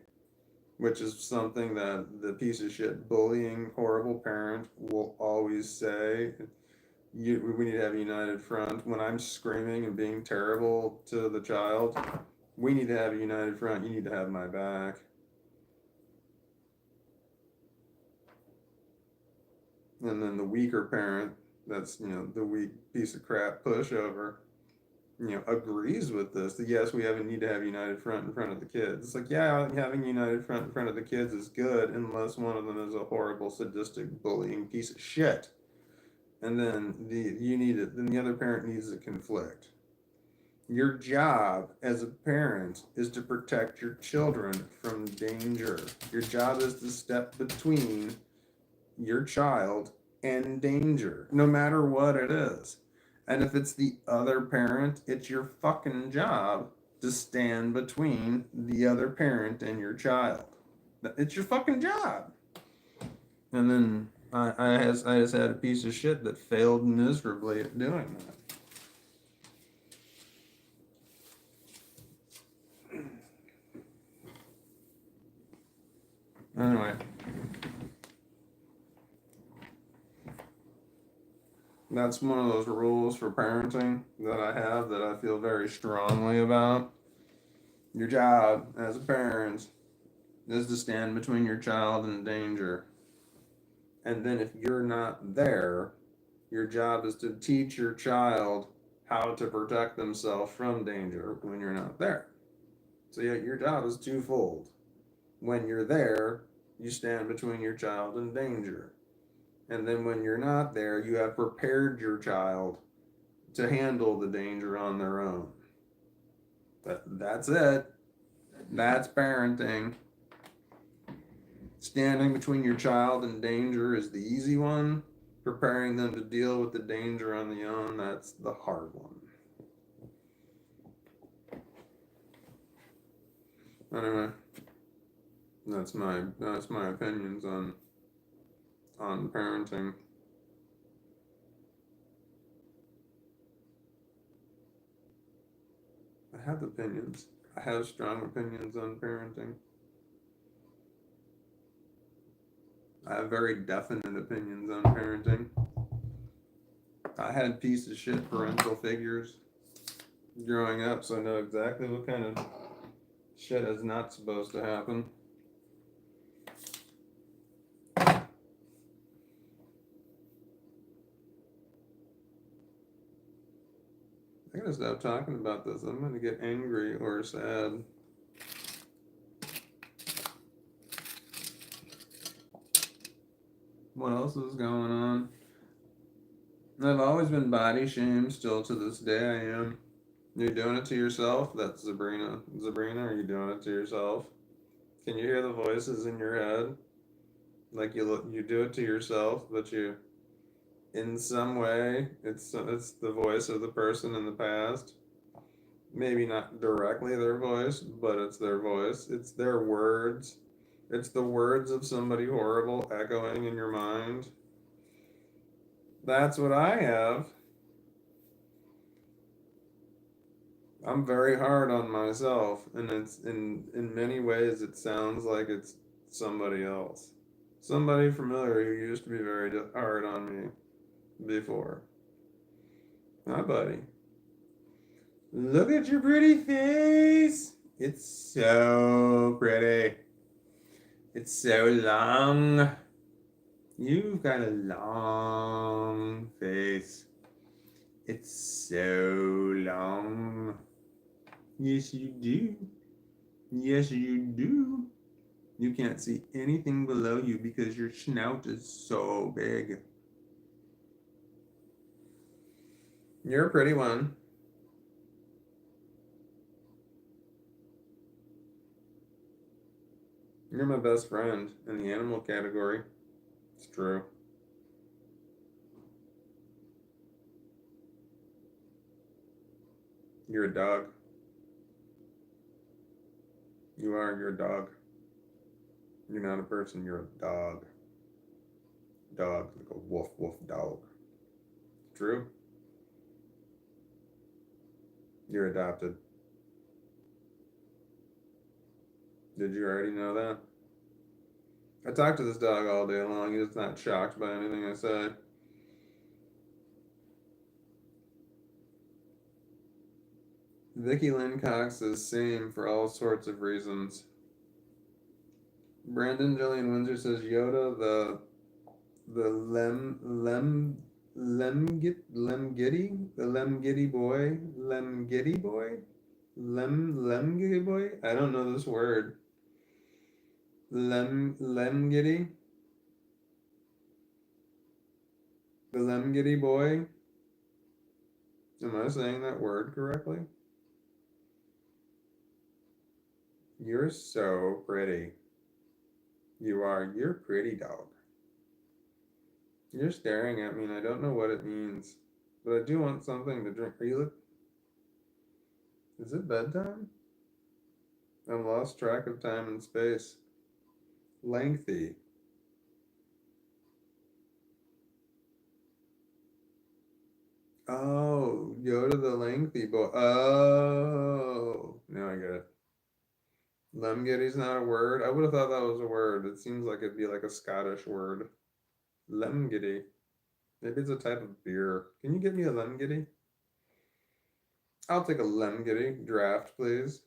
Which is something that the piece of shit bullying horrible parent will always say. We need to have a united front. When I'm screaming and being terrible to the child, we need to have a united front. You need to have my back. And then the weaker parent, that's, the weak piece of crap pushover, agrees with this. That yes, we need to have united front in front of the kids. It's like, yeah, having united front in front of the kids is good unless one of them is a horrible, sadistic, bullying piece of shit. And then then the other parent needs to conflict. Your job as a parent is to protect your children from danger. Your job is to step between your child and danger, no matter what it is. And if it's the other parent, it's your fucking job to stand between the other parent and your child. It's your fucking job. And then I just had a piece of shit that failed miserably at doing that. Anyway, that's one of those rules for parenting that I have that I feel very strongly about. Your job as a parent is to stand between your child and danger. And then if you're not there, your job is to teach your child how to protect themselves from danger when you're not there. So yeah, your job is twofold. When you're there, you stand between your child and danger. And then when you're not there, you have prepared your child to handle the danger on their own. That's it. That's parenting. Standing between your child and danger is the easy one. Preparing them to deal with the danger on their own, that's the hard one. Anyway, that's my opinions on parenting. I have opinions. I have strong opinions on parenting. I have very definite opinions on parenting. I had piece of shit parental figures growing up, so I know exactly what kind of shit is not supposed to happen. I gotta stop talking about this. I'm gonna get angry or sad. What else is going on? I've always been body shamed. Still to this day, I am. You're doing it to yourself? That's Sabrina. Sabrina, are you doing it to yourself? Can you hear the voices in your head? Like you do it to yourself, but you, in some way, it's the voice of the person in the past. Maybe not directly their voice, but it's their voice. It's their words. It's the words of somebody horrible echoing in your mind. That's what I have. I'm very hard on myself, and it's in many ways it sounds like it's somebody else. Somebody familiar who used to be very hard on me before. Hi, buddy. Look at your pretty face. It's so pretty. It's so long. You've got a long face. It's so long. Yes, you do. Yes, you do. You can't see anything below you because your snout is so big. You're a pretty one. You're my best friend in the animal category. It's true. You're a dog. You are. You're a dog. You're not a person. You're a dog. Dog, like a woof woof dog. True. You're adopted. Did you already know that? I talk to this dog all day long. He's not shocked by anything I say. Vicky Lynn Cox says same for all sorts of reasons. Brandon Jillian Windsor says Yoda, the lemgitty boy, lemgitty boy. I don't know this word. Lemgitty, the lemgitty boy. Am I saying that word correctly? You're so pretty. You are. You're a pretty dog. You're staring at me and I don't know what it means. But I do want something to drink. Are you look? Is it bedtime? I've lost track of time and space. Lengthy. Oh, Yoda the lengthy boy. Oh, now I get it. Lemgiddy's not a word. I would have thought that was a word. It seems like it'd be like a Scottish word. Lemgiddy. Maybe it's a type of beer. Can you get me a lemgiddy? I'll take a lemgiddy draft, please.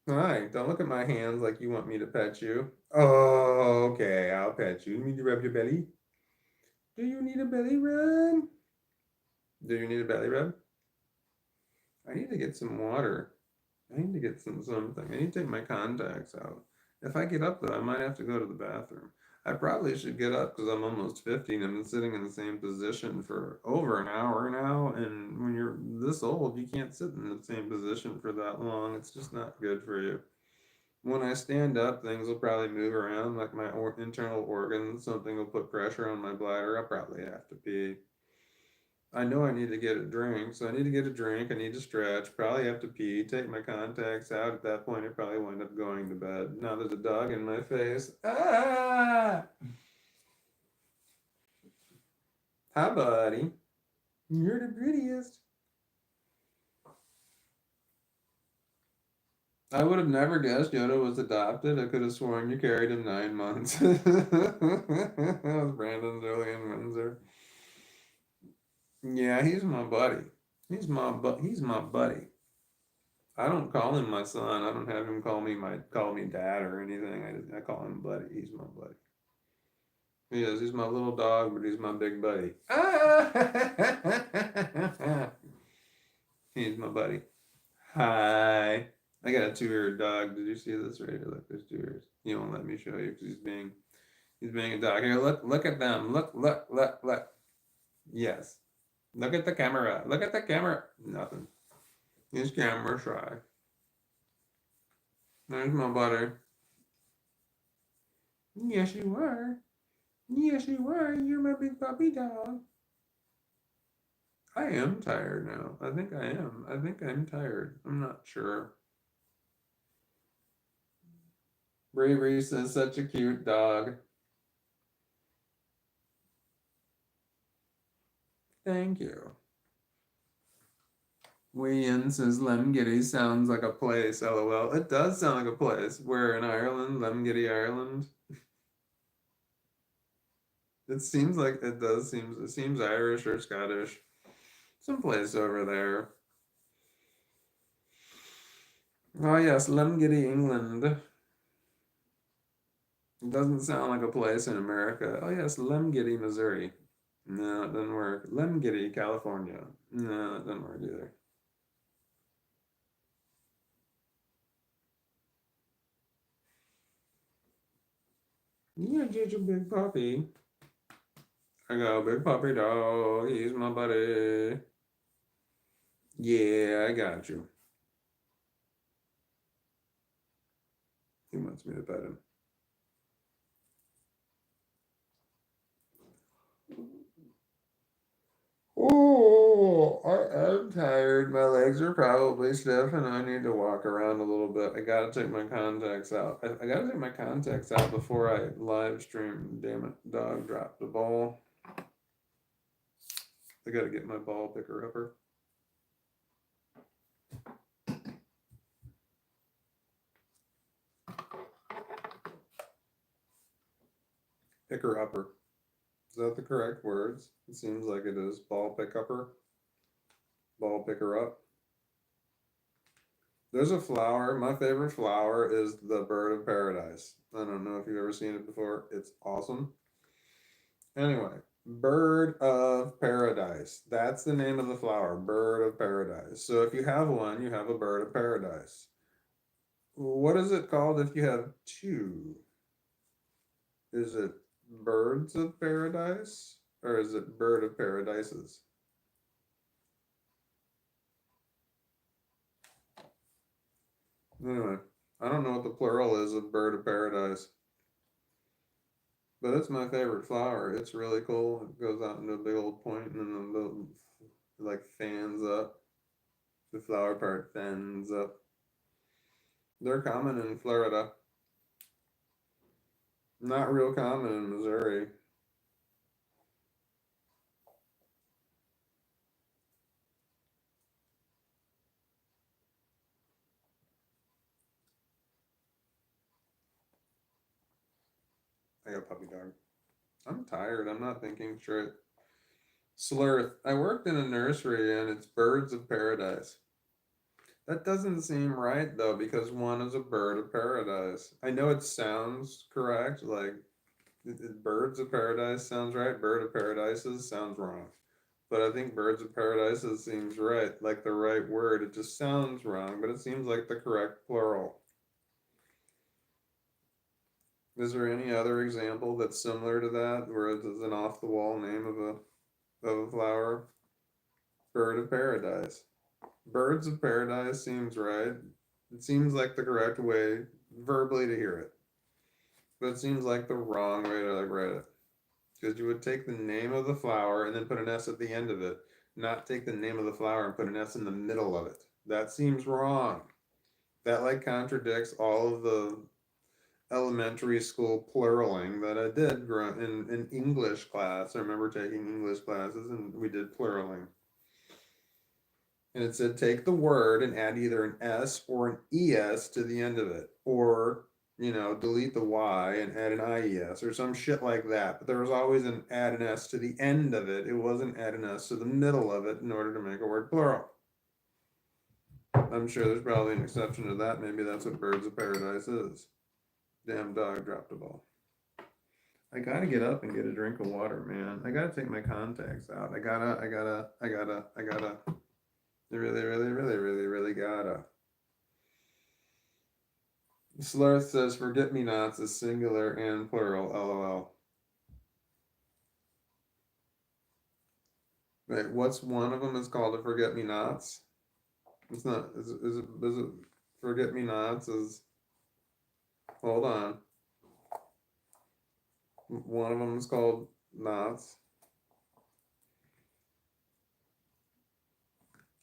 Hi, don't look at my hands like you want me to pet you. Oh, okay, I'll pet you. You need to rub your belly? Do you need a belly rub? Do you need a belly rub? I need to get some water. I need to get something. I need to take my contacts out. If I get up though, I might have to go to the bathroom. I probably should get up because I'm almost 50 and I've been sitting in the same position for over an hour now. And when you're this old, you can't sit in the same position for that long. It's just not good for you. When I stand up, things will probably move around, like my internal organs. Something will put pressure on my bladder. I'll probably have to pee. I know I need to get a drink, so I need to get a drink. I need to stretch. Probably have to pee. Take my contacts out. At that point, I probably wind up going to bed. Now there's a dog in my face. Ah! Hi, buddy. You're the prettiest. I would have never guessed Yoda was adopted. I could have sworn you carried him 9 months. That was Brandon's early in Windsor. Yeah, he's my buddy. He's my buddy. I don't call him my son. I don't have him call me dad or anything. I call him buddy. He's my buddy. He is. He's my little dog, but he's my big buddy. Ah! He's my buddy. Hi. I got a two-eared dog. Did you see this right here? Look, there's two ears. He won't let me show you because he's being a dog. Here, look at them. Look. Yes. Look at the camera. Look at the camera. Nothing. He's camera shy. There's my butter. Yes, you are. Yes, you are. You're my big puppy dog. I am tired now. I think I am. I think I'm tired. I'm not sure. Bravery says such a cute dog. Thank you. Wayan says Lemgiddy sounds like a place, lol. It does sound like a place. Where in Ireland? Lemgiddy, Ireland? It seems like it seems Irish or Scottish. Someplace over there. Oh yes, Lemgiddy, England. It doesn't sound like a place in America. Oh yes, Lemgiddy, Missouri. No, it doesn't work. Lemgiddy, California. No, it doesn't work either. Yeah, just a big puppy. I got a big puppy dog. He's my buddy. Yeah, I got you. He wants me to pet him. Oh, I'm tired. My legs are probably stiff and I need to walk around a little bit. I gotta take my contacts out. I gotta take my contacts out before I live stream. Damn it, dog dropped the ball. I gotta get my ball picker upper. Picker upper. Is that the correct words? It seems like it is. Ball pick upper. Ball picker up. There's a flower. My favorite flower is the bird of paradise. I don't know if you've ever seen it before. It's awesome. Anyway, bird of paradise. That's the name of the flower, bird of paradise. So if you have one, you have a bird of paradise. What is it called if you have two? Is it birds of paradise or is it bird of paradises? Anyway, I don't know what the plural is of bird of paradise. But it's my favorite flower. It's really cool. It goes out into a big old point and then the little, like fans up. The flower part fans up. They're common in Florida. Not real common in Missouri. I got a puppy dog. I'm tired. I'm not thinking straight. Slurth. I worked in a nursery and it's birds of paradise. That doesn't seem right though, because one is a bird of paradise. I know it sounds correct, like birds of paradise sounds right, bird of paradises sounds wrong. But I think birds of paradises seems right, like the right word. It just sounds wrong, but it seems like the correct plural. Is there any other example that's similar to that, where it is an off the wall name of a flower? Bird of paradise. Birds of paradise seems right. It seems like the correct way verbally to hear it. But it seems like the wrong way to write it. Because you would take the name of the flower and then put an S at the end of it. not take the name of the flower and put an S in the middle of it. That seems wrong. That like contradicts all of the elementary school pluraling that I did in English class. I remember taking English classes and we did pluraling. And it said take the word and add either an S or an ES to the end of it. Or, delete the Y and add an IES or some shit like that. But there was always an add an S to the end of it. It wasn't add an S to the middle of it in order to make a word plural. I'm sure there's probably an exception to that. Maybe that's what birds of paradise is. Damn dog dropped a ball. I gotta get up and get a drink of water, man. I gotta take my contacts out. I gotta. Really gotta. Slurth says forget-me-nots is singular and plural, lol. Wait, what's one of them is called a forget-me-nots? It's not, is it forget-me-nots is, hold on. One of them is called knots.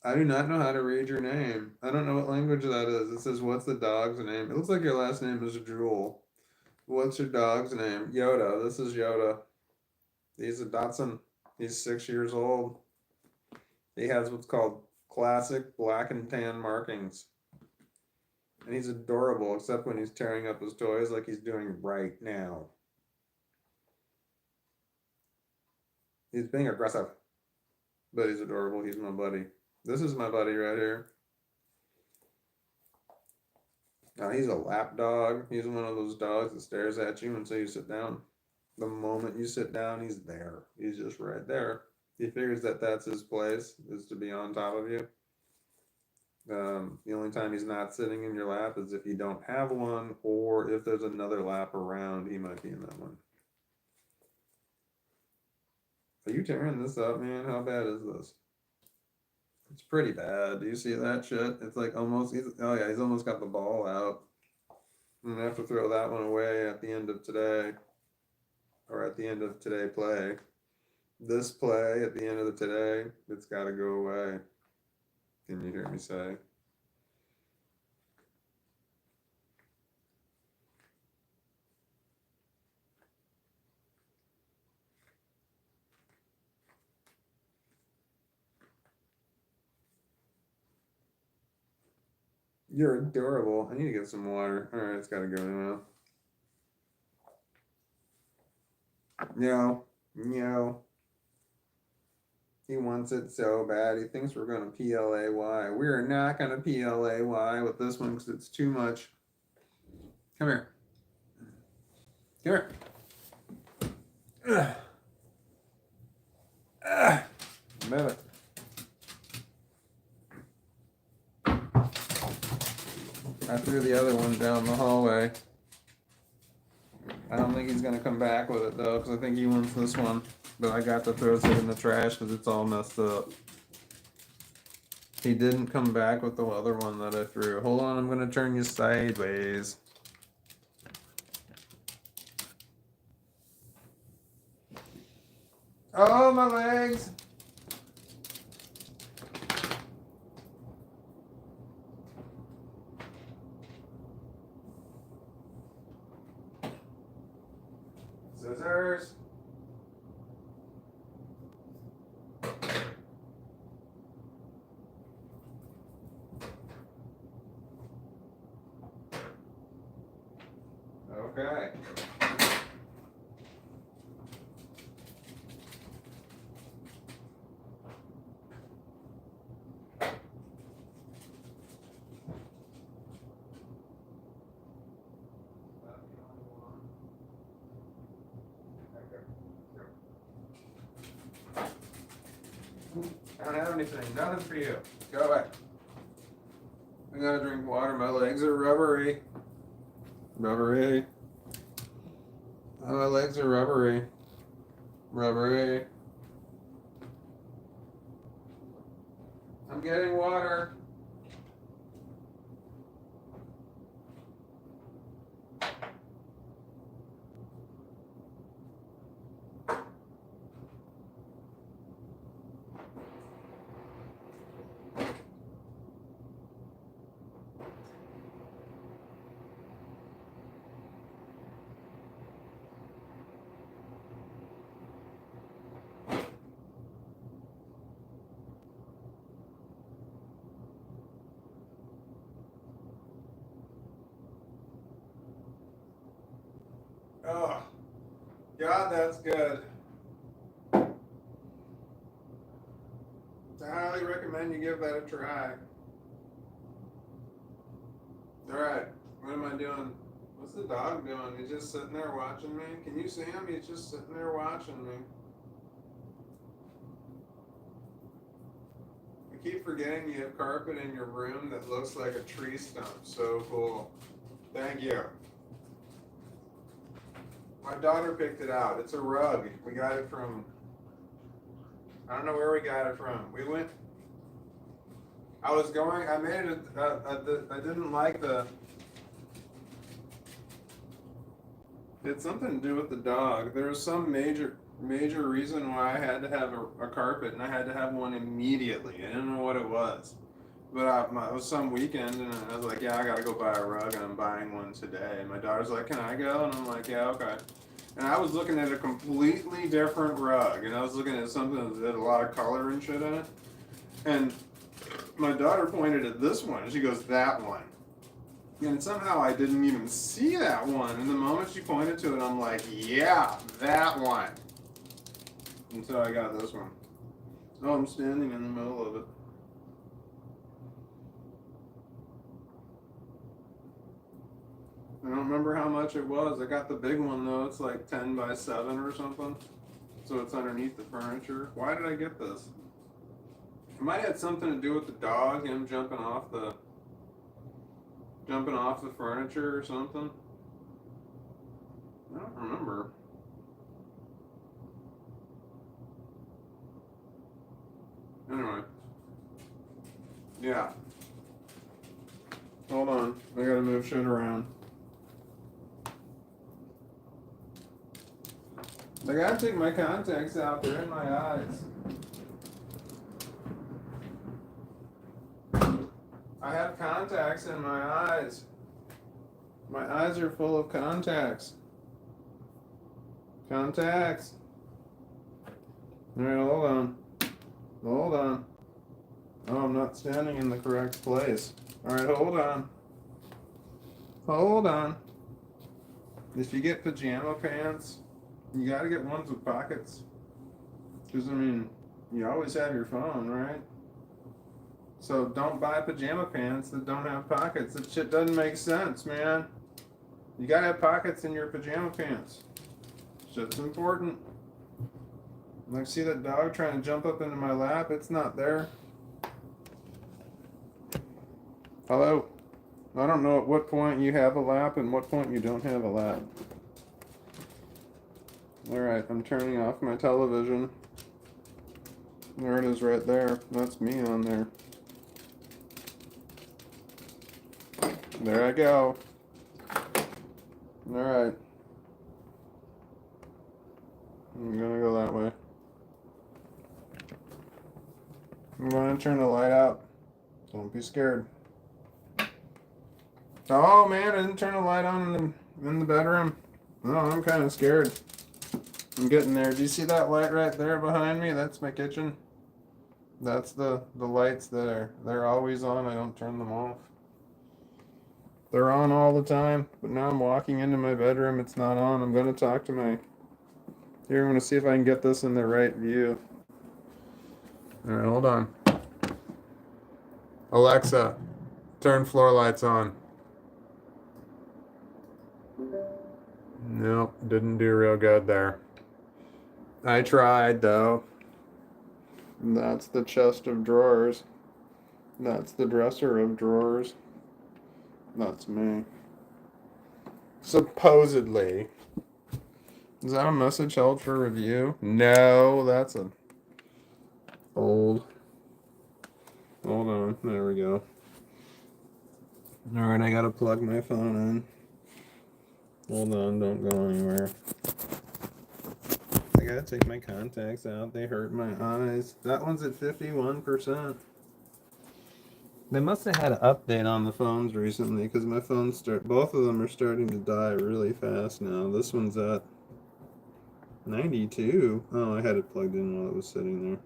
I do not know how to read your name. I don't know what language that is. It says, what's the dog's name? It looks like your last name is Jewel. What's your dog's name? Yoda. This is Yoda. He's a Dachshund. He's 6 years old. He has what's called classic black and tan markings. And he's adorable, except when he's tearing up his toys like he's doing right now. He's being aggressive. But he's adorable. He's my buddy. This is my buddy right here. Now he's a lap dog. He's one of those dogs that stares at you until you sit down. The moment you sit down, he's there. He's just right there. He figures that that's his place, is to be on top of you. The only time he's not sitting in your lap is if you don't have one, or if there's another lap around, he might be in that one. Are you tearing this up, man? How bad is this? It's pretty bad. Do you see that shit? It's like almost, oh yeah, he's almost got the ball out. I'm gonna have to throw that one away at the end of today. Or at the end of today play. This play at the end of the today, it's gotta go away. Can you hear me say? You're adorable. I need to get some water. Alright, it's gotta go now. No. He wants it so bad. He thinks we're gonna PLAY. We are not gonna PLAY with this one because it's too much. Come here. Come here. Move it. I threw the other one down the hallway. I don't think he's gonna come back with it though, because I think he wants this one. But I got to throw it in the trash because it's all messed up. He didn't come back with the other one that I threw. Hold on, I'm gonna turn you sideways. Oh, my legs! Scissors. Okay. I don't have anything. Nothing for you. Go away. I gotta drink water. My legs are rubbery. Rubbery. Oh, my legs are rubbery. Rubbery. I'm getting water. Oh, God, that's good. I highly recommend you give that a try. Alright, what am I doing? What's the dog doing? He's just sitting there watching me. Can you see him? He's just sitting there watching me. I keep forgetting you have carpet in your room that looks like a tree stump. So cool. Thank you. My daughter picked it out. It's a rug. We got it from, I don't know where we got it from. We went, I made it, I didn't like it had something to do with the dog. There was some major reason why I had to have a carpet, and I had to have one immediately. I didn't know what it was. But it was some weekend, and I was like, yeah, I gotta go buy a rug, and I'm buying one today. And my daughter's like, can I go? And I'm like, yeah, okay. And I was looking at a completely different rug, and I was looking at something that had a lot of color and shit in it. And my daughter pointed at this one, and she goes, that one. And somehow I didn't even see that one. And the moment she pointed to it, I'm like, yeah, that one. And so I got this one. Oh, I'm standing in the middle of it. I don't remember how much it was. I got the big one though. It's like 10 by 7 or something. So it's underneath the furniture. Why did I get this? It might have had something to do with the dog, him jumping off the furniture or something. I don't remember. Anyway. Yeah. Hold on. I gotta move shit around. I gotta take my contacts out. They're in my eyes. I have contacts in my eyes. My eyes are full of contacts. Contacts. Alright, hold on. Hold on. Oh, I'm not standing in the correct place. Alright, hold on. Hold on. If you get pajama pants, you gotta get ones with pockets. Because, I mean, you always have your phone, right? So don't buy pajama pants that don't have pockets. That shit doesn't make sense, man. You gotta have pockets in your pajama pants. Shit's important. I see that dog trying to jump up into my lap. It's not there. Hello? I don't know at what point you have a lap and what point you don't have a lap. Alright, I'm turning off my television. There it is right there. That's me on there. There I go. Alright. I'm gonna go that way. I'm gonna turn the light out. Don't be scared. Oh man, I didn't turn the light on in the bedroom. No, I'm kind of scared. I'm getting there. Do you see that light right there behind me? That's my kitchen. That's the lights that they're always on. I don't turn them off. They're on all the time, but now I'm walking into my bedroom. It's not on. I'm going to talk to my... Here, I'm going to see if I can get this in the right view. All right, hold on. Alexa, turn floor lights on. Nope, didn't do real good there. I tried, though. That's the chest of drawers. That's the dresser of drawers. That's me. Supposedly. Is that a message held for review? No, that's a old. Hold on, there we go. Alright, I gotta plug my phone in. Hold on, don't go anywhere. I gotta take my contacts out, they hurt my eyes. That one's at 51%. They must have had an update on the phones recently, because my phones both of them are starting to die really fast now. This one's at 92. Oh, I had it plugged in while it was sitting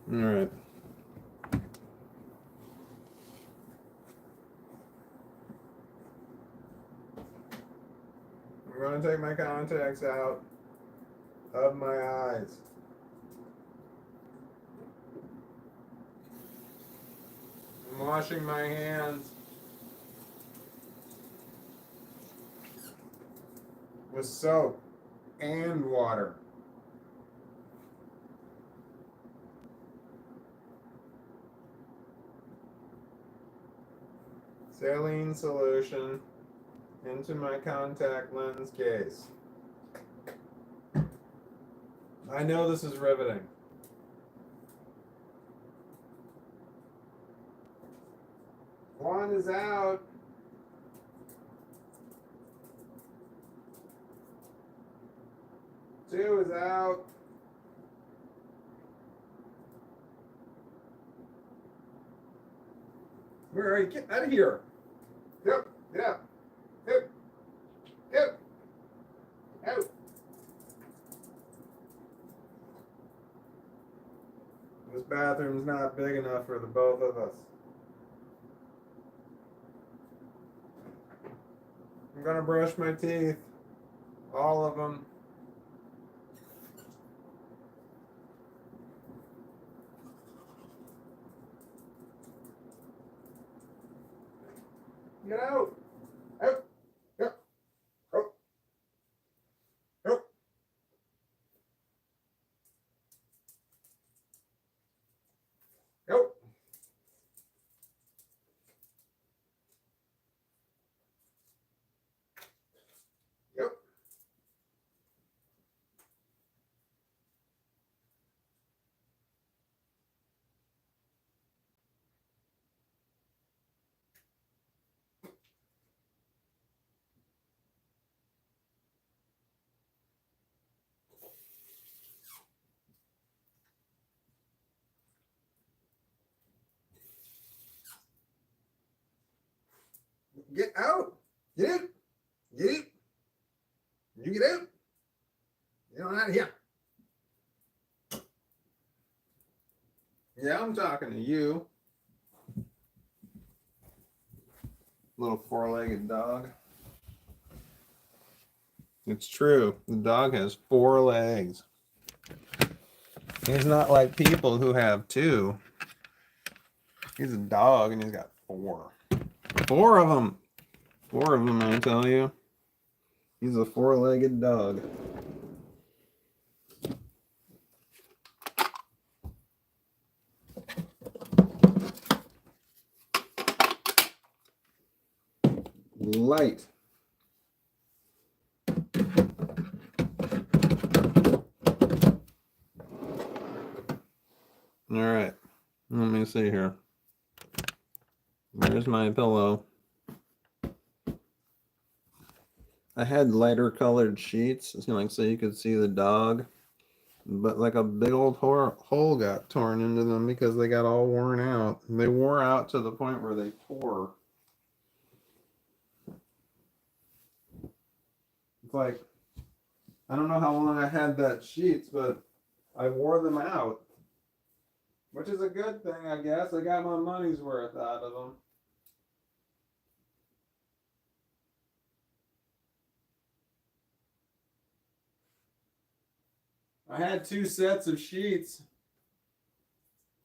there. Alright. I'm going to take my contacts out of my eyes. I'm washing my hands with soap and water. Saline solution into my contact lens case. I know this is riveting. One is out. Two is out. Where are you? Get out of here. Yep, yep, yep, yep, out. This bathroom's not big enough for the both of us. I'm gonna brush my teeth. All of them. Get out! Out! Yep! Out! Out! Out! Yep! Get out! Get out! Get out! You get out! Get on out of here! Yeah, I'm talking to you. Little four-legged dog. It's true. The dog has 4 legs. He's not like people who have 2. He's a dog and he's got 4. 4 of them. 4 of them, I tell you. He's a 4-legged dog. Light. All right. Let me see here. There's my pillow. I had lighter colored sheets, like so you could see the dog, but like a big old hole got torn into them because they got all worn out. They wore out to the point where they tore. It's like, I don't know how long I had that sheets, but I wore them out, which is a good thing, I guess. I got my money's worth out of them. I had 2 sets of sheets,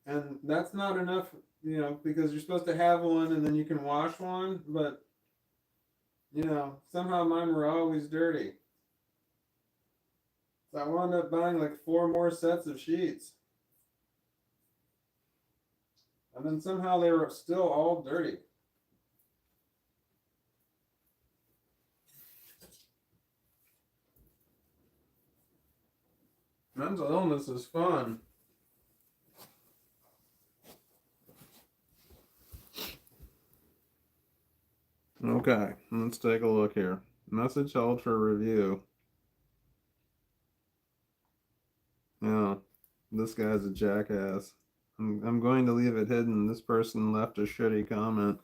and that's not enough, because you're supposed to have one and then you can wash one, but, somehow mine were always dirty. So I wound up buying like 4 more sets of sheets. And then somehow they were still all dirty. Mental illness is fun. Okay, let's take a look here. Message held for review. Yeah, this guy's a jackass. I'm going to leave it hidden. This person left a shitty comment.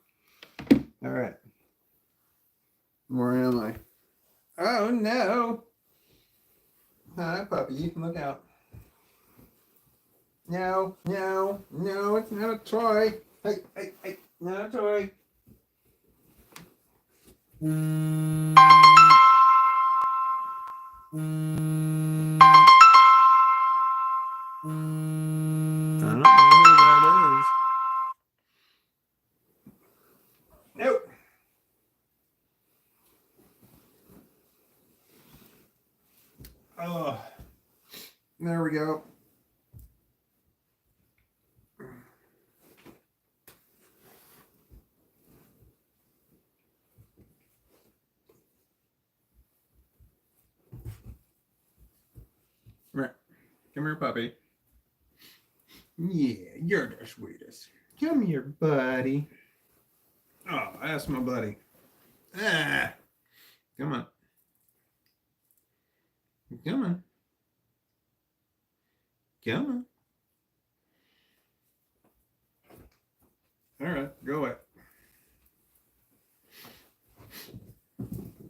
All right. Where am I? Oh, no. Hi, puppy. Look out. No, no, no, it's not a toy. Hey, not a toy. There we go. Right. Come here, puppy. Yeah, you're the sweetest. Come here, buddy. Oh, that's my buddy. Ah, come on. Come on. Come on. All right, go away.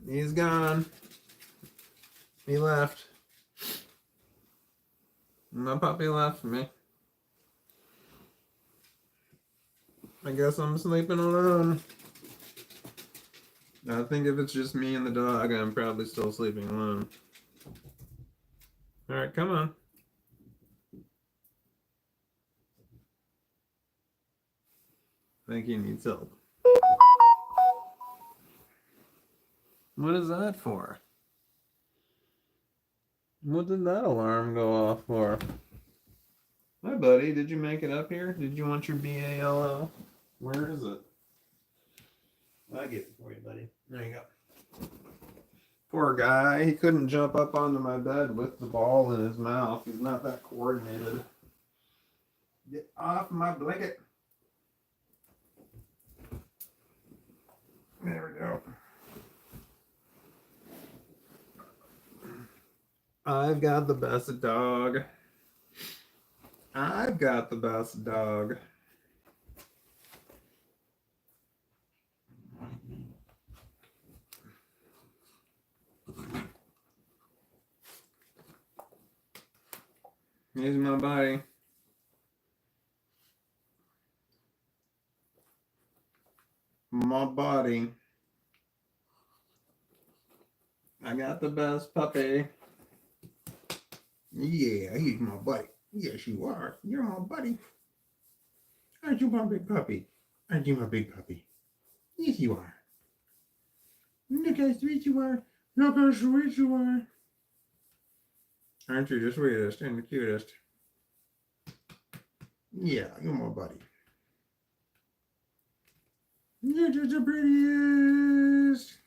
He's gone. He left. My puppy left me. I guess I'm sleeping alone. I think if it's just me and the dog, I'm probably still sleeping alone. All right, come on. I think he needs help. What is that for? What did that alarm go off for? Hi, buddy. Did you make it up here? Did you want your BALO? Where is it? I'll get it for you, buddy. There you go. Poor guy. He couldn't jump up onto my bed with the ball in his mouth. He's not that coordinated. Get off my blanket. There we go. I've got the best dog. I've got the best dog. Here's my buddy. My body. I got the best puppy. Yeah, he's my buddy. Yes, you are. You're my buddy. Aren't you my big puppy? Aren't you my big puppy? Yes, you are. Look how sweet you are. Look how sweet you are. Aren't you the sweetest and the cutest? Yeah, you're my buddy. You're just the prettiest.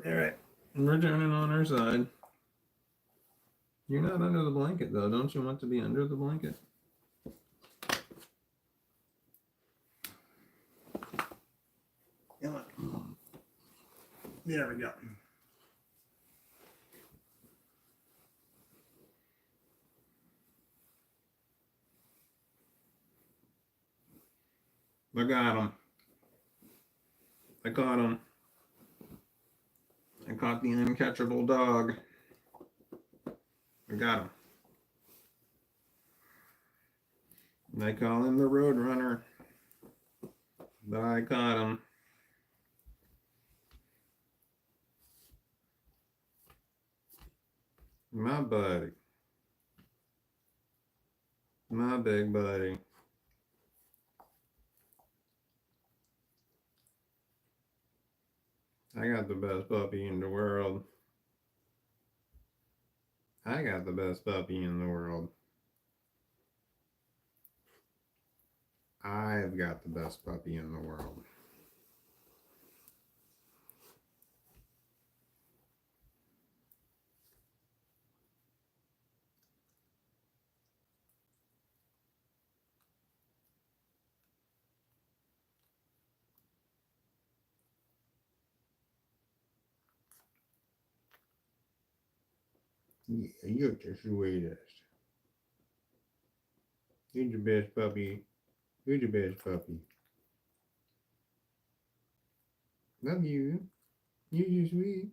All right, we're turning on our side. You're not under the blanket, though. Don't you want to be under the blanket? Come on. There we go. I got him. I caught him. I caught the uncatchable dog. I got him. They call him the Road Runner. But I caught him. My buddy. My big buddy. I got the best puppy in the world. I got the best puppy in the world. I've got the best puppy in the world. Yeah, you're the sweetest. You're the best puppy. You're the best puppy. Love you. You're so sweet.